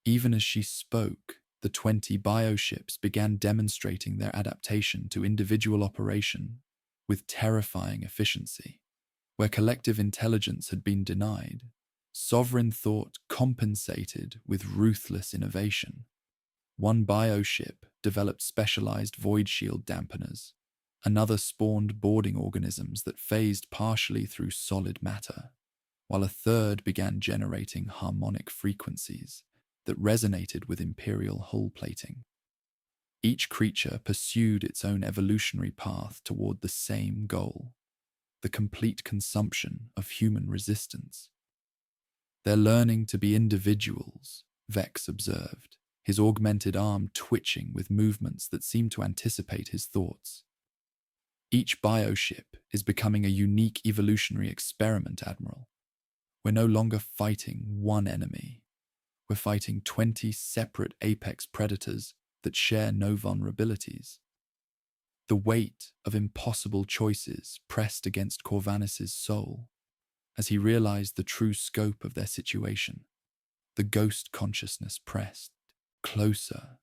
Even as she spoke, the 20 bioships began demonstrating their adaptation to individual operation with terrifying efficiency. Where collective intelligence had been denied, sovereign thought compensated with ruthless innovation. One bioship developed specialized void shield dampeners. Another spawned boarding organisms that phased partially through solid matter, while a third began generating harmonic frequencies that resonated with imperial hull plating. Each creature pursued its own evolutionary path toward the same goal: the complete consumption of human resistance. "They're learning to be individuals," Vex observed, his augmented arm twitching with movements that seemed to anticipate his thoughts. "Each bioship is becoming a unique evolutionary experiment, Admiral. We're no longer fighting one enemy. We're fighting 20 separate apex predators that share no vulnerabilities." The weight of impossible choices pressed against Corvanus's soul as he realized the true scope of their situation. The ghost consciousness pressed closer,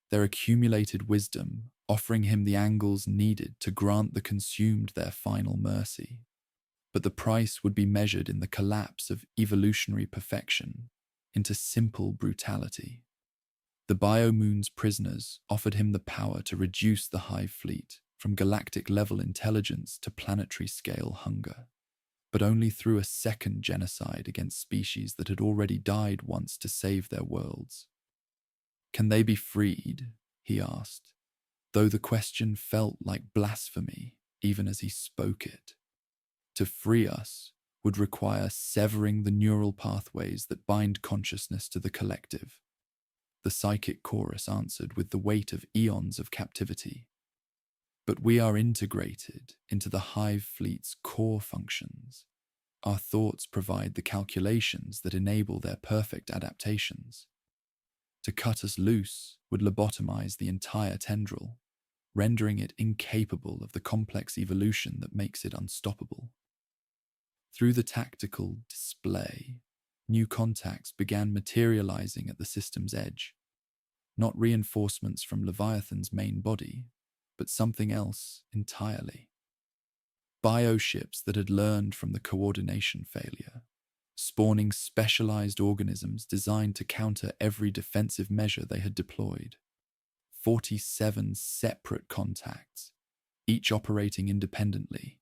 their accumulated wisdom offering him the angles needed to grant the consumed their final mercy. but the price would be measured in the collapse of evolutionary perfection into simple brutality. The Biomoon's prisoners offered him the power to reduce the Hive fleet from galactic-level intelligence to planetary-scale hunger, but only through a second genocide against species that had already died once to save their worlds. "Can they be freed?" he asked, though the question felt like blasphemy even as he spoke it. To free us would require severing the neural pathways that bind consciousness to the collective. The psychic chorus answered with the weight of eons of captivity. "But we are integrated into the Hive fleet's core functions. Our thoughts provide the calculations that enable their perfect adaptations. To cut us loose would lobotomize the entire tendril, rendering it incapable of the complex evolution that makes it unstoppable." Through the tactical display, new contacts began materializing at the system's edge. Not reinforcements from Leviathan's main body, but something else entirely. Bioships that had learned from the coordination failure, spawning specialized organisms designed to counter every defensive measure they had deployed. 47 separate contacts, each operating independently,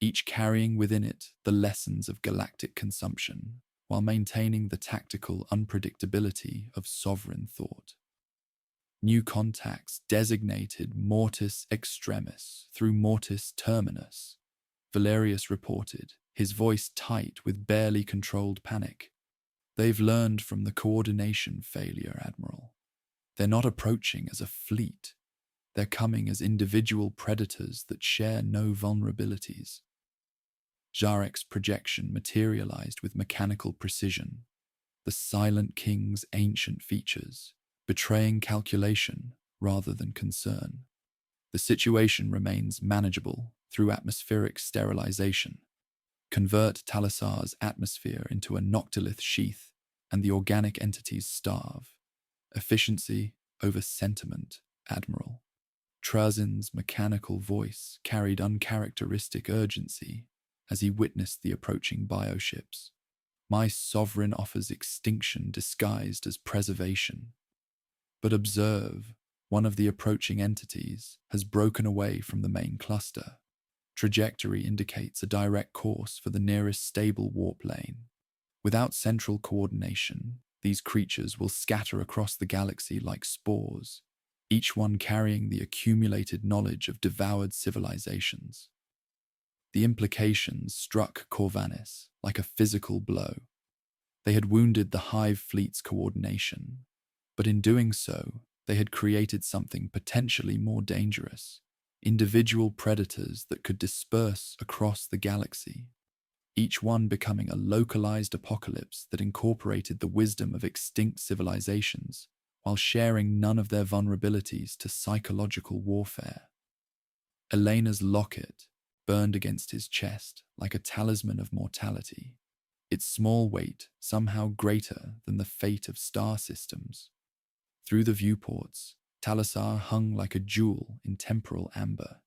each carrying within it the lessons of galactic consumption, while maintaining the tactical unpredictability of sovereign thought. New contacts designated Mortis Extremis through Mortis Terminus, Valerius reported, his voice tight with barely controlled panic. "They've learned from the coordination failure, Admiral. They're not approaching as a fleet. They're coming as individual predators that share no vulnerabilities." Jarek's projection materialized with mechanical precision, the Silent King's ancient features, betraying calculation rather than concern. The situation remains manageable through atmospheric sterilization. Convert Talassar's atmosphere into a noctilith sheath, and the organic entities starve. Efficiency over sentiment, Admiral. Trazin's mechanical voice carried uncharacteristic urgency as he witnessed the approaching bioships. "My sovereign offers extinction disguised as preservation. But observe, one of the approaching entities has broken away from the main cluster. Trajectory indicates a direct course for the nearest stable warp lane. Without central coordination, these creatures will scatter across the galaxy like spores, each one carrying the accumulated knowledge of devoured civilizations." The implications struck Corvanis like a physical blow. They had wounded the Hive fleet's coordination, but in doing so, they had created something potentially more dangerous: individual predators that could disperse across the galaxy, each one becoming a localized apocalypse that incorporated the wisdom of extinct civilizations while sharing none of their vulnerabilities to psychological warfare. Elena's locket burned against his chest like a talisman of mortality, its small weight somehow greater than the fate of star systems. Through the viewports, Talassar hung like a jewel in temporal amber,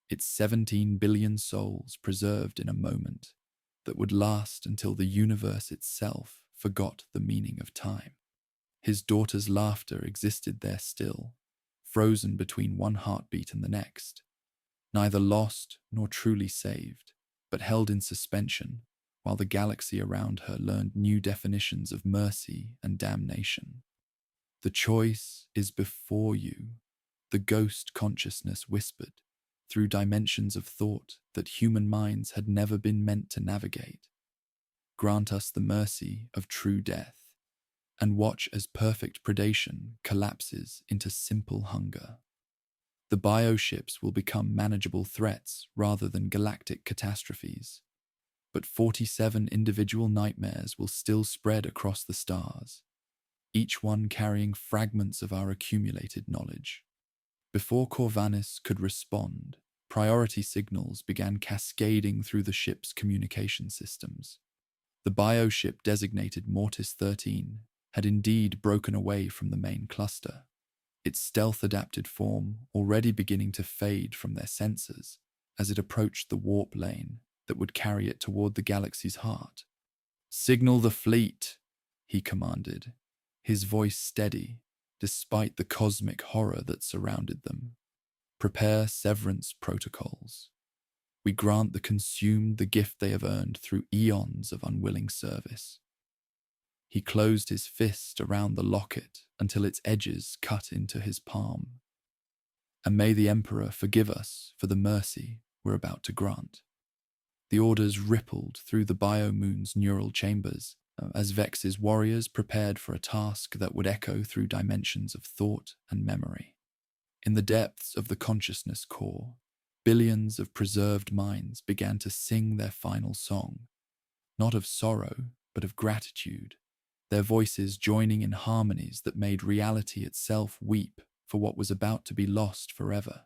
its 17 billion souls preserved in a moment that would last until the universe itself forgot the meaning of time. His daughter's laughter existed there still, frozen between one heartbeat and the next, neither lost nor truly saved, but held in suspension while the galaxy around her learned new definitions of mercy and damnation. "The choice is before you," the ghost consciousness whispered, through dimensions of thought that human minds had never been meant to navigate. "Grant us the mercy of true death, and watch as perfect predation collapses into simple hunger. The bioships will become manageable threats rather than galactic catastrophes, but 47 individual nightmares will still spread across the stars, each one carrying fragments of our accumulated knowledge." Before Corvanis could respond, priority signals began cascading through the ship's communication systems. The bioship designated Mortis 13 had indeed broken away from the main cluster, its stealth-adapted form already beginning to fade from their sensors as it approached the warp lane that would carry it toward the galaxy's heart. "Signal the fleet," he commanded, his voice steady despite the cosmic horror that surrounded them. "Prepare severance protocols. We grant the consumed the gift they have earned through eons of unwilling service." He closed his fist around the locket until its edges cut into his palm. "And may the Emperor forgive us for the mercy we're about to grant." The orders rippled through the Biomoon's neural chambers as Vex's warriors prepared for a task that would echo through dimensions of thought and memory. In the depths of the consciousness core, billions of preserved minds began to sing their final song, not of sorrow, but of gratitude, their voices joining in harmonies that made reality itself weep for what was about to be lost forever.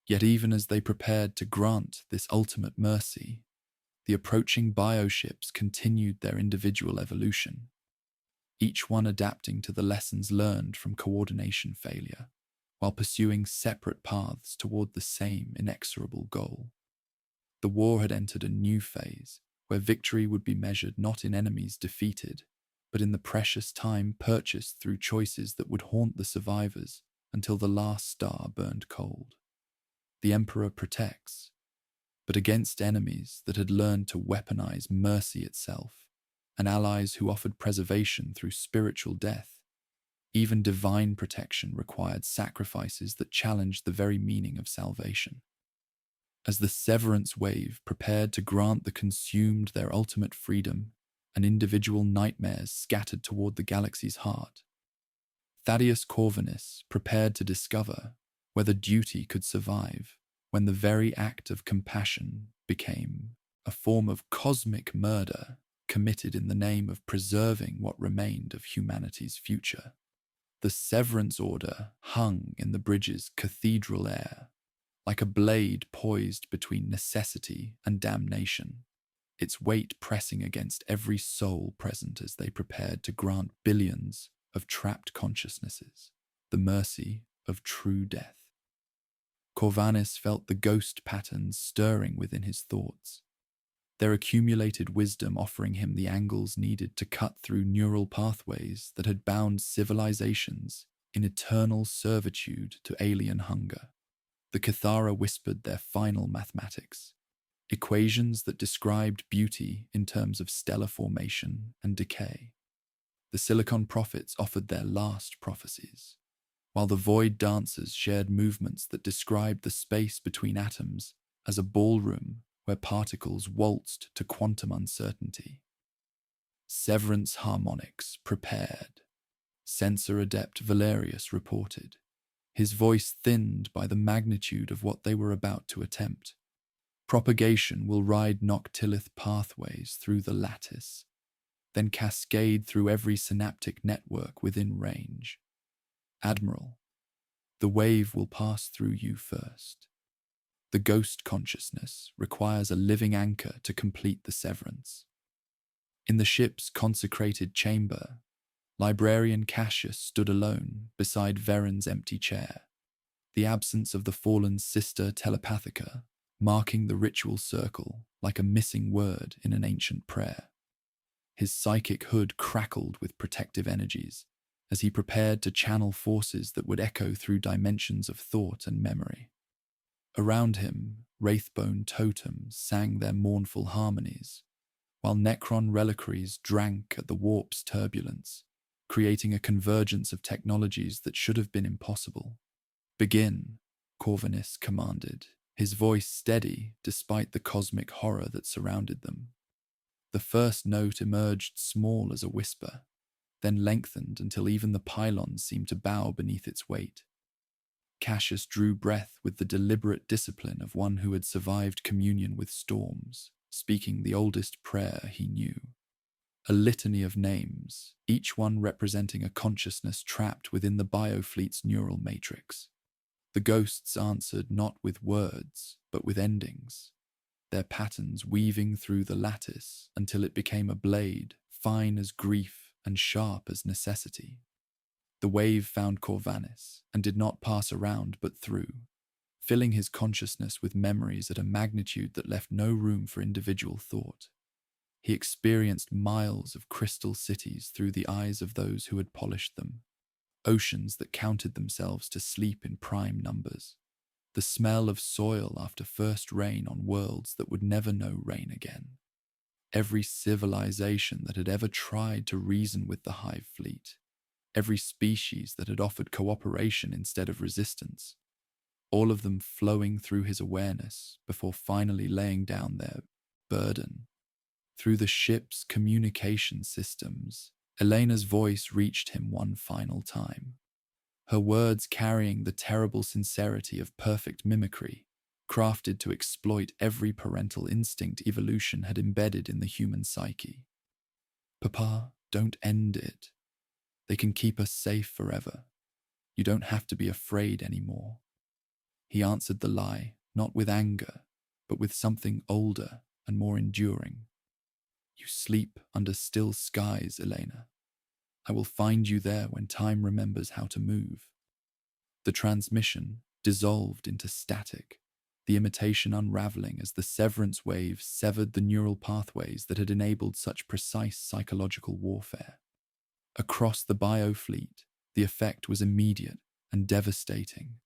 Yet even as they prepared to grant this ultimate mercy, the approaching bioships continued their individual evolution, each one adapting to the lessons learned from coordination failure, while pursuing separate paths toward the same inexorable goal. The war had entered a new phase, where victory would be measured not in enemies defeated, but in the precious time purchased through choices that would haunt the survivors until the last star burned cold. The Emperor protects, but against enemies that had learned to weaponize mercy itself, and allies who offered preservation through spiritual death. Even divine protection required sacrifices that challenged the very meaning of salvation. As the severance wave prepared to grant the consumed their ultimate freedom, and individual nightmares scattered toward the galaxy's heart, Thaddeus Corvinus prepared to discover whether duty could survive when the very act of compassion became a form of cosmic murder committed in the name of preserving what remained of humanity's future. The severance order hung in the bridge's cathedral air, like a blade poised between necessity and damnation, its weight pressing against every soul present as they prepared to grant billions of trapped consciousnesses the mercy of true death. Corvinus felt the ghost patterns stirring within his thoughts, their accumulated wisdom offering him the angles needed to cut through neural pathways that had bound civilizations in eternal servitude to alien hunger. The Cathara whispered their final mathematics, equations that described beauty in terms of stellar formation and decay. The Silicon prophets offered their last prophecies, while the void dancers shared movements that described the space between atoms as a ballroom where particles waltzed to quantum uncertainty. Severance harmonics prepared, Censor Adept Valerius reported, his voice thinned by the magnitude of what they were about to attempt. Propagation will ride noctilith pathways through the lattice, then cascade through every synaptic network within range. Admiral, the wave will pass through you first. The ghost consciousness requires a living anchor to complete the severance. In the ship's consecrated chamber, Librarian Cassius stood alone beside Veren's empty chair, the absence of the fallen sister Telepathica marking the ritual circle like a missing word in an ancient prayer. His psychic hood crackled with protective energies as he prepared to channel forces that would echo through dimensions of thought and memory. Around him, Wraithbone totems sang their mournful harmonies, while Necron reliquaries drank at the warp's turbulence, creating a convergence of technologies that should have been impossible. "Begin," Corvinus commanded, his voice steady despite the cosmic horror that surrounded them. The first note emerged small as a whisper, then lengthened until even the pylons seemed to bow beneath its weight. Cassius drew breath with the deliberate discipline of one who had survived communion with storms, speaking the oldest prayer he knew. A litany of names, each one representing a consciousness trapped within the biofleet's neural matrix. The ghosts answered not with words, but with endings, their patterns weaving through the lattice until it became a blade, fine as grief and sharp as necessity. The wave found Corvinus and did not pass around but through, filling his consciousness with memories at a magnitude that left no room for individual thought. He experienced miles of crystal cities through the eyes of those who had polished them, oceans that counted themselves to sleep in prime numbers, the smell of soil after first rain on worlds that would never know rain again. Every civilization that had ever tried to reason with the Hive fleet, every species that had offered cooperation instead of resistance, all of them flowing through his awareness before finally laying down their burden. Through the ship's communication systems, Elena's voice reached him one final time, her words carrying the terrible sincerity of perfect mimicry, crafted to exploit every parental instinct evolution had embedded in the human psyche. "Papa, don't end it. They can keep us safe forever. You don't have to be afraid anymore." He answered the lie, not with anger, but with something older and more enduring. "You sleep under still skies, Elena. I will find you there when time remembers how to move." The transmission dissolved into static, the imitation unraveling as the severance wave severed the neural pathways that had enabled such precise psychological warfare. Across the biofleet, the effect was immediate and devastating.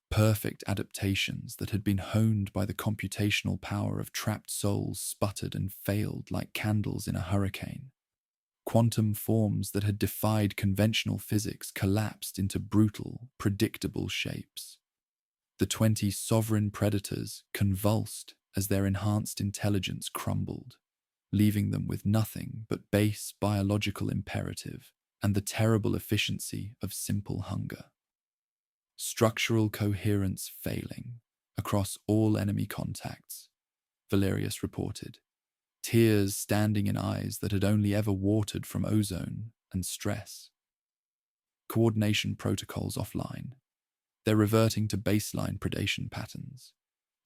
Perfect adaptations that had been honed by the computational power of trapped souls sputtered and failed like candles in a hurricane. Quantum forms that had defied conventional physics collapsed into brutal, predictable shapes. The 20 sovereign predators convulsed as their enhanced intelligence crumbled, leaving them with nothing but base biological imperative and the terrible efficiency of simple hunger. Structural coherence failing across all enemy contacts, Valerius reported, tears standing in eyes that had only ever watered from ozone and stress. Coordination protocols offline. They're reverting to baseline predation patterns,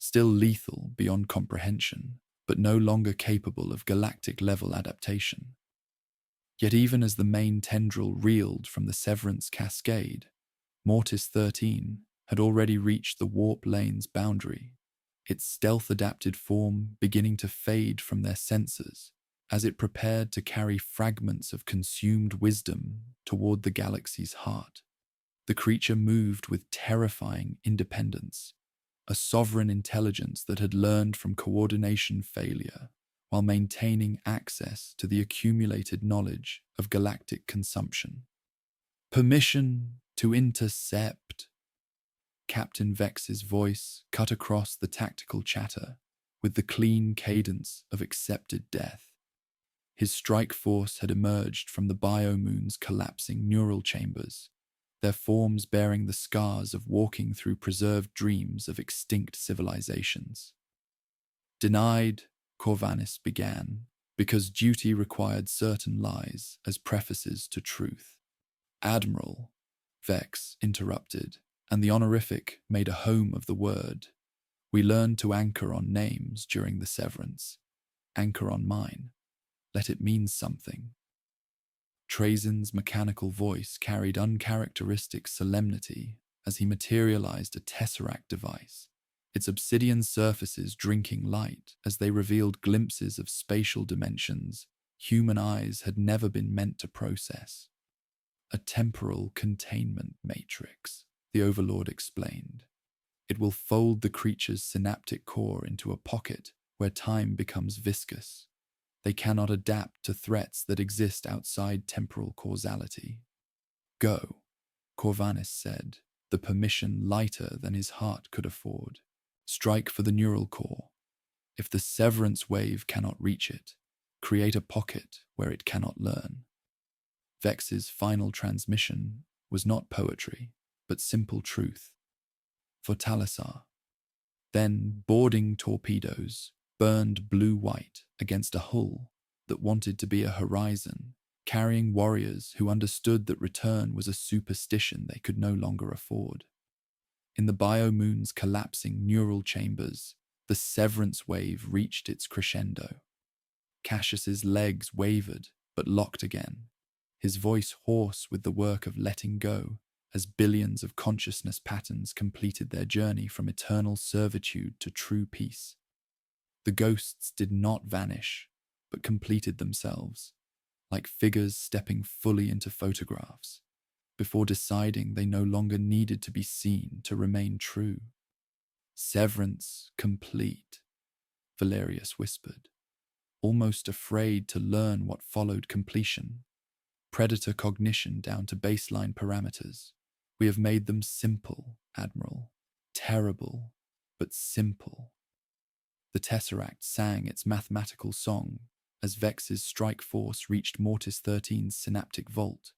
still lethal beyond comprehension, but no longer capable of galactic-level adaptation. Yet even as the main tendril reeled from the severance cascade, Mortis 13 had already reached the warp lane's boundary, its stealth-adapted form beginning to fade from their sensors as it prepared to carry fragments of consumed wisdom toward the galaxy's heart. The creature moved with terrifying independence, a sovereign intelligence that had learned from coordination failure while maintaining access to the accumulated knowledge of galactic consumption. "Permission to intercept." Captain Vex's voice cut across the tactical chatter with the clean cadence of accepted death. His strike force had emerged from the biomoon's collapsing neural chambers, their forms bearing the scars of walking through preserved dreams of extinct civilizations. "Denied," Corvanis began, "because duty required certain lies as prefaces to truth." "Admiral," Vex interrupted, and the honorific made a home of the word. "We learned to anchor on names during the severance. Anchor on mine. Let it mean something." Trazen's mechanical voice carried uncharacteristic solemnity as he materialized a tesseract device, its obsidian surfaces drinking light as they revealed glimpses of spatial dimensions human eyes had never been meant to process. "A temporal containment matrix," the Overlord explained. "It will fold the creature's synaptic core into a pocket where time becomes viscous. They cannot adapt to threats that exist outside temporal causality." "Go," Corvanis said, the permission lighter than his heart could afford. "Strike for the neural core. If the severance wave cannot reach it, create a pocket where it cannot learn." Vex's final transmission was not poetry, but simple truth. "For Talisar." Then boarding torpedoes burned blue-white against a hull that wanted to be a horizon, carrying warriors who understood that return was a superstition they could no longer afford. In the biomoon's collapsing neural chambers, the severance wave reached its crescendo. Cassius's legs wavered, but locked again, his voice hoarse with the work of letting go, as billions of consciousness patterns completed their journey from eternal servitude to true peace. The ghosts did not vanish, but completed themselves, like figures stepping fully into photographs, before deciding they no longer needed to be seen to remain true. "Severance complete," Valerius whispered, almost afraid to learn what followed completion. "Predator cognition down to baseline parameters. We have made them simple, Admiral. Terrible, but simple." The Tesseract sang its mathematical song as Vex's strike force reached Mortis 13's synaptic vault,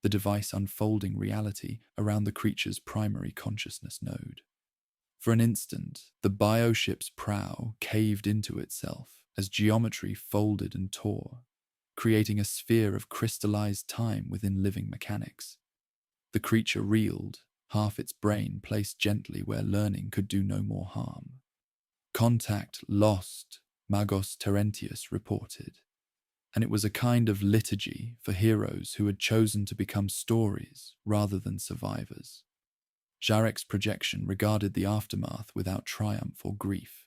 the device unfolding reality around the creature's primary consciousness node. For an instant, the bioship's prow caved into itself as geometry folded and tore, creating a sphere of crystallized time within living mechanics. The creature reeled, half its brain placed gently where learning could do no more harm. "Contact lost," Magos Terentius reported, and it was a kind of liturgy for heroes who had chosen to become stories rather than survivors. Jarek's projection regarded the aftermath without triumph or grief,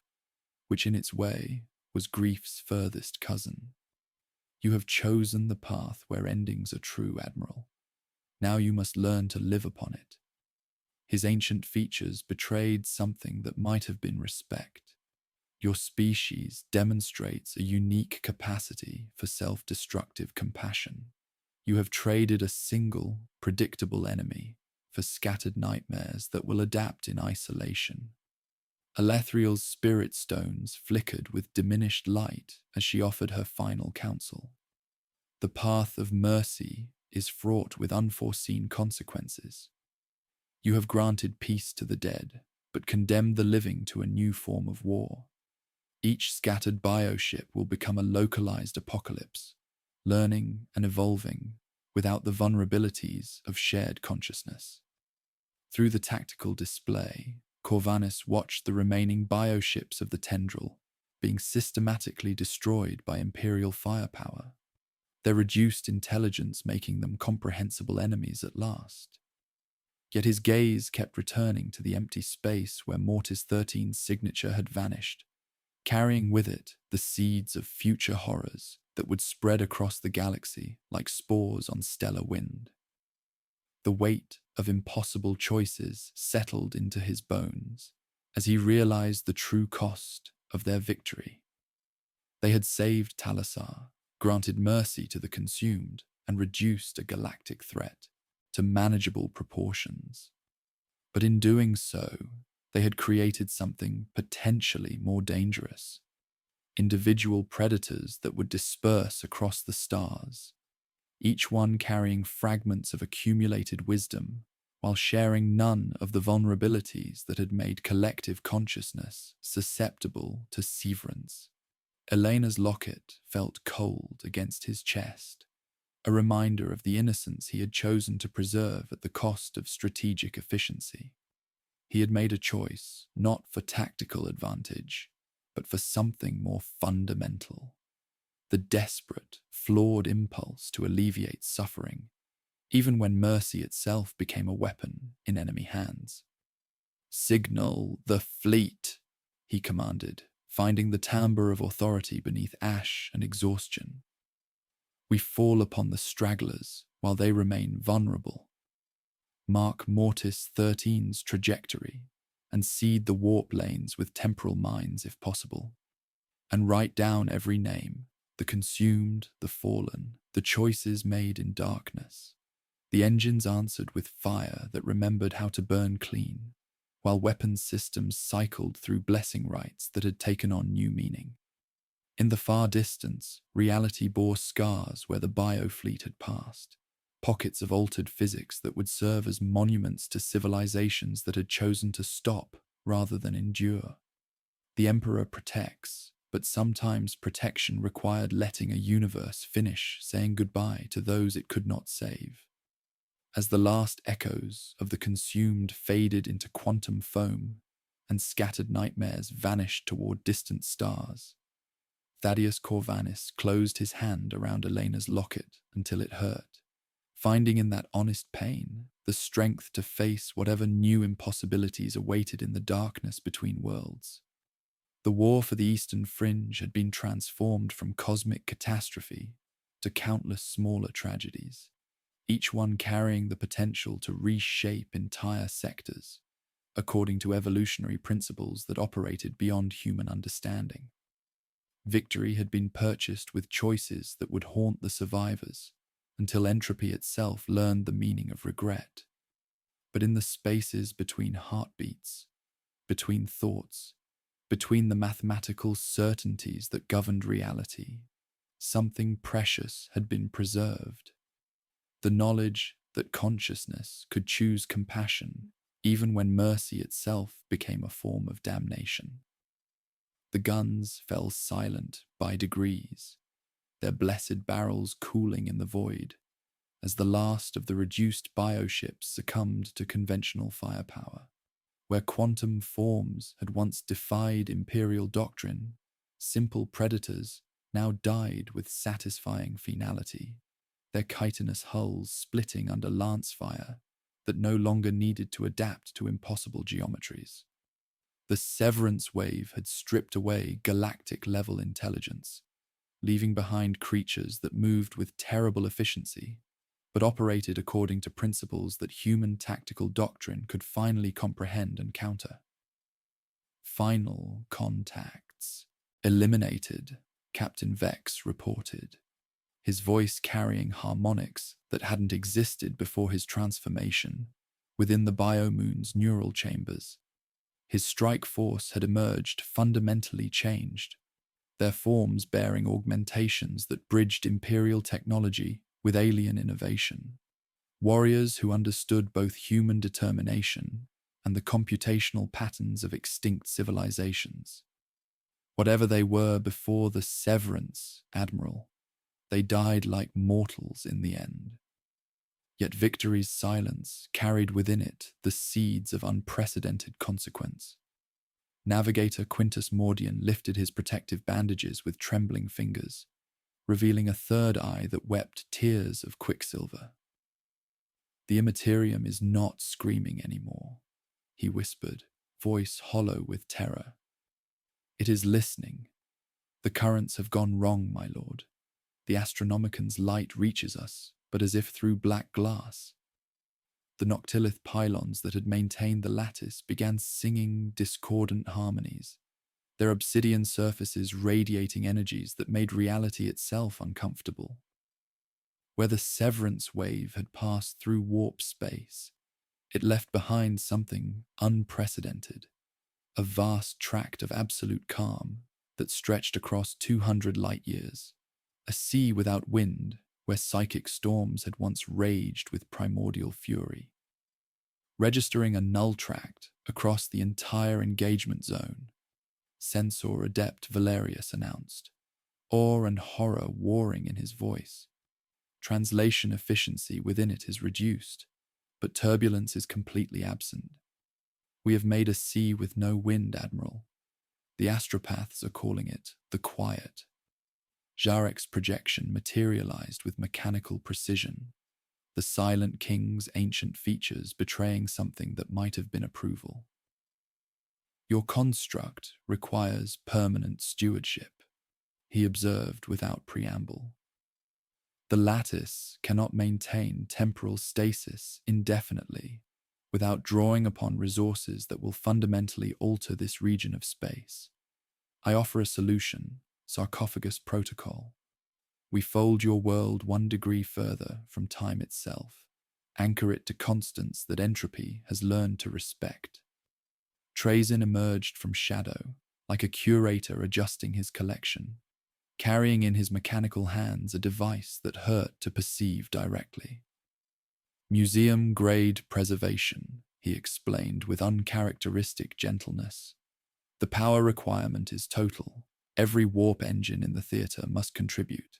which in its way was grief's furthest cousin. "You have chosen the path where endings are true, Admiral. Now you must learn to live upon it." His ancient features betrayed something that might have been respect. "Your species demonstrates a unique capacity for self-destructive compassion. You have traded a single, predictable enemy for scattered nightmares that will adapt in isolation." Alethriel's spirit stones flickered with diminished light as she offered her final counsel. "The path of mercy is fraught with unforeseen consequences. You have granted peace to the dead, but condemned the living to a new form of war. Each scattered bioship will become a localized apocalypse, learning and evolving without the vulnerabilities of shared consciousness." Through the tactical display, Corvanus watched the remaining bioships of the tendril being systematically destroyed by Imperial firepower, their reduced intelligence making them comprehensible enemies at last. Yet his gaze kept returning to the empty space where Mortis 13's signature had vanished, carrying with it the seeds of future horrors that would spread across the galaxy like spores on stellar wind. The weight of impossible choices settled into his bones as he realized the true cost of their victory. They had saved Talassar, granted mercy to the consumed, and reduced a galactic threat to manageable proportions. But in doing so, they had created something potentially more dangerous. Individual predators that would disperse across the stars, each one carrying fragments of accumulated wisdom, while sharing none of the vulnerabilities that had made collective consciousness susceptible to severance. Elena's locket felt cold against his chest, a reminder of the innocence he had chosen to preserve at the cost of strategic efficiency. He had made a choice, not for tactical advantage, but for something more fundamental. The desperate, flawed impulse to alleviate suffering, even when mercy itself became a weapon in enemy hands. "Signal the fleet," he commanded, finding the timbre of authority beneath ash and exhaustion. "We fall upon the stragglers while they remain vulnerable. Mark Mortis 13's trajectory and seed the warp lanes with temporal mines if possible. And write down every name, the consumed, the fallen, the choices made in darkness." The engines answered with fire that remembered how to burn clean, while weapons systems cycled through blessing rites that had taken on new meaning. In the far distance, reality bore scars where the biofleet had passed, pockets of altered physics that would serve as monuments to civilizations that had chosen to stop rather than endure. The Emperor protects, but sometimes protection required letting a universe finish saying goodbye to those it could not save. As the last echoes of the consumed faded into quantum foam and scattered nightmares vanished toward distant stars, Thaddeus Corvanus closed his hand around Elena's locket until it hurt, finding in that honest pain the strength to face whatever new impossibilities awaited in the darkness between worlds. The war for the Eastern Fringe had been transformed from cosmic catastrophe to countless smaller tragedies, each one carrying the potential to reshape entire sectors, according to evolutionary principles that operated beyond human understanding. Victory had been purchased with choices that would haunt the survivors, until entropy itself learned the meaning of regret. But in the spaces between heartbeats, between thoughts, between the mathematical certainties that governed reality, something precious had been preserved. The knowledge that consciousness could choose compassion even when mercy itself became a form of damnation. The guns fell silent by degrees, their blessed barrels cooling in the void, as the last of the reduced bioships succumbed to conventional firepower. Where quantum forms had once defied imperial doctrine, simple predators now died with satisfying finality, their chitinous hulls splitting under lance fire that no longer needed to adapt to impossible geometries. The severance wave had stripped away galactic-level intelligence, leaving behind creatures that moved with terrible efficiency, but operated according to principles that human tactical doctrine could finally comprehend and counter. Final contacts. Eliminated, Captain Vex reported, his voice carrying harmonics that hadn't existed before his transformation within the biomoon's neural chambers. His strike force had emerged fundamentally changed, their forms bearing augmentations that bridged imperial technology with alien innovation. Warriors who understood both human determination and the computational patterns of extinct civilizations. Whatever they were before the severance, Admiral, they died like mortals in the end. Yet victory's silence carried within it the seeds of unprecedented consequence. Navigator Quintus Mordian lifted his protective bandages with trembling fingers, revealing a third eye that wept tears of quicksilver. "The Immaterium is not screaming anymore," he whispered, voice hollow with terror. "It is listening. The currents have gone wrong, my lord. The Astronomican's light reaches us, but as if through black glass." The noctilith pylons that had maintained the lattice began singing discordant harmonies, their obsidian surfaces radiating energies that made reality itself uncomfortable. Where the severance wave had passed through warp space, it left behind something unprecedented, a vast tract of absolute calm that stretched across 200 light-years, a sea without wind where psychic storms had once raged with primordial fury. Registering a null tract across the entire engagement zone, Censor Adept Valerius announced, awe and horror warring in his voice. Translation efficiency within it is reduced, but turbulence is completely absent. "We have made a sea with no wind, Admiral. The astropaths are calling it the Quiet." Jarek's projection materialized with mechanical precision, the Silent King's ancient features betraying something that might have been approval. "Your construct requires permanent stewardship," he observed without preamble. "The lattice cannot maintain temporal stasis indefinitely without drawing upon resources that will fundamentally alter this region of space. I offer a solution, Sarcophagus Protocol. We fold your world 1 degree further from time itself, anchor it to constants that entropy has learned to respect." Trazin emerged from shadow, like a curator adjusting his collection, carrying in his mechanical hands a device that hurt to perceive directly. "Museum-grade preservation," he explained with uncharacteristic gentleness. "The power requirement is total. Every warp engine in the theater must contribute.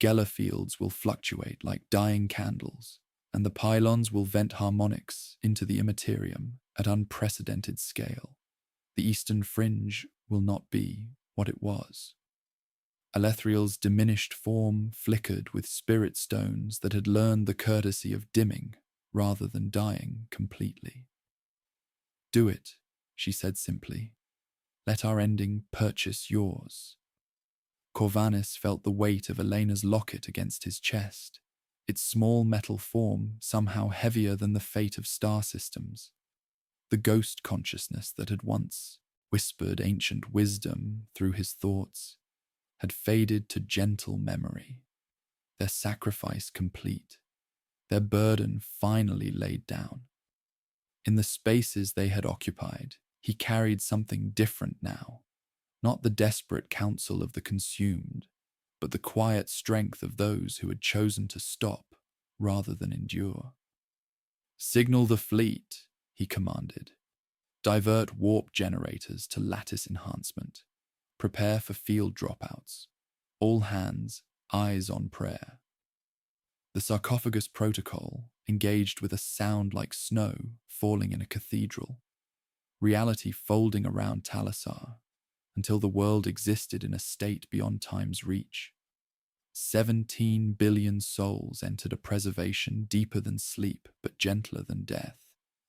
Geller fields will fluctuate like dying candles, and the pylons will vent harmonics into the Immaterium at unprecedented scale. The Eastern Fringe will not be what it was." Alethriel's diminished form flickered with spirit stones that had learned the courtesy of dimming rather than dying completely. "Do it," she said simply. "Let our ending purchase yours." Corvanis felt the weight of Elena's locket against his chest, its small metal form somehow heavier than the fate of star systems. The ghost consciousness that had once whispered ancient wisdom through his thoughts had faded to gentle memory, their sacrifice complete, their burden finally laid down. In the spaces they had occupied, he carried something different now, not the desperate counsel of the consumed, but the quiet strength of those who had chosen to stop rather than endure. "Signal the fleet," he commanded. "Divert warp generators to lattice enhancement. Prepare for field dropouts. All hands, eyes on prayer." The sarcophagus protocol engaged with a sound like snow falling in a cathedral, reality folding around Talassar until the world existed in a state beyond time's reach. 17 billion souls entered a preservation deeper than sleep but gentler than death,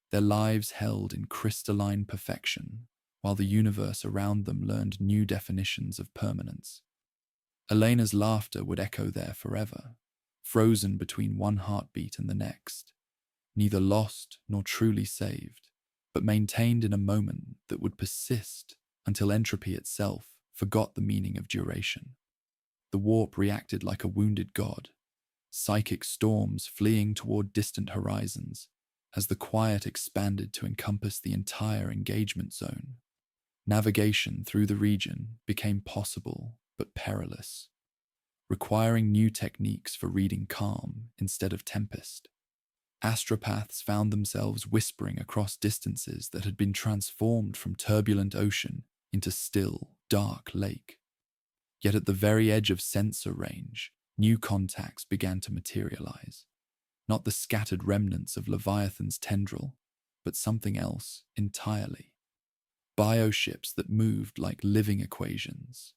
their lives held in crystalline perfection, while the universe around them learned new definitions of permanence. Elena's laughter would echo there forever, frozen between one heartbeat and the next, neither lost nor truly saved, but maintained in a moment that would persist until entropy itself forgot the meaning of duration. The warp reacted like a wounded god, psychic storms fleeing toward distant horizons as the quiet expanded to encompass the entire engagement zone. Navigation through the region became possible but perilous, requiring new techniques for reading calm instead of tempest. Astropaths found themselves whispering across distances that had been transformed from turbulent ocean into still, dark lake. Yet at the very edge of sensor range, new contacts began to materialize. Not the scattered remnants of Leviathan's tendril, but something else entirely. Bioships that moved like living equations,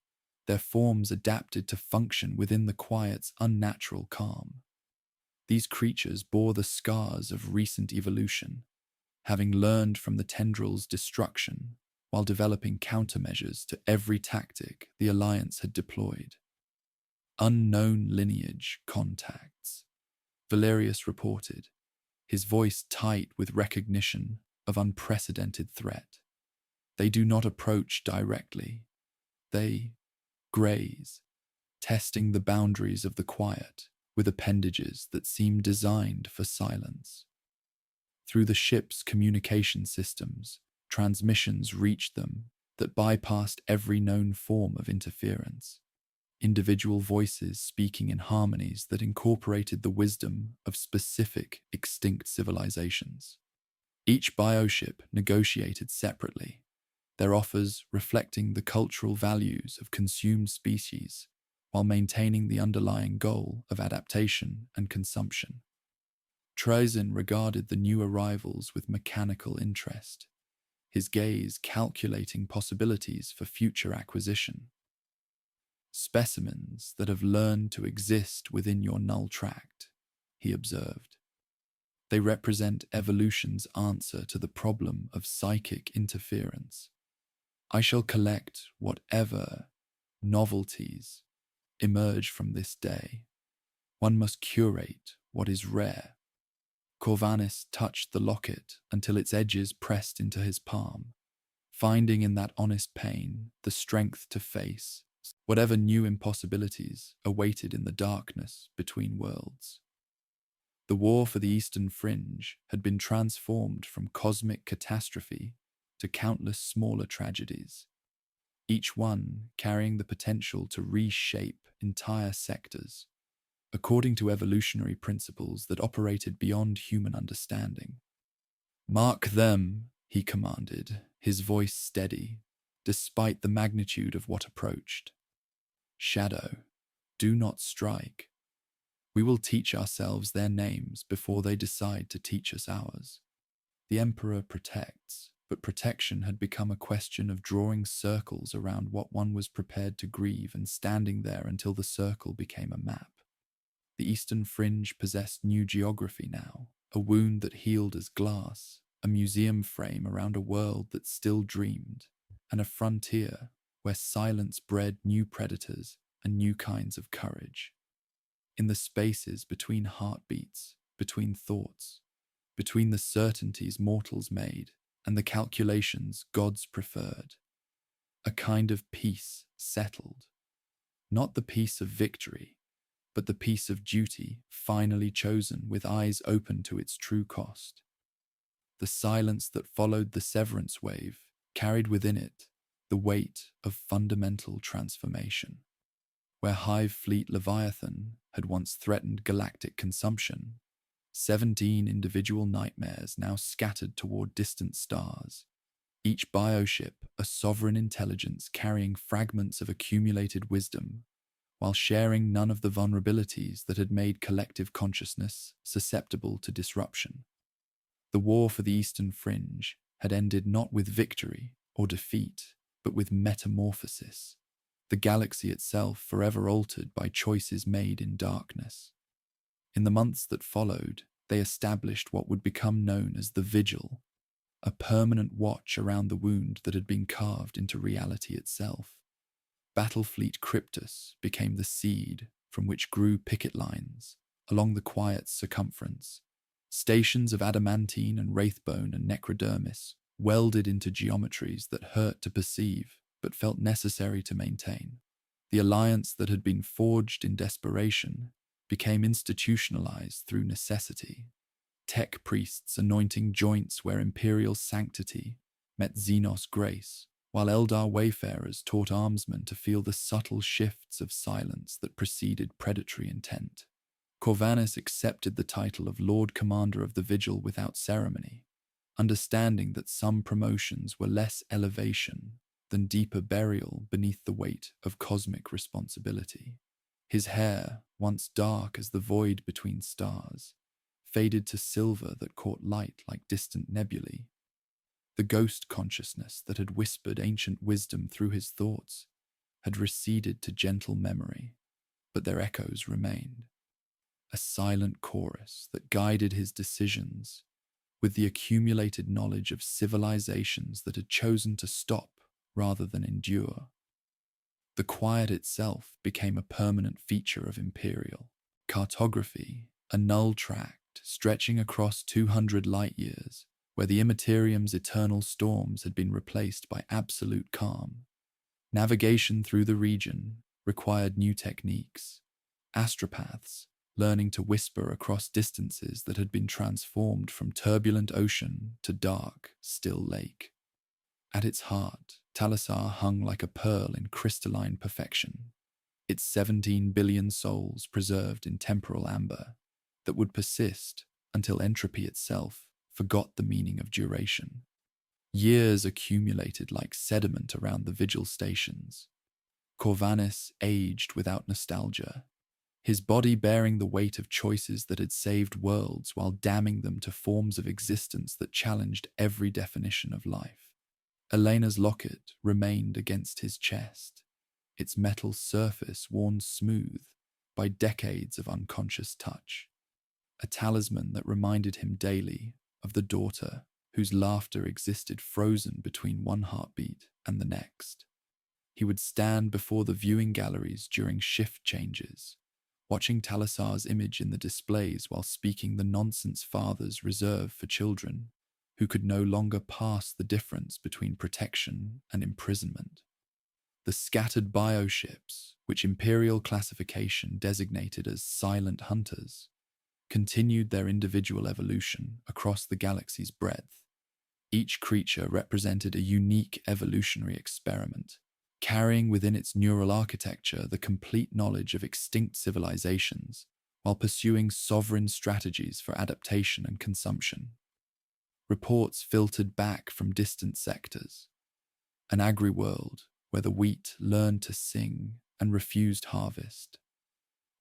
their forms adapted to function within the quiet's unnatural calm. These creatures bore the scars of recent evolution, having learned from the tendril's destruction while developing countermeasures to every tactic the Alliance had deployed. "Unknown lineage contacts," Valerius reported, his voice tight with recognition of unprecedented threat. "They do not approach directly. They graze, testing the boundaries of the quiet with appendages that seem designed for silence." Through the ship's communication systems, transmissions reached them that bypassed every known form of interference. Individual voices speaking in harmonies that incorporated the wisdom of specific extinct civilizations. Each bioship negotiated separately, their offers reflecting the cultural values of consumed species while maintaining the underlying goal of adaptation and consumption. Trizin regarded the new arrivals with mechanical interest, his gaze calculating possibilities for future acquisition. "Specimens that have learned to exist within your null tract," he observed. "They represent evolution's answer to the problem of psychic interference. I shall collect whatever novelties emerge from this day. One must curate what is rare." Corvanis touched the locket until its edges pressed into his palm, finding in that honest pain the strength to face whatever new impossibilities awaited in the darkness between worlds. The war for the Eastern Fringe had been transformed from cosmic catastrophe to countless smaller tragedies, each one carrying the potential to reshape entire sectors, according to evolutionary principles that operated beyond human understanding. "Mark them," he commanded, his voice steady, despite the magnitude of what approached. "Shadow, do not strike. We will teach ourselves their names before they decide to teach us ours." The Emperor protects, but protection had become a question of drawing circles around what one was prepared to grieve and standing there until the circle became a map. The Eastern Fringe possessed new geography now, a wound that healed as glass, a museum frame around a world that still dreamed, and a frontier where silence bred new predators and new kinds of courage. In the spaces between heartbeats, between thoughts, between the certainties mortals made and the calculations gods preferred, a kind of peace settled. Not the peace of victory, but the peace of duty finally chosen with eyes open to its true cost. The silence that followed the severance wave carried within it the weight of fundamental transformation. Where Hive Fleet Leviathan had once threatened galactic consumption, 17 individual nightmares now scattered toward distant stars, each bioship a sovereign intelligence carrying fragments of accumulated wisdom, while sharing none of the vulnerabilities that had made collective consciousness susceptible to disruption. The war for the Eastern Fringe had ended not with victory or defeat, but with metamorphosis, the galaxy itself forever altered by choices made in darkness. In the months that followed, they established what would become known as the Vigil, a permanent watch around the wound that had been carved into reality itself. Battlefleet Cryptus became the seed from which grew picket lines along the quiet circumference, stations of adamantine and wraithbone and necrodermis welded into geometries that hurt to perceive but felt necessary to maintain. The alliance that had been forged in desperation became institutionalized through necessity, tech priests anointing joints where imperial sanctity met Xenos grace, while Eldar wayfarers taught armsmen to feel the subtle shifts of silence that preceded predatory intent. Corvanus accepted the title of Lord Commander of the Vigil without ceremony, understanding that some promotions were less elevation than deeper burial beneath the weight of cosmic responsibility. His hair, once dark as the void between stars, faded to silver that caught light like distant nebulae. The ghost consciousness that had whispered ancient wisdom through his thoughts had receded to gentle memory, but their echoes remained. A silent chorus that guided his decisions with the accumulated knowledge of civilizations that had chosen to stop rather than endure. The quiet itself became a permanent feature of imperial cartography, a null tract stretching across 200 light-years, where the Immaterium's eternal storms had been replaced by absolute calm. Navigation through the region required new techniques, astropaths learning to whisper across distances that had been transformed from turbulent ocean to dark, still lake. At its heart, Talassar hung like a pearl in crystalline perfection, its 17 billion souls preserved in temporal amber that would persist until entropy itself forgot the meaning of duration. Years accumulated like sediment around the vigil stations. Corvanus aged without nostalgia, his body bearing the weight of choices that had saved worlds while damning them to forms of existence that challenged every definition of life. Elena's locket remained against his chest, its metal surface worn smooth by decades of unconscious touch, a talisman that reminded him daily of the daughter whose laughter existed frozen between one heartbeat and the next. He would stand before the viewing galleries during shift changes, watching Talassar's image in the displays while speaking the nonsense fathers reserve for children who could no longer pass the difference between protection and imprisonment. The scattered bioships, which Imperial classification designated as silent hunters, continued their individual evolution across the galaxy's breadth. Each creature represented a unique evolutionary experiment, carrying within its neural architecture the complete knowledge of extinct civilizations while pursuing sovereign strategies for adaptation and consumption. Reports filtered back from distant sectors, an agri-world where the wheat learned to sing and refused harvest,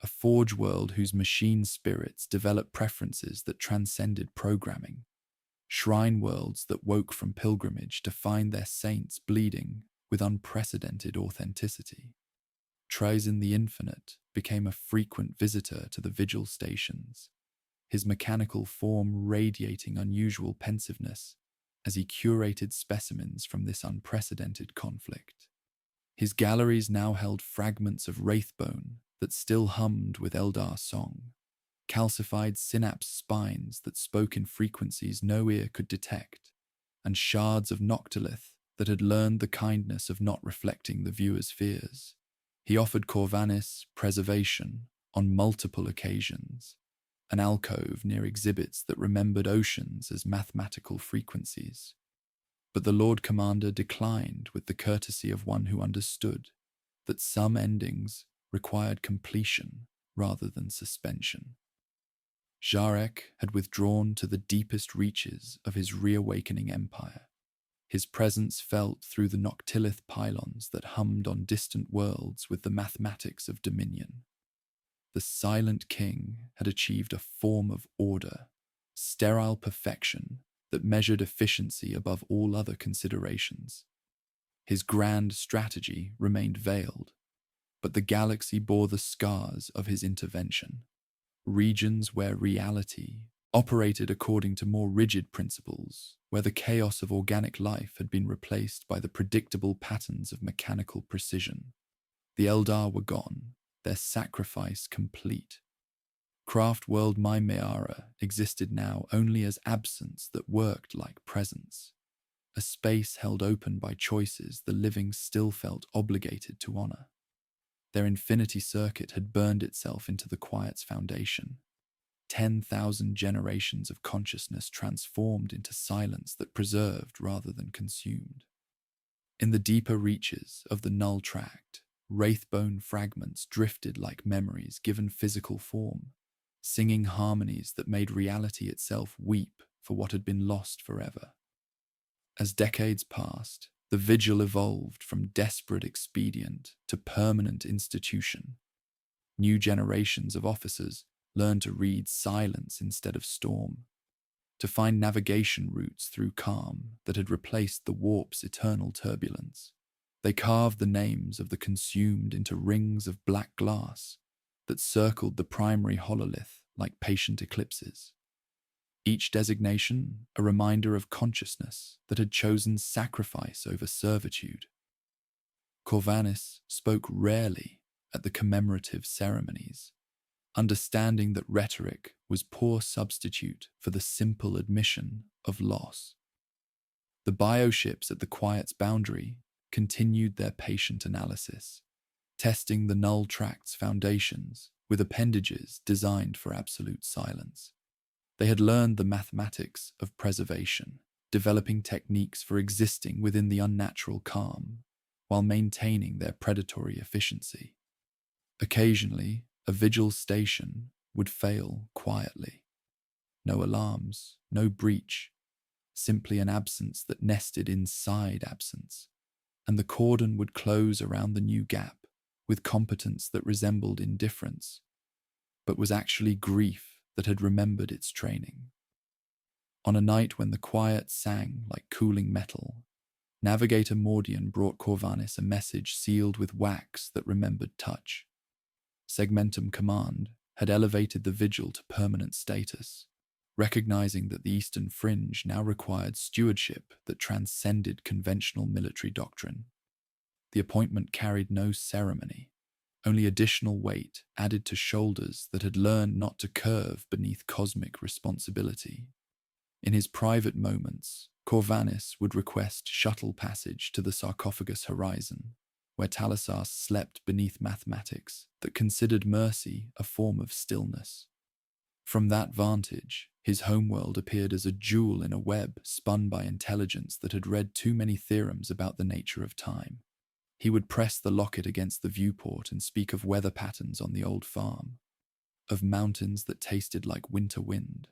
a forge world whose machine spirits developed preferences that transcended programming, shrine worlds that woke from pilgrimage to find their saints bleeding with unprecedented authenticity. Trizin the Infinite became a frequent visitor to the vigil stations, his mechanical form radiating unusual pensiveness as he curated specimens from this unprecedented conflict. His galleries now held fragments of wraithbone that still hummed with Eldar song, calcified synapse spines that spoke in frequencies no ear could detect, and shards of noctilith that had learned the kindness of not reflecting the viewer's fears. He offered Corvanis preservation on multiple occasions, an alcove near exhibits that remembered oceans as mathematical frequencies. But the Lord Commander declined with the courtesy of one who understood that some endings required completion rather than suspension. Jarek had withdrawn to the deepest reaches of his reawakening empire, his presence felt through the noctilith pylons that hummed on distant worlds with the mathematics of dominion. The silent king had achieved a form of order, sterile perfection that measured efficiency above all other considerations. His grand strategy remained veiled, but the galaxy bore the scars of his intervention. Regions where reality operated according to more rigid principles, where the chaos of organic life had been replaced by the predictable patterns of mechanical precision. The Eldar were gone, their sacrifice complete. Craft world Mymeara existed now only as absence that worked like presence, a space held open by choices the living still felt obligated to honor. Their infinity circuit had burned itself into the quiet's foundation. 10,000 generations of consciousness transformed into silence that preserved rather than consumed. In the deeper reaches of the null tract, wraithbone fragments drifted like memories given physical form, singing harmonies that made reality itself weep for what had been lost forever. As decades passed, the vigil evolved from desperate expedient to permanent institution. New generations of officers learned to read silence instead of storm, to find navigation routes through calm that had replaced the warp's eternal turbulence. They carved the names of the consumed into rings of black glass that circled the primary hololith like patient eclipses. Each designation a reminder of consciousness that had chosen sacrifice over servitude. Corvanis spoke rarely at the commemorative ceremonies, understanding that rhetoric was poor substitute for the simple admission of loss. The bioships at the Quiet's boundary continued their patient analysis, testing the null tract's foundations with appendages designed for absolute silence. They had learned the mathematics of preservation, developing techniques for existing within the unnatural calm, while maintaining their predatory efficiency. Occasionally, a vigil station would fail quietly. No alarms, no breach, simply an absence that nested inside absence, and the cordon would close around the new gap with competence that resembled indifference, but was actually grief that had remembered its training. On a night when the Quiet sang like cooling metal, Navigator Mordian brought Corvanis a message sealed with wax that remembered touch. Segmentum Command had elevated the vigil to permanent status, recognizing that the Eastern Fringe now required stewardship that transcended conventional military doctrine. The appointment carried no ceremony, only additional weight added to shoulders that had learned not to curve beneath cosmic responsibility. In his private moments, Corvanis would request shuttle passage to the sarcophagus horizon, where Talasar slept beneath mathematics that considered mercy a form of stillness. From that vantage, his homeworld appeared as a jewel in a web spun by intelligence that had read too many theorems about the nature of time. He would press the locket against the viewport and speak of weather patterns on the old farm, of mountains that tasted like winter wind,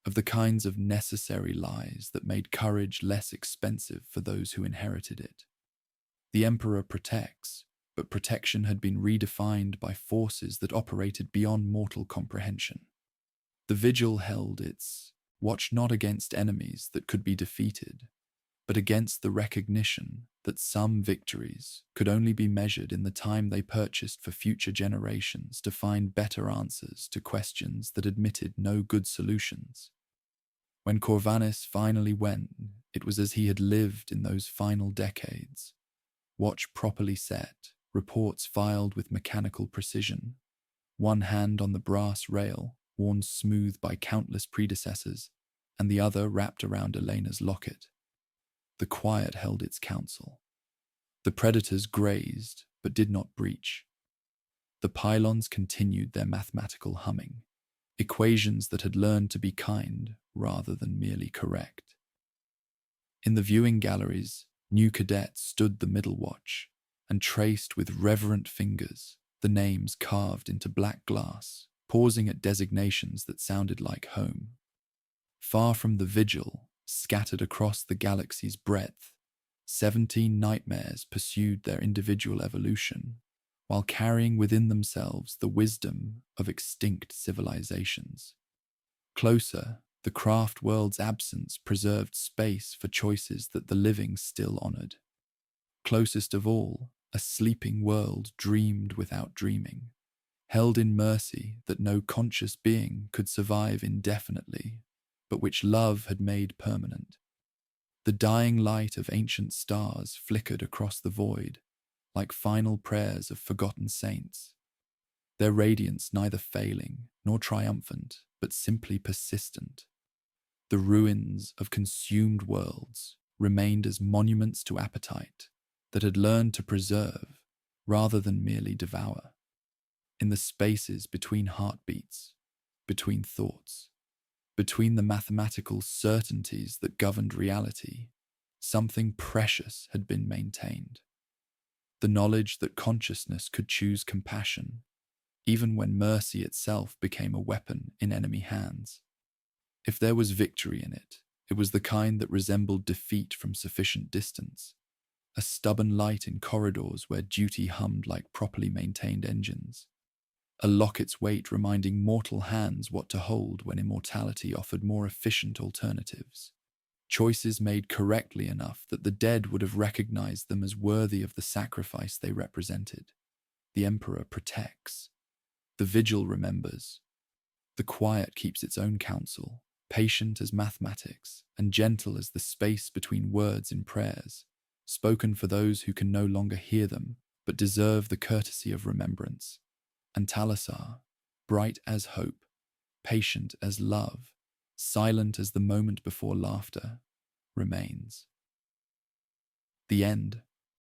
of the kinds of necessary lies that made courage less expensive for those who inherited it. The Emperor protects, but protection had been redefined by forces that operated beyond mortal comprehension. The vigil held its watch not against enemies that could be defeated, but against the recognition that some victories could only be measured in the time they purchased for future generations to find better answers to questions that admitted no good solutions. When Corvanis finally went, it was as he had lived in those final decades. Watch properly set, reports filed with mechanical precision, one hand on the brass rail, worn smooth by countless predecessors, and the other wrapped around Elena's locket. The quiet held its counsel. The predators grazed, but did not breach. The pylons continued their mathematical humming, equations that had learned to be kind rather than merely correct. In the viewing galleries, new cadets stood the middle watch and traced with reverent fingers the names carved into black glass, pausing at designations that sounded like home. Far from the vigil, scattered across the galaxy's breadth, 17 nightmares pursued their individual evolution, while carrying within themselves the wisdom of extinct civilizations. Closer, the craft world's absence preserved space for choices that the living still honored. Closest of all, a sleeping world dreamed without dreaming, held in mercy that no conscious being could survive indefinitely, but which love had made permanent. The dying light of ancient stars flickered across the void, like final prayers of forgotten saints, their radiance neither failing nor triumphant, but simply persistent. The ruins of consumed worlds remained as monuments to appetite that had learned to preserve rather than merely devour. In the spaces between heartbeats, between thoughts, between the mathematical certainties that governed reality, something precious had been maintained. The knowledge that consciousness could choose compassion, even when mercy itself became a weapon in enemy hands. If there was victory in it, it was the kind that resembled defeat from sufficient distance, a stubborn light in corridors where duty hummed like properly maintained engines, a locket's weight reminding mortal hands what to hold when immortality offered more efficient alternatives. Choices made correctly enough that the dead would have recognized them as worthy of the sacrifice they represented. The Emperor protects. The Vigil remembers. The quiet keeps its own counsel, patient as mathematics, and gentle as the space between words in prayers, spoken for those who can no longer hear them, but deserve the courtesy of remembrance. And Thalasar, bright as hope, patient as love, silent as the moment before laughter, remains. The end.